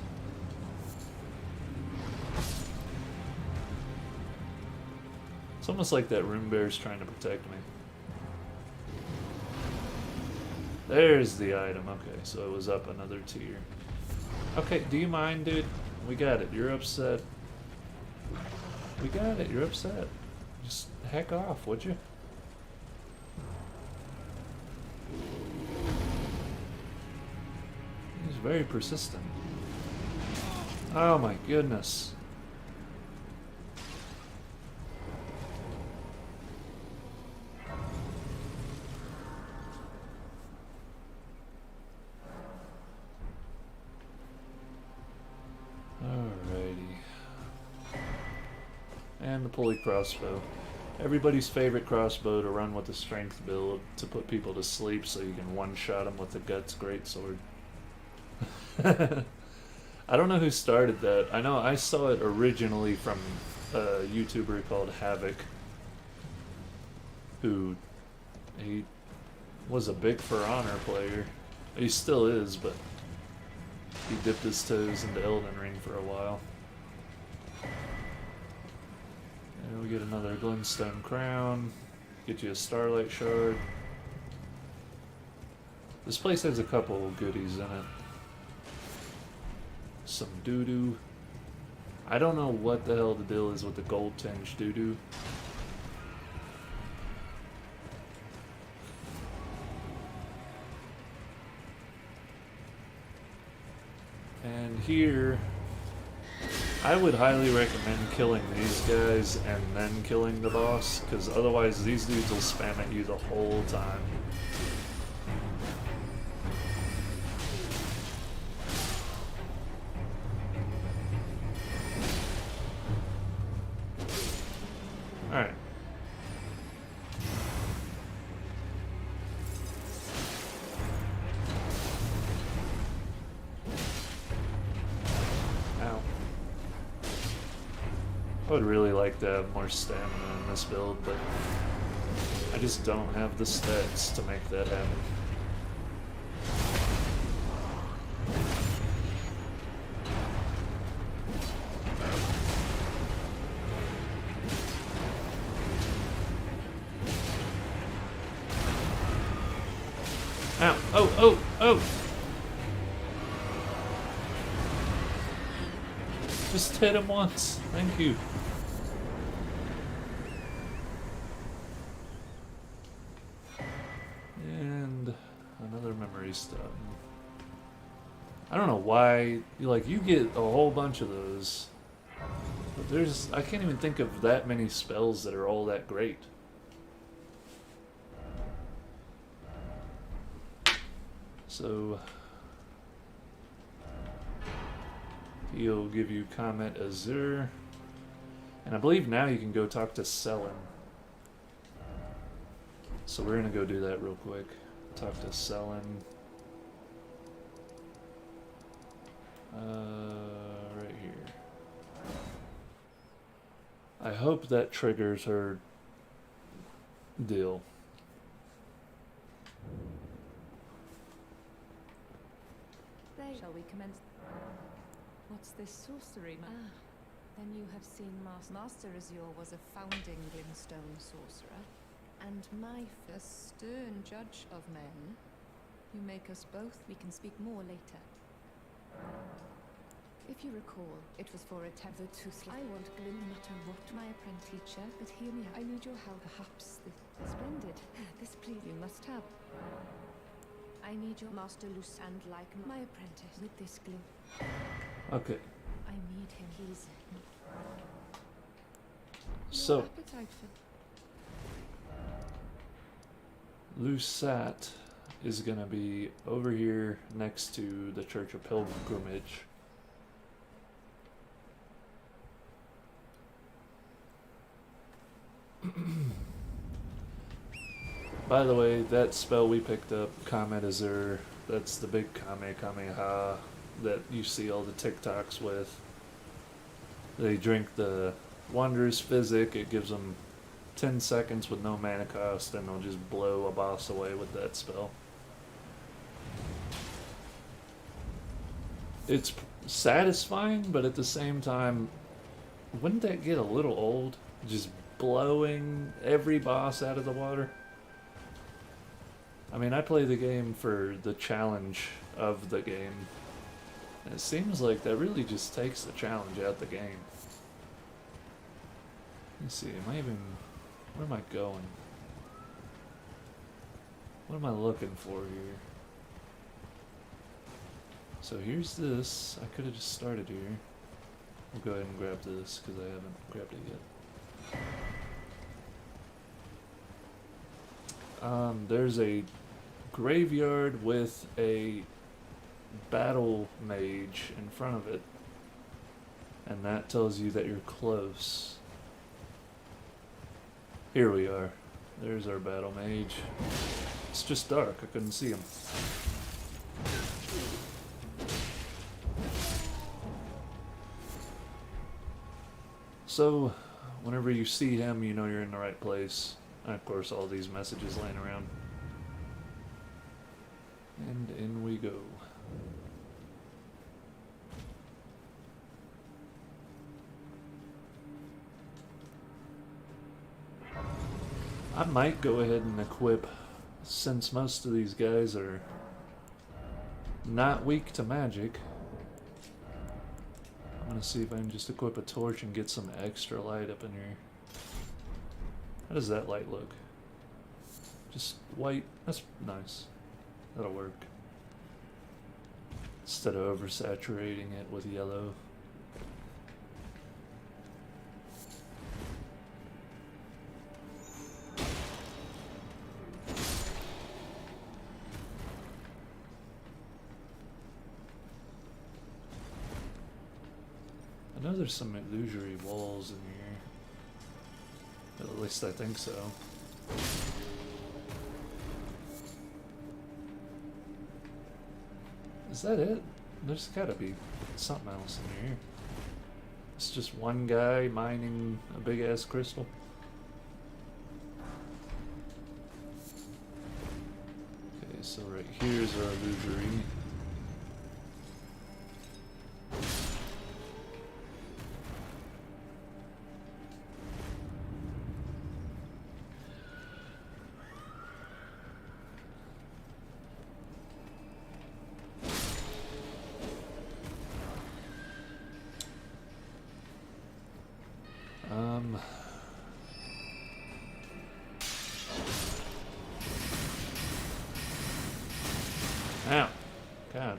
It's almost like that rune bear's trying to protect me. There's the item. Okay, so it was up another tier. Okay, do you mind, dude? We got it. You're upset. We got it. You're upset. Just heck off, would you? He's very persistent. Oh my goodness. And the pulley crossbow. Everybody's favorite crossbow to run with the strength build to put people to sleep so you can one-shot them with the Guts Greatsword. I don't know who started that. I know I saw it originally from a YouTuber called Havoc, who he was a big For Honor player. He still is, but he dipped his toes into Elden Ring for a while. And we get another glintstone crown. Get you a starlight shard. This place has a couple goodies in it. Some doo-doo. I don't know what the hell the deal is with the gold tinge doo-doo. And here I would highly recommend killing these guys and then killing the boss, because otherwise these dudes will spam at you the whole time. Alright. Ow. I would really like to have more stamina in this build, but I just don't have the stats to make that happen. Ow! Oh! Oh! Oh! Just hit him once. Thank you. And another memory stone. I don't know why, you get a whole bunch of those. But I can't even think of that many spells that are all that great. So, he'll give you Comet Azure. And I believe now you can go talk to Selen. So we're going to go do that real quick. Talk to Selen. Right here. I hope that triggers her deal. Shall we commence? What's this sorcery, man? Then you have seen Master Azure was a founding Glimstone sorcerer, and my first stern judge of men. You make us both. We can speak more later. If you recall, it was for a tether to I want Glim no matter what, my apprentice teacher, but hear me out. I need your help. Perhaps this splendid. This please you must have. I need your master loose and like my apprentice with this Glim. Okay. I need him. He's So, appetite for Lusat is going to be over here next to the Church of Pilgrimage. By the way, that spell we picked up, Comet Azure, that's the big Kamehameha that you see all the TikToks with. They drink the Wanderer's Physic, it gives them 10 seconds with no mana cost, and they'll just blow a boss away with that spell. It's satisfying, but at the same time, wouldn't that get a little old? Just blowing every boss out of the water? I mean, I play the game for the challenge of the game. And it seems like that really just takes the challenge out the game. Let's see, where am I going? What am I looking for here? So here's this. I could have just started here. We'll go ahead and grab this because I haven't grabbed it yet. There's a graveyard with a battle mage in front of it, and that tells you that you're close. Here we are. There's our battle mage. It's just dark, I couldn't see him. So, whenever you see him, you know you're in the right place. And of course, all these messages laying around. And in we go. I might go ahead and equip, since most of these guys are not weak to magic. I'm gonna see if I can just equip a torch and get some extra light up in here. How does that light look? Just white. That's nice. That'll work. Instead of oversaturating it with yellow. I know there's some illusory walls in here. At least I think so. Is that it? There's gotta be something else in here. It's just one guy mining a big ass crystal. Okay, so right here's our illusory. Ow. God.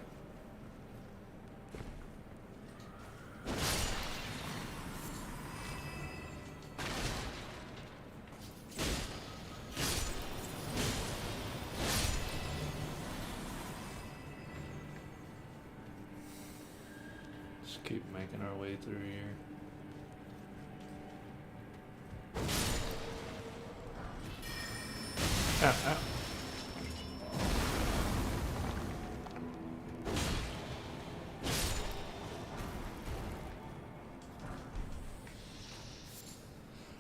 Just keep making our way through here. Ow, ow.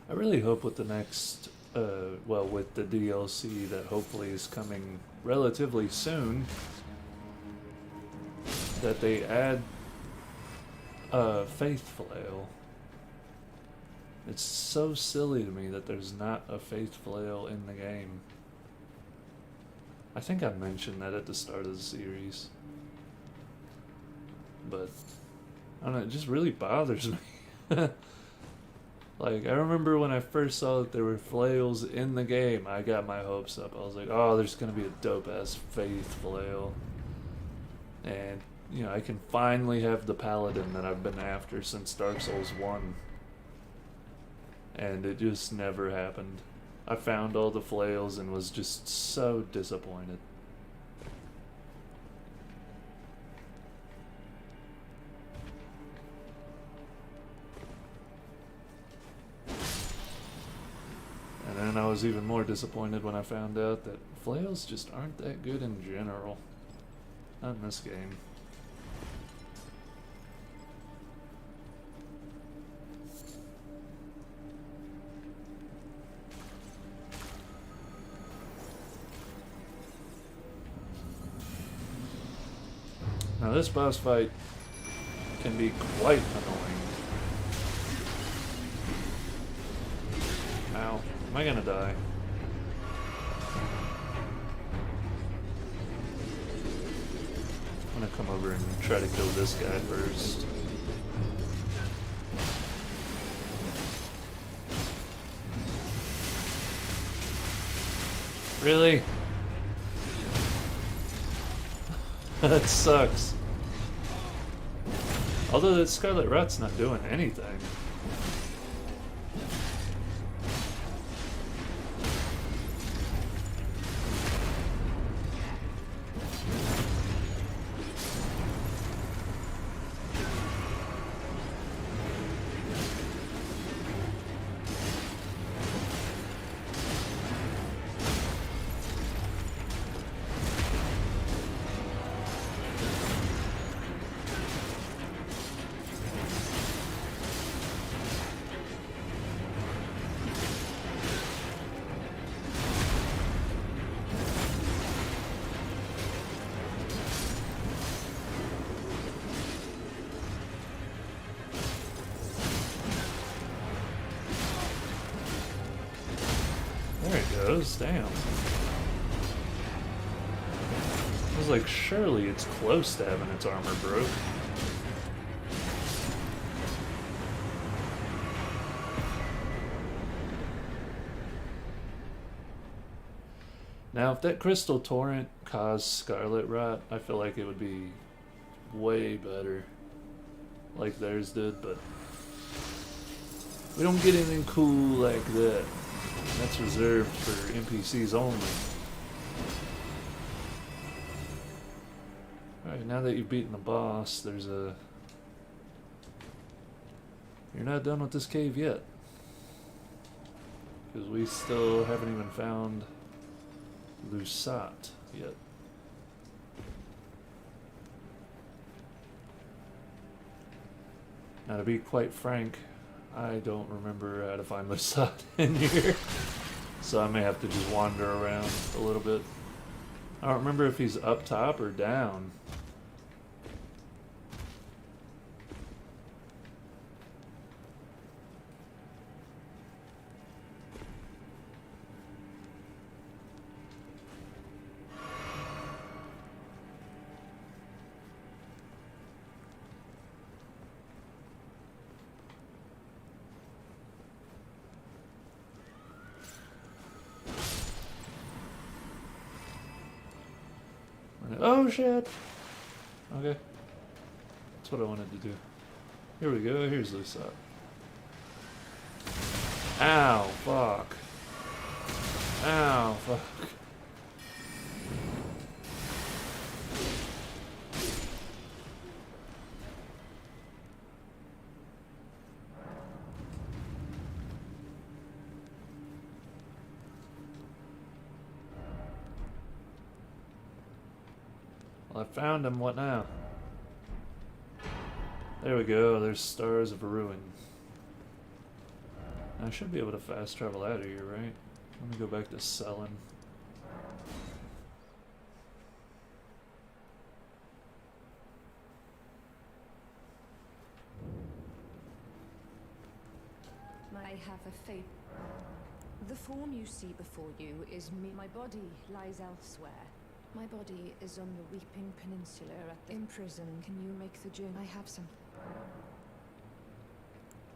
I really hope with the next, well, with the DLC that hopefully is coming relatively soon, that they add a Faith Flail. It's so silly to me that there's not a Faith Flail in the game. I think I mentioned that at the start of the series. But, I don't know, it just really bothers me. Like, I remember when I first saw that there were flails in the game, I got my hopes up. I was like, oh, there's gonna be a dope-ass Faith Flail. And, you know, I can finally have the Paladin that I've been after since Dark Souls 1. And it just never happened. I found all the flails and was just so disappointed. And then I was even more disappointed when I found out that flails just aren't that good in general. Not in this game. Now this boss fight can be quite annoying. Ow. Am I gonna die? I'm gonna come over and try to kill this guy first. Really? That sucks. Although that Scarlet Rat's not doing anything. There it goes, damn. I was like, surely it's close to having its armor broke. Now, if that crystal torrent caused Scarlet Rat, I feel like it would be way better, like theirs did, but we don't get anything cool like that. That's reserved for NPCs only. Alright, now that you've beaten the boss, there's a You're not done with this cave yet. Because we still haven't even found Lusat yet. Now, to be quite frank, I don't remember how to find Lusat in here. So I may have to just wander around a little bit. I don't remember if he's up top or down. Oh shit! Okay. That's what I wanted to do. Here we go, here's Lusat. Ow, fuck. Ow, fuck. Well, I found him, what now? There we go, there's Stars of Ruin. I should be able to fast travel out of here, right? Let me go back to selling. I have a fate. The form you see before you is me. My body lies elsewhere. My body is on the Weeping Peninsula at the in prison. Can you make the journey? I have some.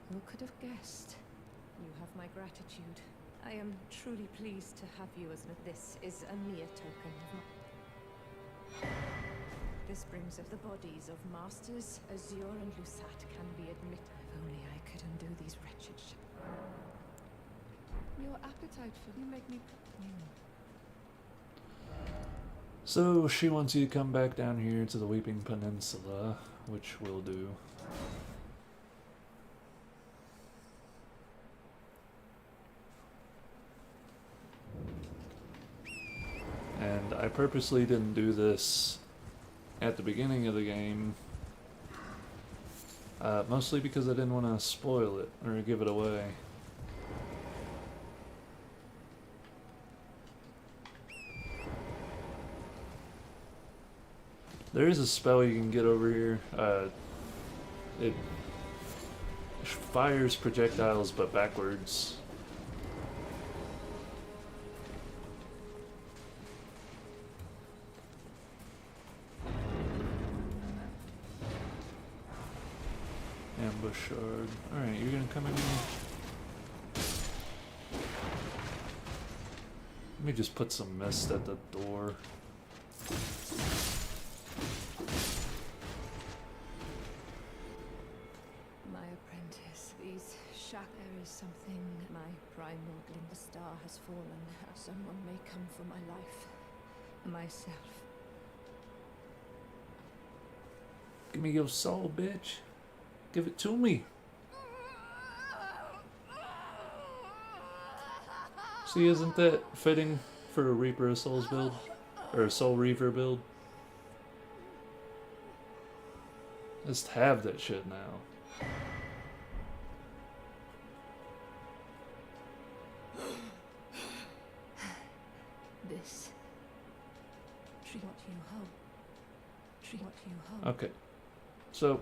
Who could have guessed? You have my gratitude. I am truly pleased to have you as this is a mere token of my... This brings us the bodies of Masters Azure and Lusat can be admitted. If only I could undo these wretched Your appetite for you make me... So she wants you to come back down here to the Weeping Peninsula, which we'll do. And I purposely didn't do this at the beginning of the game, mostly because I didn't want to spoil it or give it away. There is a spell you can get over here. It fires projectiles but backwards. Ambush shard. Alright, you're gonna come in here. Let me just put some mist at the door. My apprentice, these shack. There is something. My primal glimmer star has fallen. Someone may come for my life. Myself. Give me your soul, bitch. Give it to me. See, isn't that fitting for a Reaper of Souls build? Or a Soul Reaver build? Just have that shit now. This. Treat what you hold. Treat what you hold. Okay. So,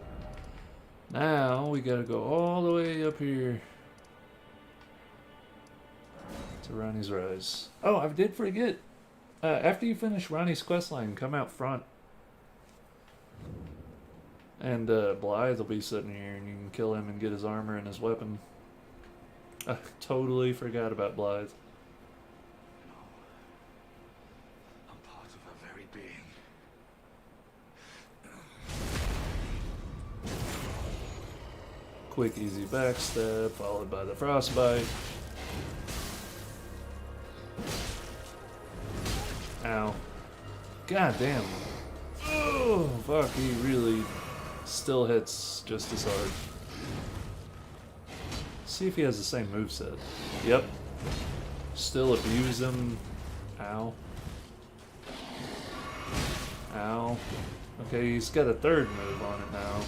now we gotta go all the way up here to Ronnie's Rise. Oh, I did forget. After you finish Ronnie's questline, come out front. And Blythe will be sitting here and you can kill him and get his armor and his weapon. I totally forgot about Blythe. I'm part of her very being. Quick, easy backstab, followed by the frostbite. Ow. God damn. Oh, fuck, he really still hits just as hard. see if he has the same moveset. Yep. Still abuse him. Ow. Ow. Okay, he's got a third move on it now.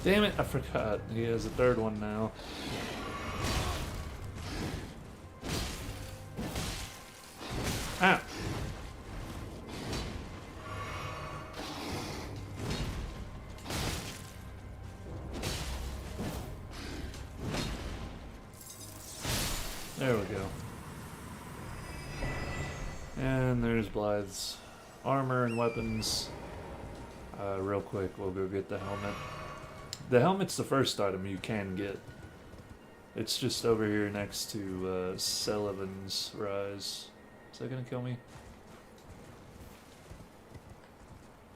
Damn it, I forgot. He has a third one now. Ah! There we go. And there's Blythe's armor and weapons. Real quick, we'll go get the helmet. The helmet's the first item you can get. It's just over here next to Sullivan's Rise. Is that gonna kill me?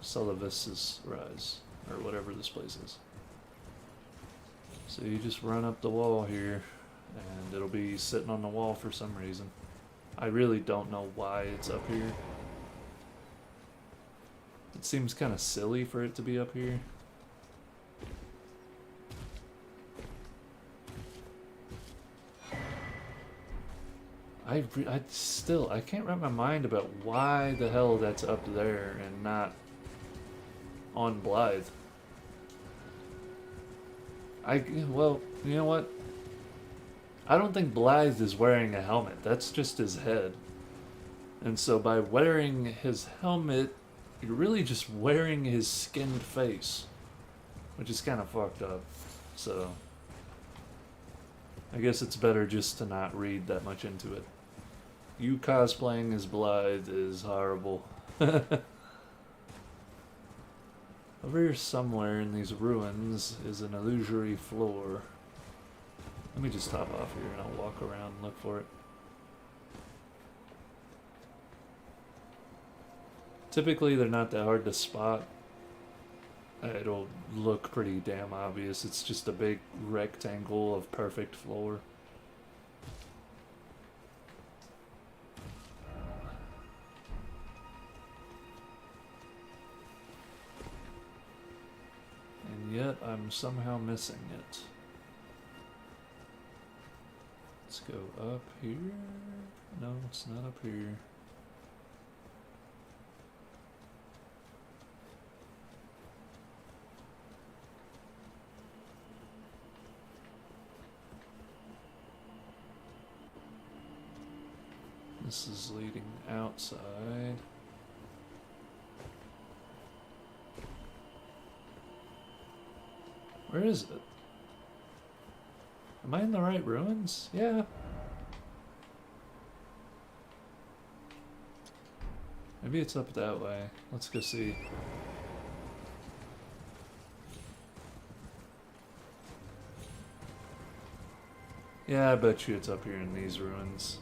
Sullivan's Rise, or whatever this place is. So you just run up the wall here, and it'll be sitting on the wall for some reason. I really don't know why it's up here. It seems kind of silly for it to be up here. I can't wrap my mind about why the hell that's up there and not on Blythe. Well, you know what? I don't think Blythe is wearing a helmet. That's just his head. And so by wearing his helmet, you're really just wearing his skinned face, which is kind of fucked up. So I guess it's better just to not read that much into it. You cosplaying as Blythe is horrible. Over here somewhere in these ruins is an illusory floor. Let me just hop off here and I'll walk around and look for it. Typically they're not that hard to spot. It'll look pretty damn obvious. It's just a big rectangle of perfect floor. And yet I'm somehow missing it. Let's go up here. No, it's not up here. This is leading outside. Where is it? Am I in the right ruins? Yeah. Maybe it's up that way. Let's go see. Yeah, I bet you it's up here in these ruins.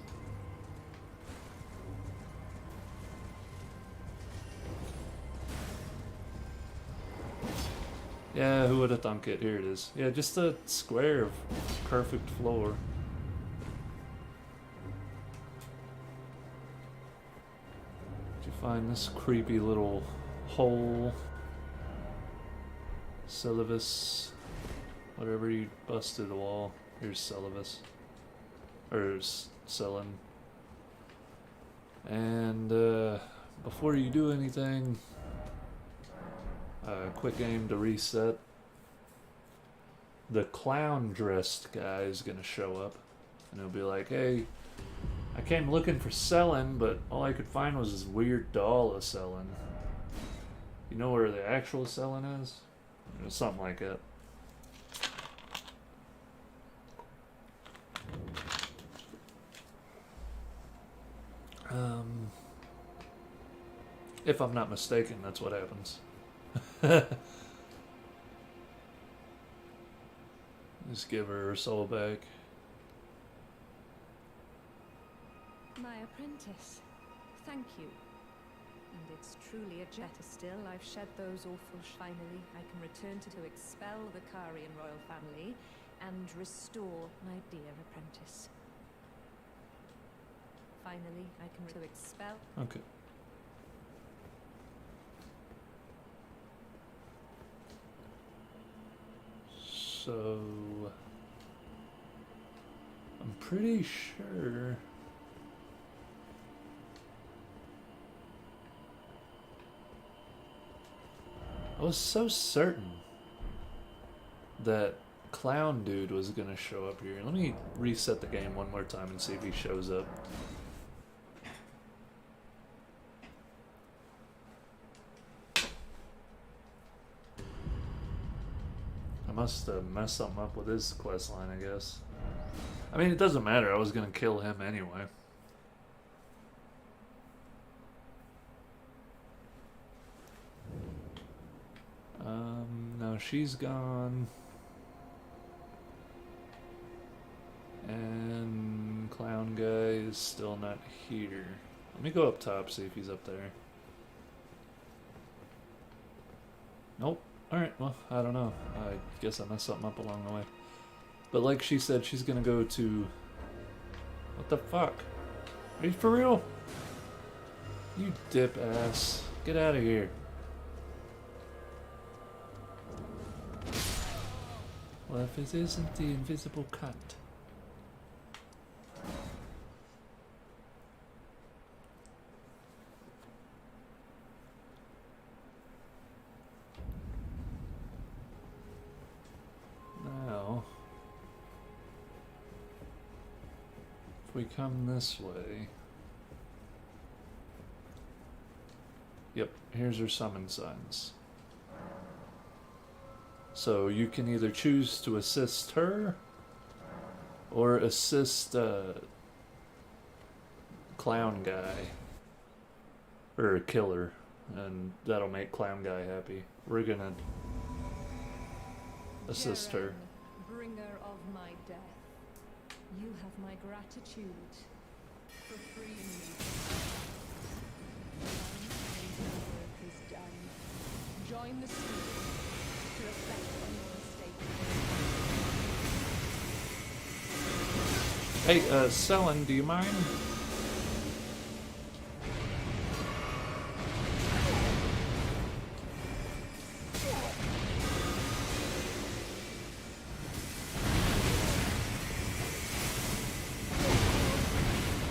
Yeah, who would have thunk it? Here it is. Yeah, just a square of perfect floor. Did you find this creepy little hole? Celavus. Whatever you busted the wall. Here's Celavus. Or Cellen. And before you do anything, quick game to reset. The clown dressed guy is gonna show up and he'll be like, hey, I came looking for Cellen, but all I could find was this weird doll of Cellen. You know where the actual Cellen is? Or something like that. If I'm not mistaken, that's what happens. Just give her soul back. My apprentice. Thank you. And it's truly a jet. Still, I've shed those awful finally. I can return to expel the Karian royal family and restore my dear apprentice. Finally, I can to expel. Okay. So I'm pretty sure I was so certain that Clown Dude was gonna show up here. Let me reset the game one more time and see if he shows up. I must have messed something up with his quest line, I guess. I mean, it doesn't matter. I was gonna kill him anyway. No, she's gone. And Clown Guy is still not here. Let me go up top, see if he's up there. Nope. Alright, well, I don't know. I guess I messed something up along the way. But like she said, she's gonna go to... What the fuck? Are you for real? You dip ass. Get out of here. Well, if it isn't the invisible cunt. Now, if we come this way... Yep, here's her summon signs. So you can either choose to assist her or assist Clown Guy or Killer, and that'll make Clown Guy happy. We're gonna assist her. Bringer of my death, you have my gratitude for freeing me. My work is done. Join the spirit. To reflect on your mistake. Hey, Selen, do you mind?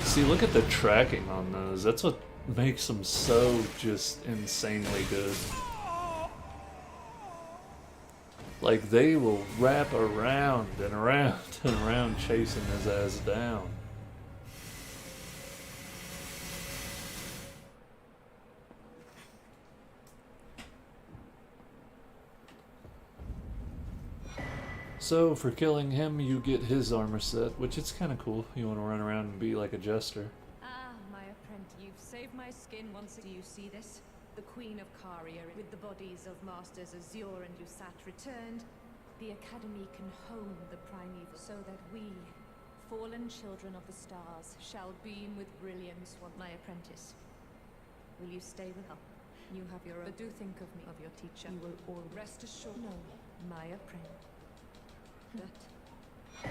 See, look at the tracking on those. That's what makes them so just insanely good. Like, they will wrap around and around and around chasing his ass down. So, for killing him, you get his armor set, which is kind of cool. You want to run around and be like a jester. Ah, my apprentice, you've saved my skin once. Do you see this? The Queen of Caria, with the bodies of Masters Azure and Usat returned, the Academy can hone the primeval so that we, fallen children of the stars, shall beam with brilliance. Want my apprentice? Will you stay with her? You have your own. But do think of me, of your teacher. You will all rest assured. No, my apprentice. That.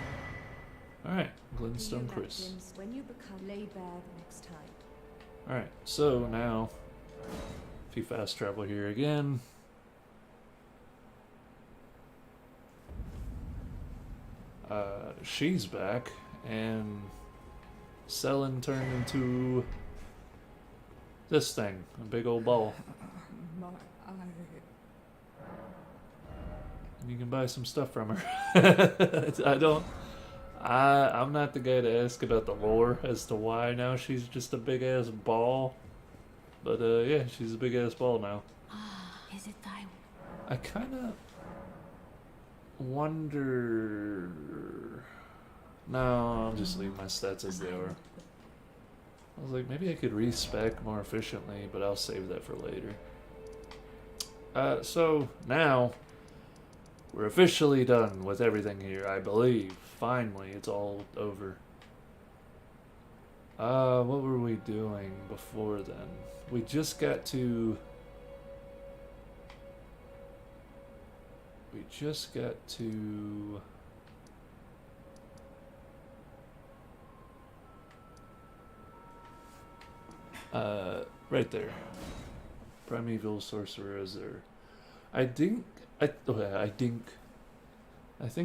Alright, Glintstone Chris. When you become lay bare next time. Alright, so now, if you fast travel here again, she's back, and Selen turned into this thing, a big old ball. My eye. And you can buy some stuff from her. I'm not the guy to ask about the lore as to why now she's just a big ass ball. But yeah, she's a big ass ball now. Is it thy... I kind of wonder... No, I'll just leave my stats as they are. I was like, maybe I could respec more efficiently, but I'll save that for later. So now we're officially done with everything here, I believe. Finally, it's all over. What were we doing before then? We just got to... right there. Primeval Sorcerer is there. I think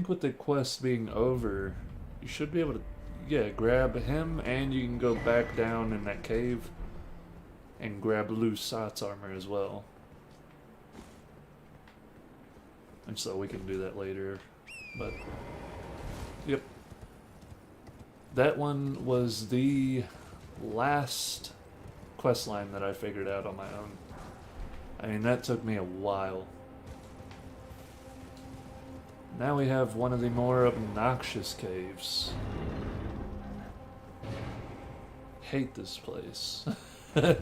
with the quest being over, you should be able to, yeah, grab him, and you can go back down in that cave and grab Lusat's armor as well. And so we can do that later, but yep. That one was the last quest line that I figured out on my own. I mean, that took me a while. Now we have one of the more obnoxious caves. Hate this place. This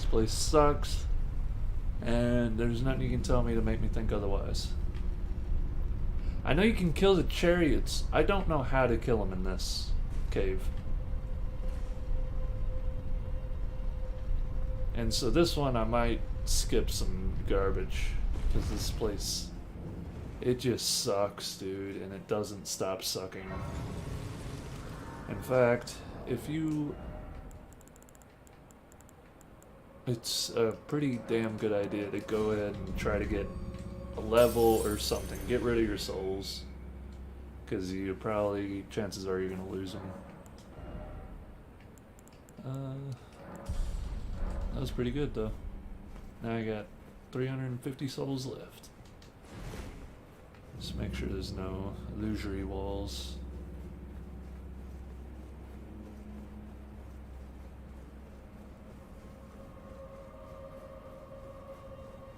place sucks, and there's nothing you can tell me to make me think otherwise. I know you can kill the chariots. I don't know how to kill them in this cave. And so this one I might skip some garbage, because this place, it just sucks, dude, and it doesn't stop sucking. In fact, if you... It's a pretty damn good idea to go ahead and try to get a level or something. Get rid of your souls, because you probably, chances are you're going to lose them. That was pretty good, though. Now I got 350 souls left. Just make sure there's no illusory walls.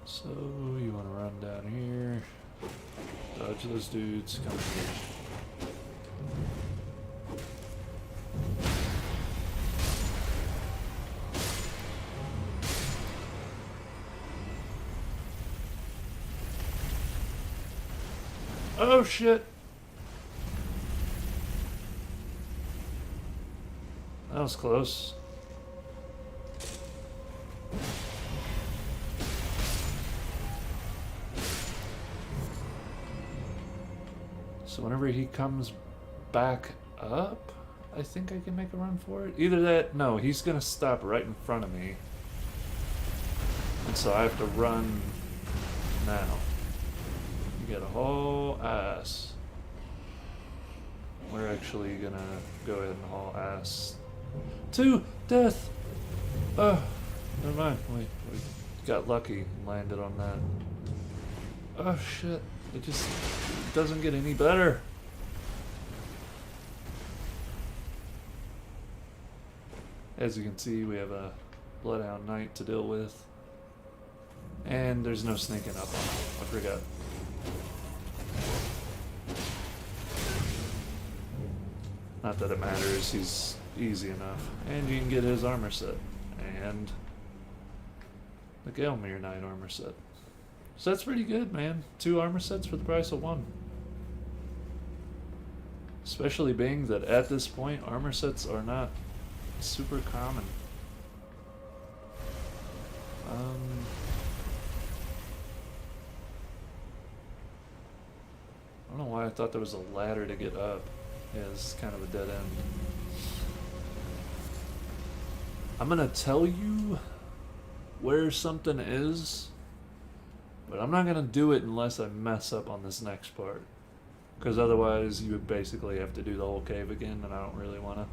So, you want to run down here, dodge those dudes, come here. Oh shit! That was close. So whenever he comes back up, I think I can make a run for it. Either that, no, he's gonna stop right in front of me. And so I have to run now. You got a whole ass. We're actually gonna go ahead and haul ass to death. Oh, never mind. We got lucky and landed on that. Oh shit. It just doesn't get any better. As you can see, we have a Bloodhound Knight to deal with. And there's no sneaking up on him. I forgot. Not that it matters, he's easy enough. And you can get his armor set. And the Gelmir Knight armor set. So that's pretty good, man. 2 armor sets for the price of 1. Especially being that at this point, armor sets are not super common. I don't know why I thought there was a ladder to get up. Yeah, this is kind of a dead end. I'm gonna tell you where something is, but I'm not gonna do it unless I mess up on this next part. Because otherwise you would basically have to do the whole cave again, and I don't really wanna.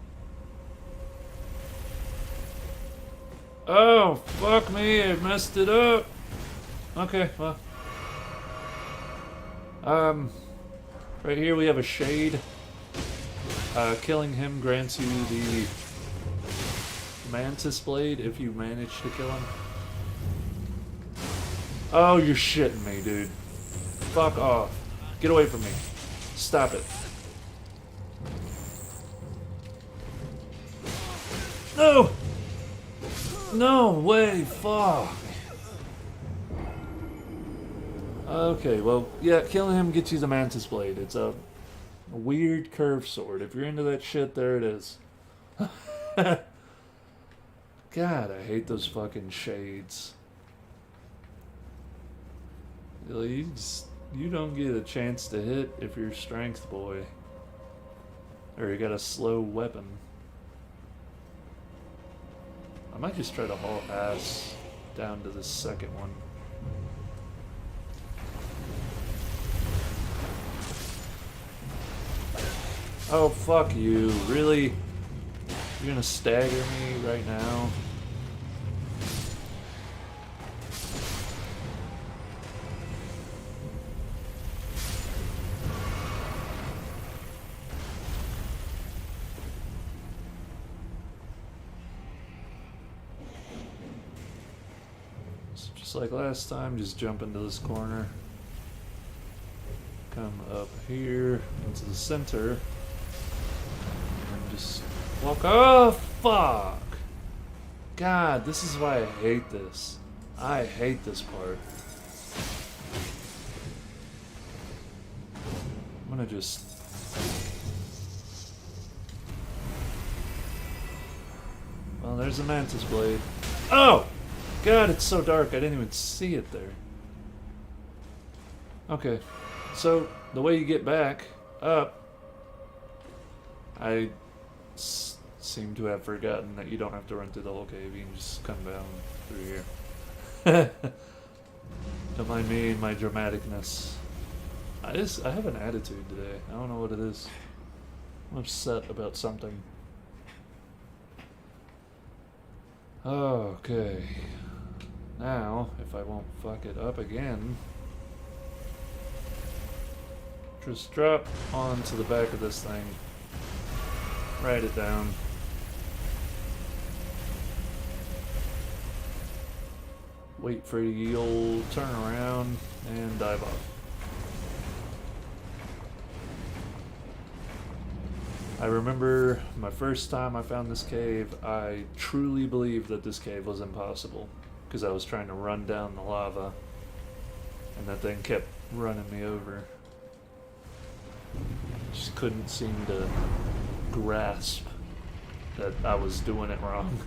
Oh, fuck me, I messed it up! Okay, well. Right here we have a shade. Killing him grants you the Mantis Blade if you manage to kill him. Oh, you're shitting me, dude. Fuck off. Get away from me. Stop it. No! No way, fuck. Okay, well, yeah, killing him gets you the Mantis Blade. It's a weird curved sword. If you're into that shit, there it is. God, I hate those fucking shades. You don't get a chance to hit if you're strength boy. Or you got a slow weapon. I might just try to haul ass down to the second one. Oh, fuck you. Really? You're gonna stagger me right now? So just like last time, just jump into this corner. Come up here into the center. And just walk. Oh, fuck! God, this is why I hate this. I hate this part. I'm gonna just... Well, there's a mantis blade. Oh! God, it's so dark, I didn't even see it there. Okay, so the way you get back up, I seem to have forgotten that you don't have to run through the whole cave, you can just come down through here. Don't mind me and my dramaticness. I have an attitude today. I don't know what it is. I'm upset about something. Okay. Now, if I won't fuck it up again, just drop onto the back of this thing. Write it down. Wait for the old turn around and dive off. I remember my first time I found this cave, I truly believed that this cave was impossible because I was trying to run down the lava and that thing kept running me over. Just couldn't seem to grasp that I was doing it wrong.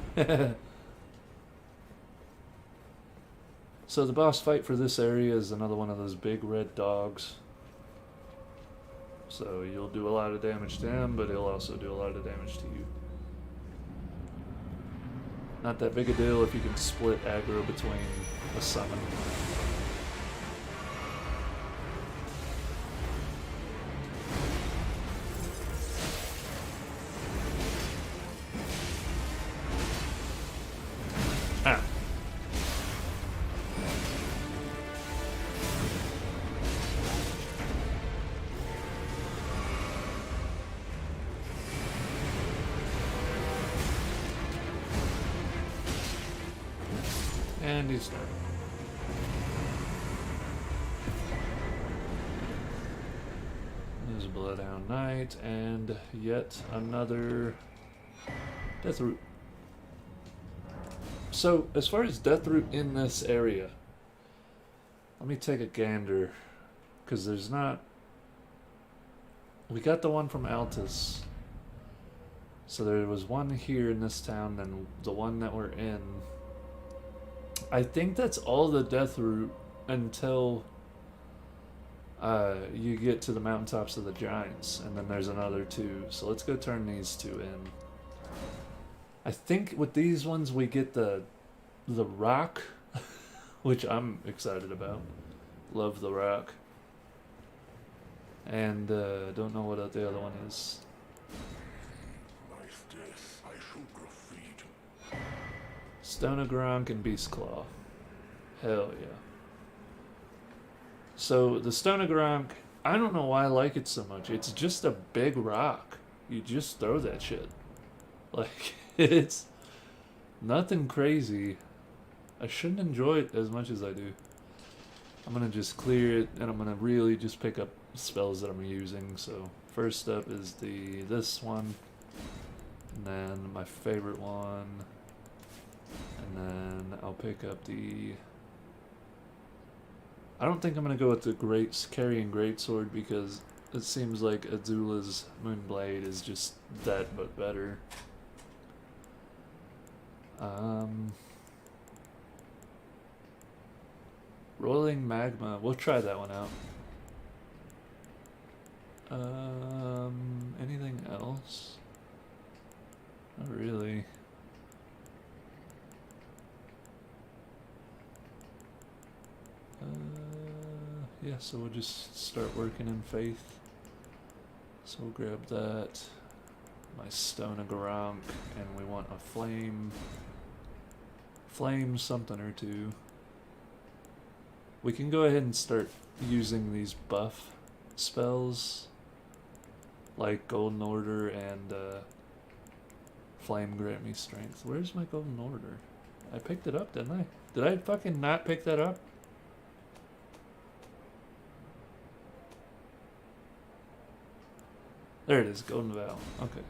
So the boss fight for this area is another one of those big red dogs. So you'll do a lot of damage to him, but he'll also do a lot of damage to you. Not that big a deal if you can split aggro between a summon. Ah. And he's dead. There's a Bloodhound Knight, and yet another Death Root. So, as far as Death Root in this area, let me take a gander, because there's not... We got the one from Altus. So there was one here in this town, then the one that we're in. I think that's all the Death Root until you get to the mountaintops of the Giants, and then there's another two. So let's go turn these two in. I think with these ones we get the rock, which I'm excited about. Love the rock. And don't know what the other one is. Stone of Gronk and Beast Claw. Hell yeah. So the Stone of Gronk, I don't know why I like it so much. It's just a big rock. You just throw that shit. Like, it's nothing crazy. I shouldn't enjoy it as much as I do. I'm gonna just clear it, and I'm gonna really just pick up spells that I'm using. So first up is this one, and then my favorite one. And then I'll pick up I don't think I'm going to go with the carrying greatsword because it seems like Azula's Moonblade is just that but better. Rolling magma. We'll try that one out. Anything else? Not really. Yeah, so we'll just start working in faith. So we'll grab that. My stone of Garank, and we want a flame something or two. We can go ahead and start using these buff spells like Golden Order and Flame grant me strength. Where's my Golden Order? I picked it up, didn't I? Did I fucking not pick that up? There it is, Golden Vow. Okay.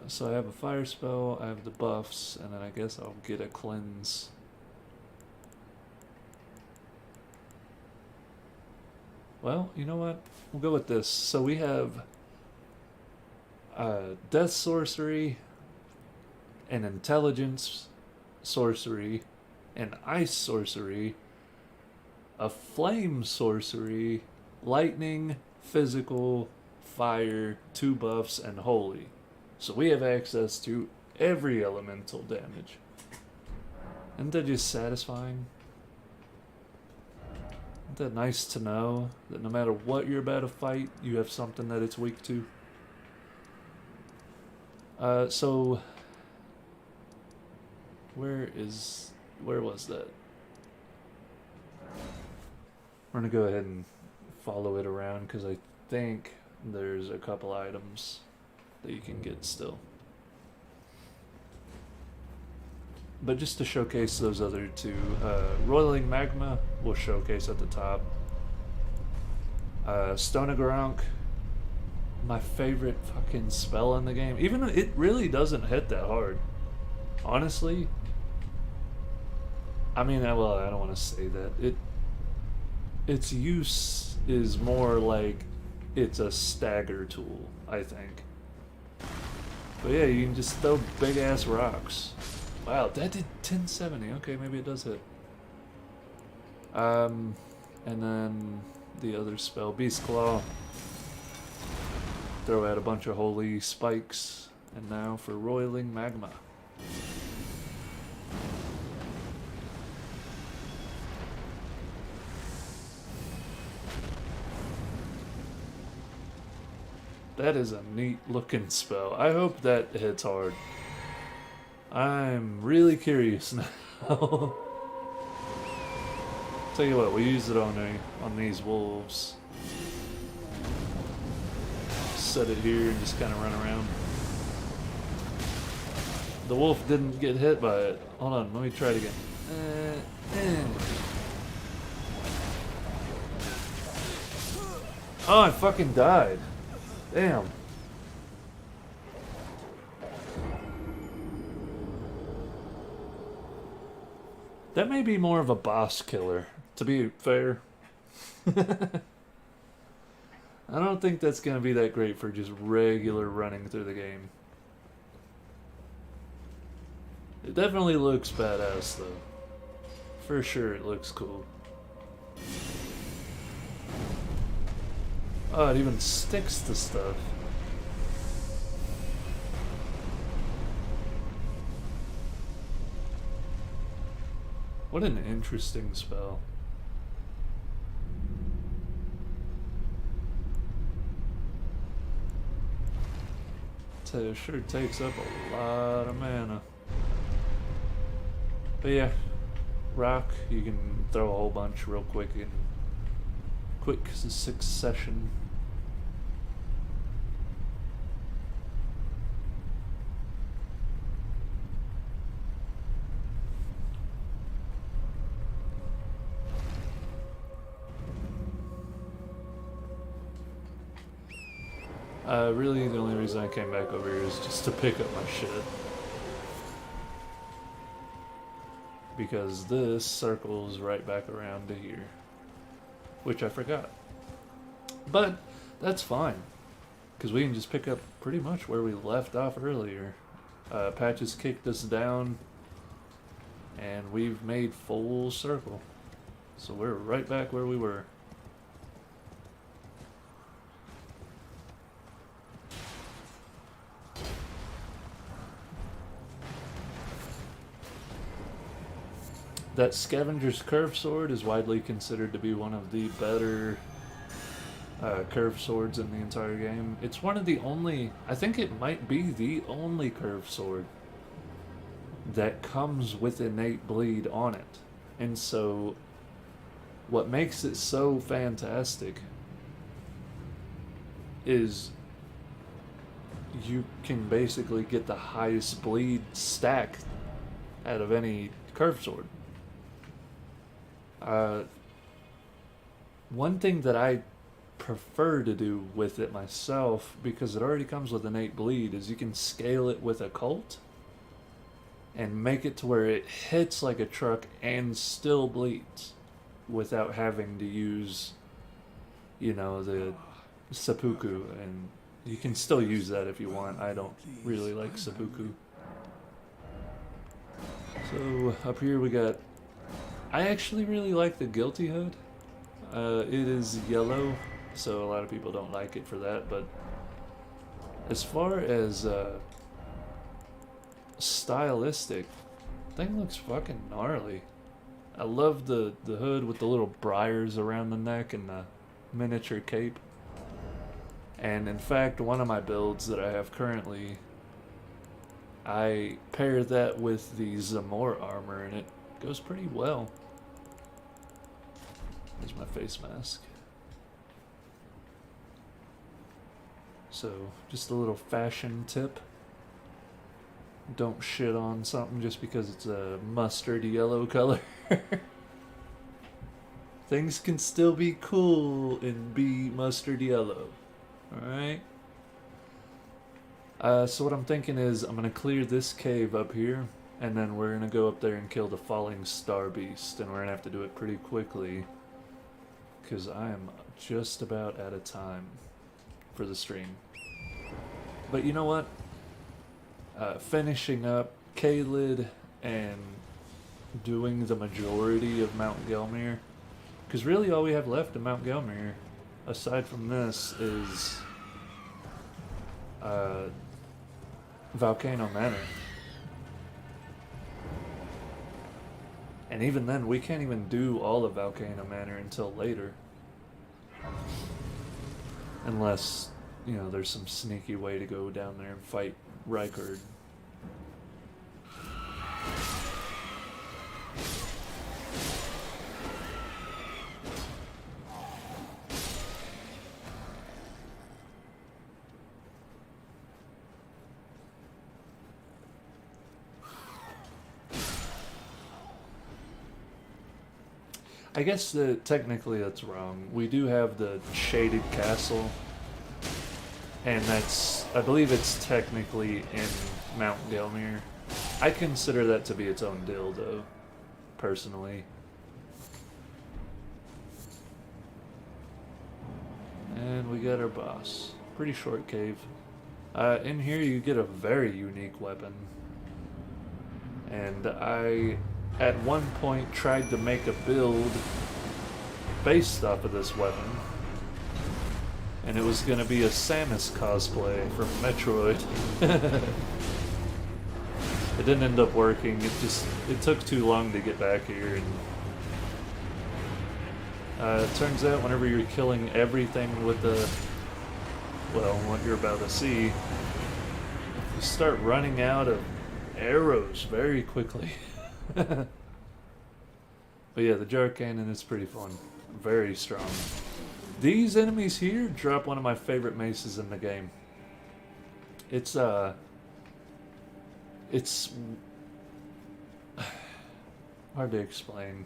So I have a fire spell, I have the buffs, and then I guess I'll get a cleanse. Well, you know what? We'll go with this. So we have death sorcery, an intelligence sorcery, an ice sorcery, a flame sorcery, lightning, physical, fire, 2 buffs, and holy. So we have access to every elemental damage. Isn't that just satisfying? Isn't that nice to know that no matter what you're about to fight, you have something that it's weak to? So where was that? We're gonna go ahead and follow it around because I think there's a couple items that you can get still. But just to showcase those other two, Roiling Magma we'll showcase at the top. Stone of Garank, my favorite fucking spell in the game. Even though it really doesn't hit that hard. Honestly. I mean, well, I don't want to say that. Its use is more like it's a stagger tool, I think. But yeah, you can just throw big ass rocks. Wow, that did 1070. Okay, maybe it does hit. And then the other spell, Beast Claw. Throw out a bunch of holy spikes. And now for Roiling Magma. That is a neat looking spell. I hope that hits hard. I'm really curious now. Tell you what, we use it on these wolves. Set it here and just kind of run around. The wolf didn't get hit by it. Hold on, let me try it again. Oh, I fucking died. Damn. That may be more of a boss killer, to be fair. I don't think that's going to be that great for just regular running through the game. It definitely looks badass, though. For sure, it looks cool. Oh, it even sticks to stuff. What an interesting spell. Tell you, it sure takes up a lot of mana. But yeah, rock, you can throw a whole bunch real quick in quick succession. Really, the only reason I came back over here is just to pick up my shit. Because this circles right back around to here. Which I forgot. But, that's fine. Because we can just pick up pretty much where we left off earlier. Patches kicked us down, and we've made full circle. So we're right back where we were. That Scavenger's Curve Sword is widely considered to be one of the better curved swords in the entire game. It's one of the only, I think it might be the only curved sword that comes with innate bleed on it. And so what makes it so fantastic is you can basically get the highest bleed stack out of any curved sword. One thing that I prefer to do with it myself, because it already comes with innate bleed, is you can scale it with occult and make it to where it hits like a truck and still bleeds without having to use, you know, the seppuku. And you can still use that if you want. I don't really like seppuku. So up here we got, I actually really like the Guilty Hood. It is yellow, so a lot of people don't like it for that, but as far as stylistic, thing looks fucking gnarly. I love the hood with the little briars around the neck and the miniature cape. And in fact, one of my builds that I have currently, I pair that with the Zamor armor, and it goes pretty well. There's my face mask. So, just a little fashion tip. Don't shit on something just because it's a mustard yellow color. Things can still be cool and be mustard yellow. Alright? So what I'm thinking is I'm going to clear this cave up here, and then we're going to go up there and kill the falling star beast, and we're going to have to do it pretty quickly, because I am just about out of time for the stream. But you know what? Finishing up Caelid and doing the majority of Mount Gelmir, because really all we have left in Mount Gelmir, aside from this, is Volcano Manor. And even then, we can't even do all of Volcano Manor until later. Unless, you know, there's some sneaky way to go down there and fight Rykard. I guess that technically that's wrong. We do have the Shaded Castle, and that's, I believe it's technically in Mount Gelmir. I consider that to be its own deal, though, personally. And we got our boss. Pretty short cave. In here you get a very unique weapon. And I, at one point, tried to make a build based off of this weapon. And it was going to be a Samus cosplay from Metroid. It didn't end up working. It took too long to get back here. And it turns out whenever you're killing everything with the, well, what you're about to see, you start running out of arrows very quickly. But yeah, the jar cannon is pretty fun. Very strong. These enemies here drop one of my favorite maces in the game. It's hard to explain.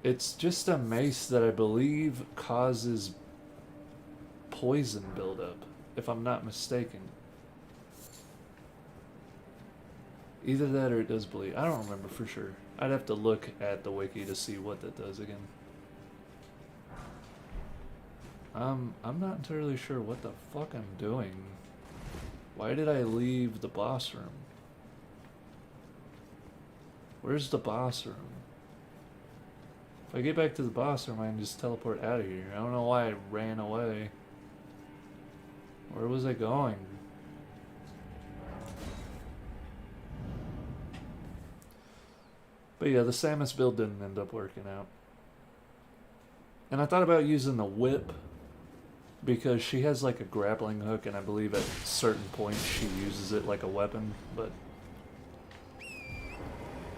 It's just a mace that I believe causes poison buildup, if I'm not mistaken. Either that or it does bleed. I don't remember for sure. I'd have to look at the wiki to see what that does again. I'm not entirely sure what the fuck I'm doing Why did I leave the boss room? Where's the boss room? If I get back to the boss room, I can just teleport out of here. I don't know why I ran away. Where was I going? But yeah, the Samus build didn't end up working out. And I thought about using the whip because she has like a grappling hook, and I believe at certain points she uses it like a weapon, but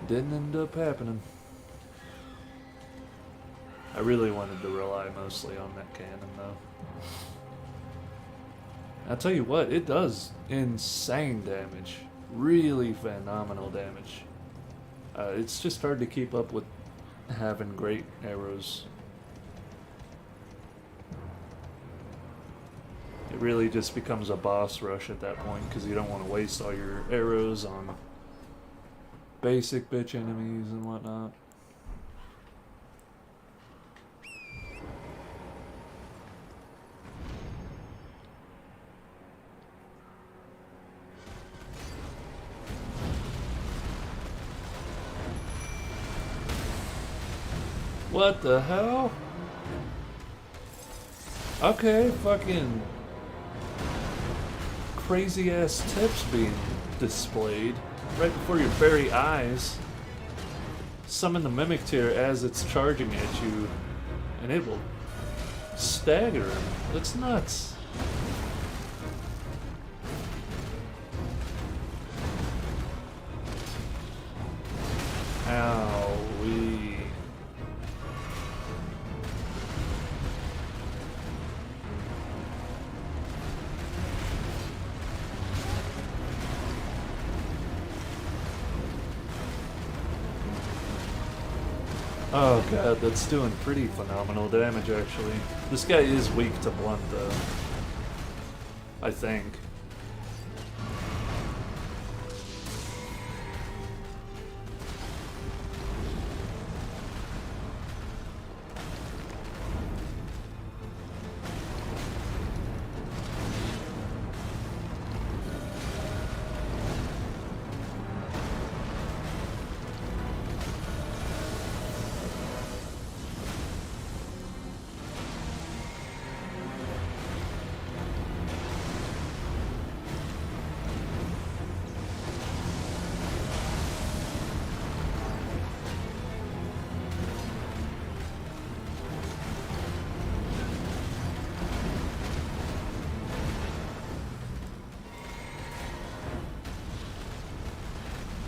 didn't end up happening. I really wanted to rely mostly on that cannon though. I'll tell you what, it does insane damage. Really phenomenal damage. It's just hard to keep up with having great arrows. It really just becomes a boss rush at that point because you don't want to waste all your arrows on basic bitch enemies and whatnot. What the hell? Okay, fucking crazy ass tips being displayed right before your very eyes. Summon the Mimic Tier as it's charging at you, and it will stagger him. That's nuts. Owie. Oh god, that's doing pretty phenomenal damage actually. This guy is weak to blunt though. I think.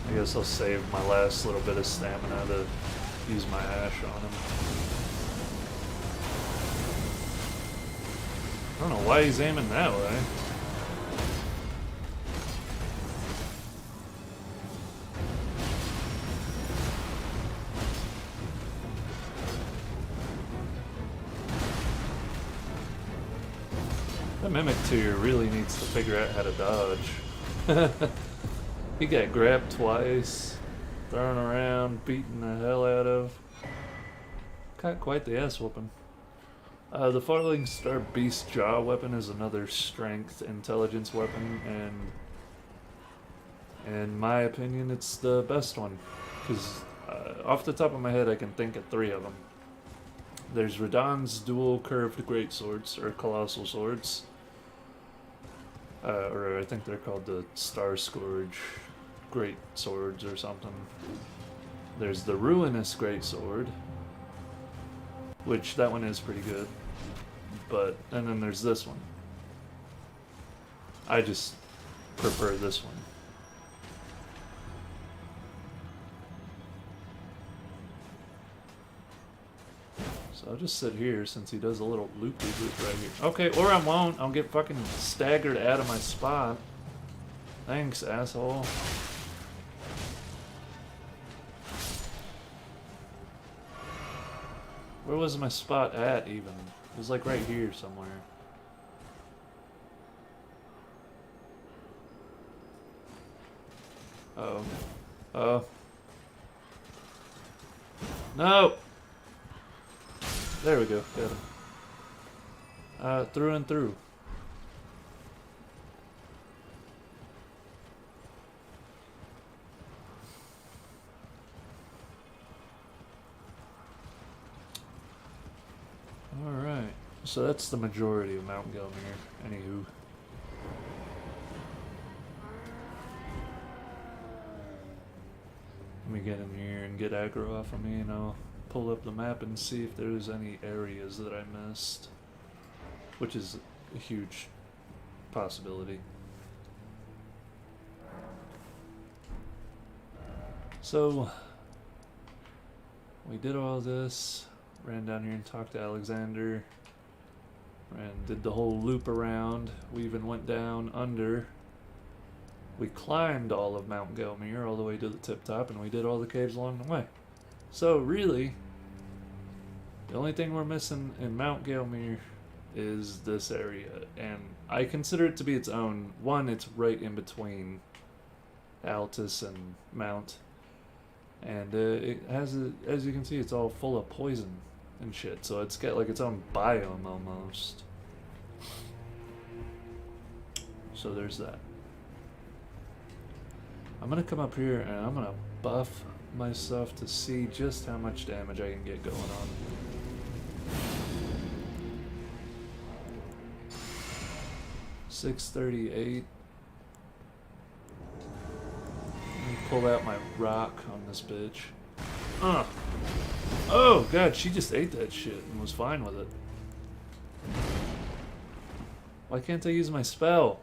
I guess I'll save my last little bit of stamina to use my ash on him. I don't know why he's aiming that way. That Mimic Tier really needs to figure out how to dodge. He got grabbed twice, thrown around, beaten the hell out of. Got quite the ass whooping. The Falling Star Beast Jaw weapon is another strength intelligence weapon, and in my opinion, it's the best one. Because off the top of my head, I can think of 3 of them. There's Radahn's dual curved greatswords, or colossal swords. Or I think they're called the Star Scourge Great Swords or something. There's the Ruinous Great Sword, which that one is pretty good. And then there's this one. I just prefer this one. So I'll just sit here since he does a little loop-de-loop right here. Okay, or I won't. I'll get fucking staggered out of my spot. Thanks, asshole. Where was my spot at, even? It was like right here somewhere. Uh-oh. Oh. No! There we go. Got him. Through and through. So that's the majority of Mount Gelmir. Anywho. Let me get in here and get aggro off of me, and I'll pull up the map and see if there's any areas that I missed. Which is a huge possibility. So, we did all this, ran down here and talked to Alexander, and did the whole loop around. We even went down under. We climbed all of Mount Gelmir all the way to the tip top, and we did all the caves along the way. So really, the only thing we're missing in Mount Gelmir is this area, and I consider it to be its own. One, it's right in between Altus and Mount, and it has, as you can see, it's all full of poison and shit, so it's got like its own biome almost. So there's that. I'm gonna come up here and I'm gonna buff myself to see just how much damage I can get going on. $638. Let me pull out my rock on this bitch. Oh god, she just ate that shit and was fine with it. Why can't I use my spell?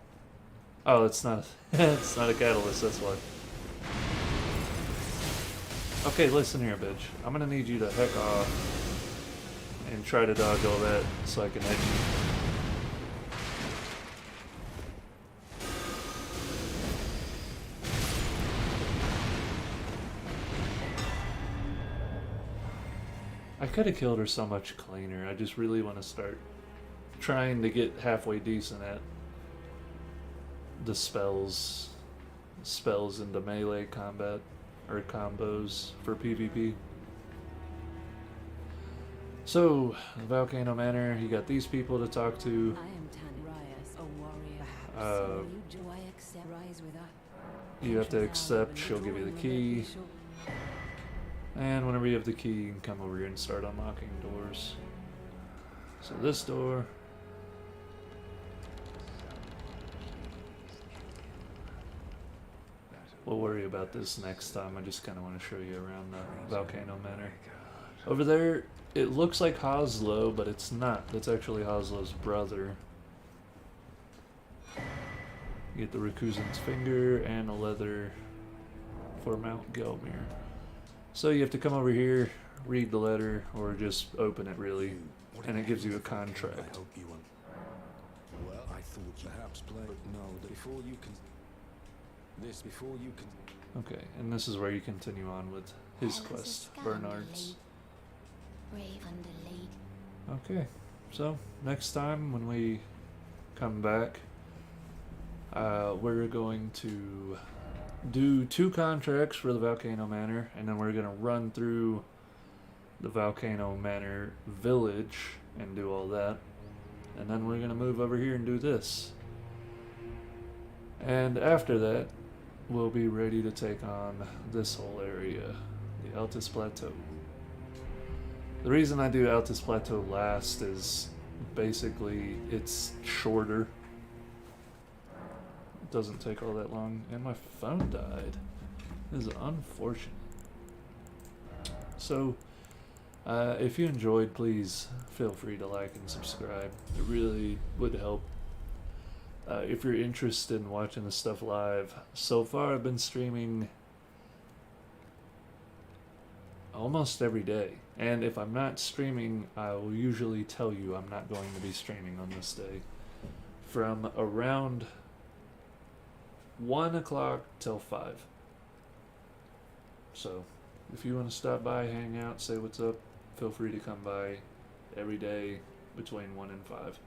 Oh, it's not it's not a catalyst, that's why. Okay, listen here, bitch. I'm gonna need you to heck off and try to dodge all that so I can hit you. I could have killed her so much cleaner. I just really want to start trying to get halfway decent at the spells into melee combat or combos for PvP. So, Volcano Manor, you got these people to talk to. I am Tanrias, a warrior. Perhaps do I accept rise with us? You have to accept, she'll give you the key. And whenever you have the key, you can come over here and start unlocking doors. So this door. We'll worry about this next time. I just kind of want to show you around the Volcano Manor. Over there, it looks like Hoslow, but it's not. That's actually Hoslow's brother. You get the Rikuzen's finger and a leather for Mount Gelmir. So you have to come over here, read the letter, or just open it really, and it gives you a contract. Well, I thought perhaps play, but no, before you can. Okay, and this is where you continue on with his quest, Bernard's. Brave underlaid. Okay, so next time when we come back, we're going to do 2 contracts for the Volcano Manor, and then we're going to run through the Volcano Manor village and do all that. And then we're going to move over here and do this. And after that, we'll be ready to take on this whole area, the Altus Plateau. The reason I do Altus Plateau last is basically it's shorter. It doesn't take all that long, and my phone died. This is unfortunate. So, if you enjoyed, please feel free to like and subscribe. It really would help. If you're interested in watching this stuff live, so far I've been streaming almost every day. And if I'm not streaming, I will usually tell you I'm not going to be streaming on this day. From around 1 o'clock till 5. So, if you want to stop by, hang out, say what's up, feel free to come by every day between 1 and 5.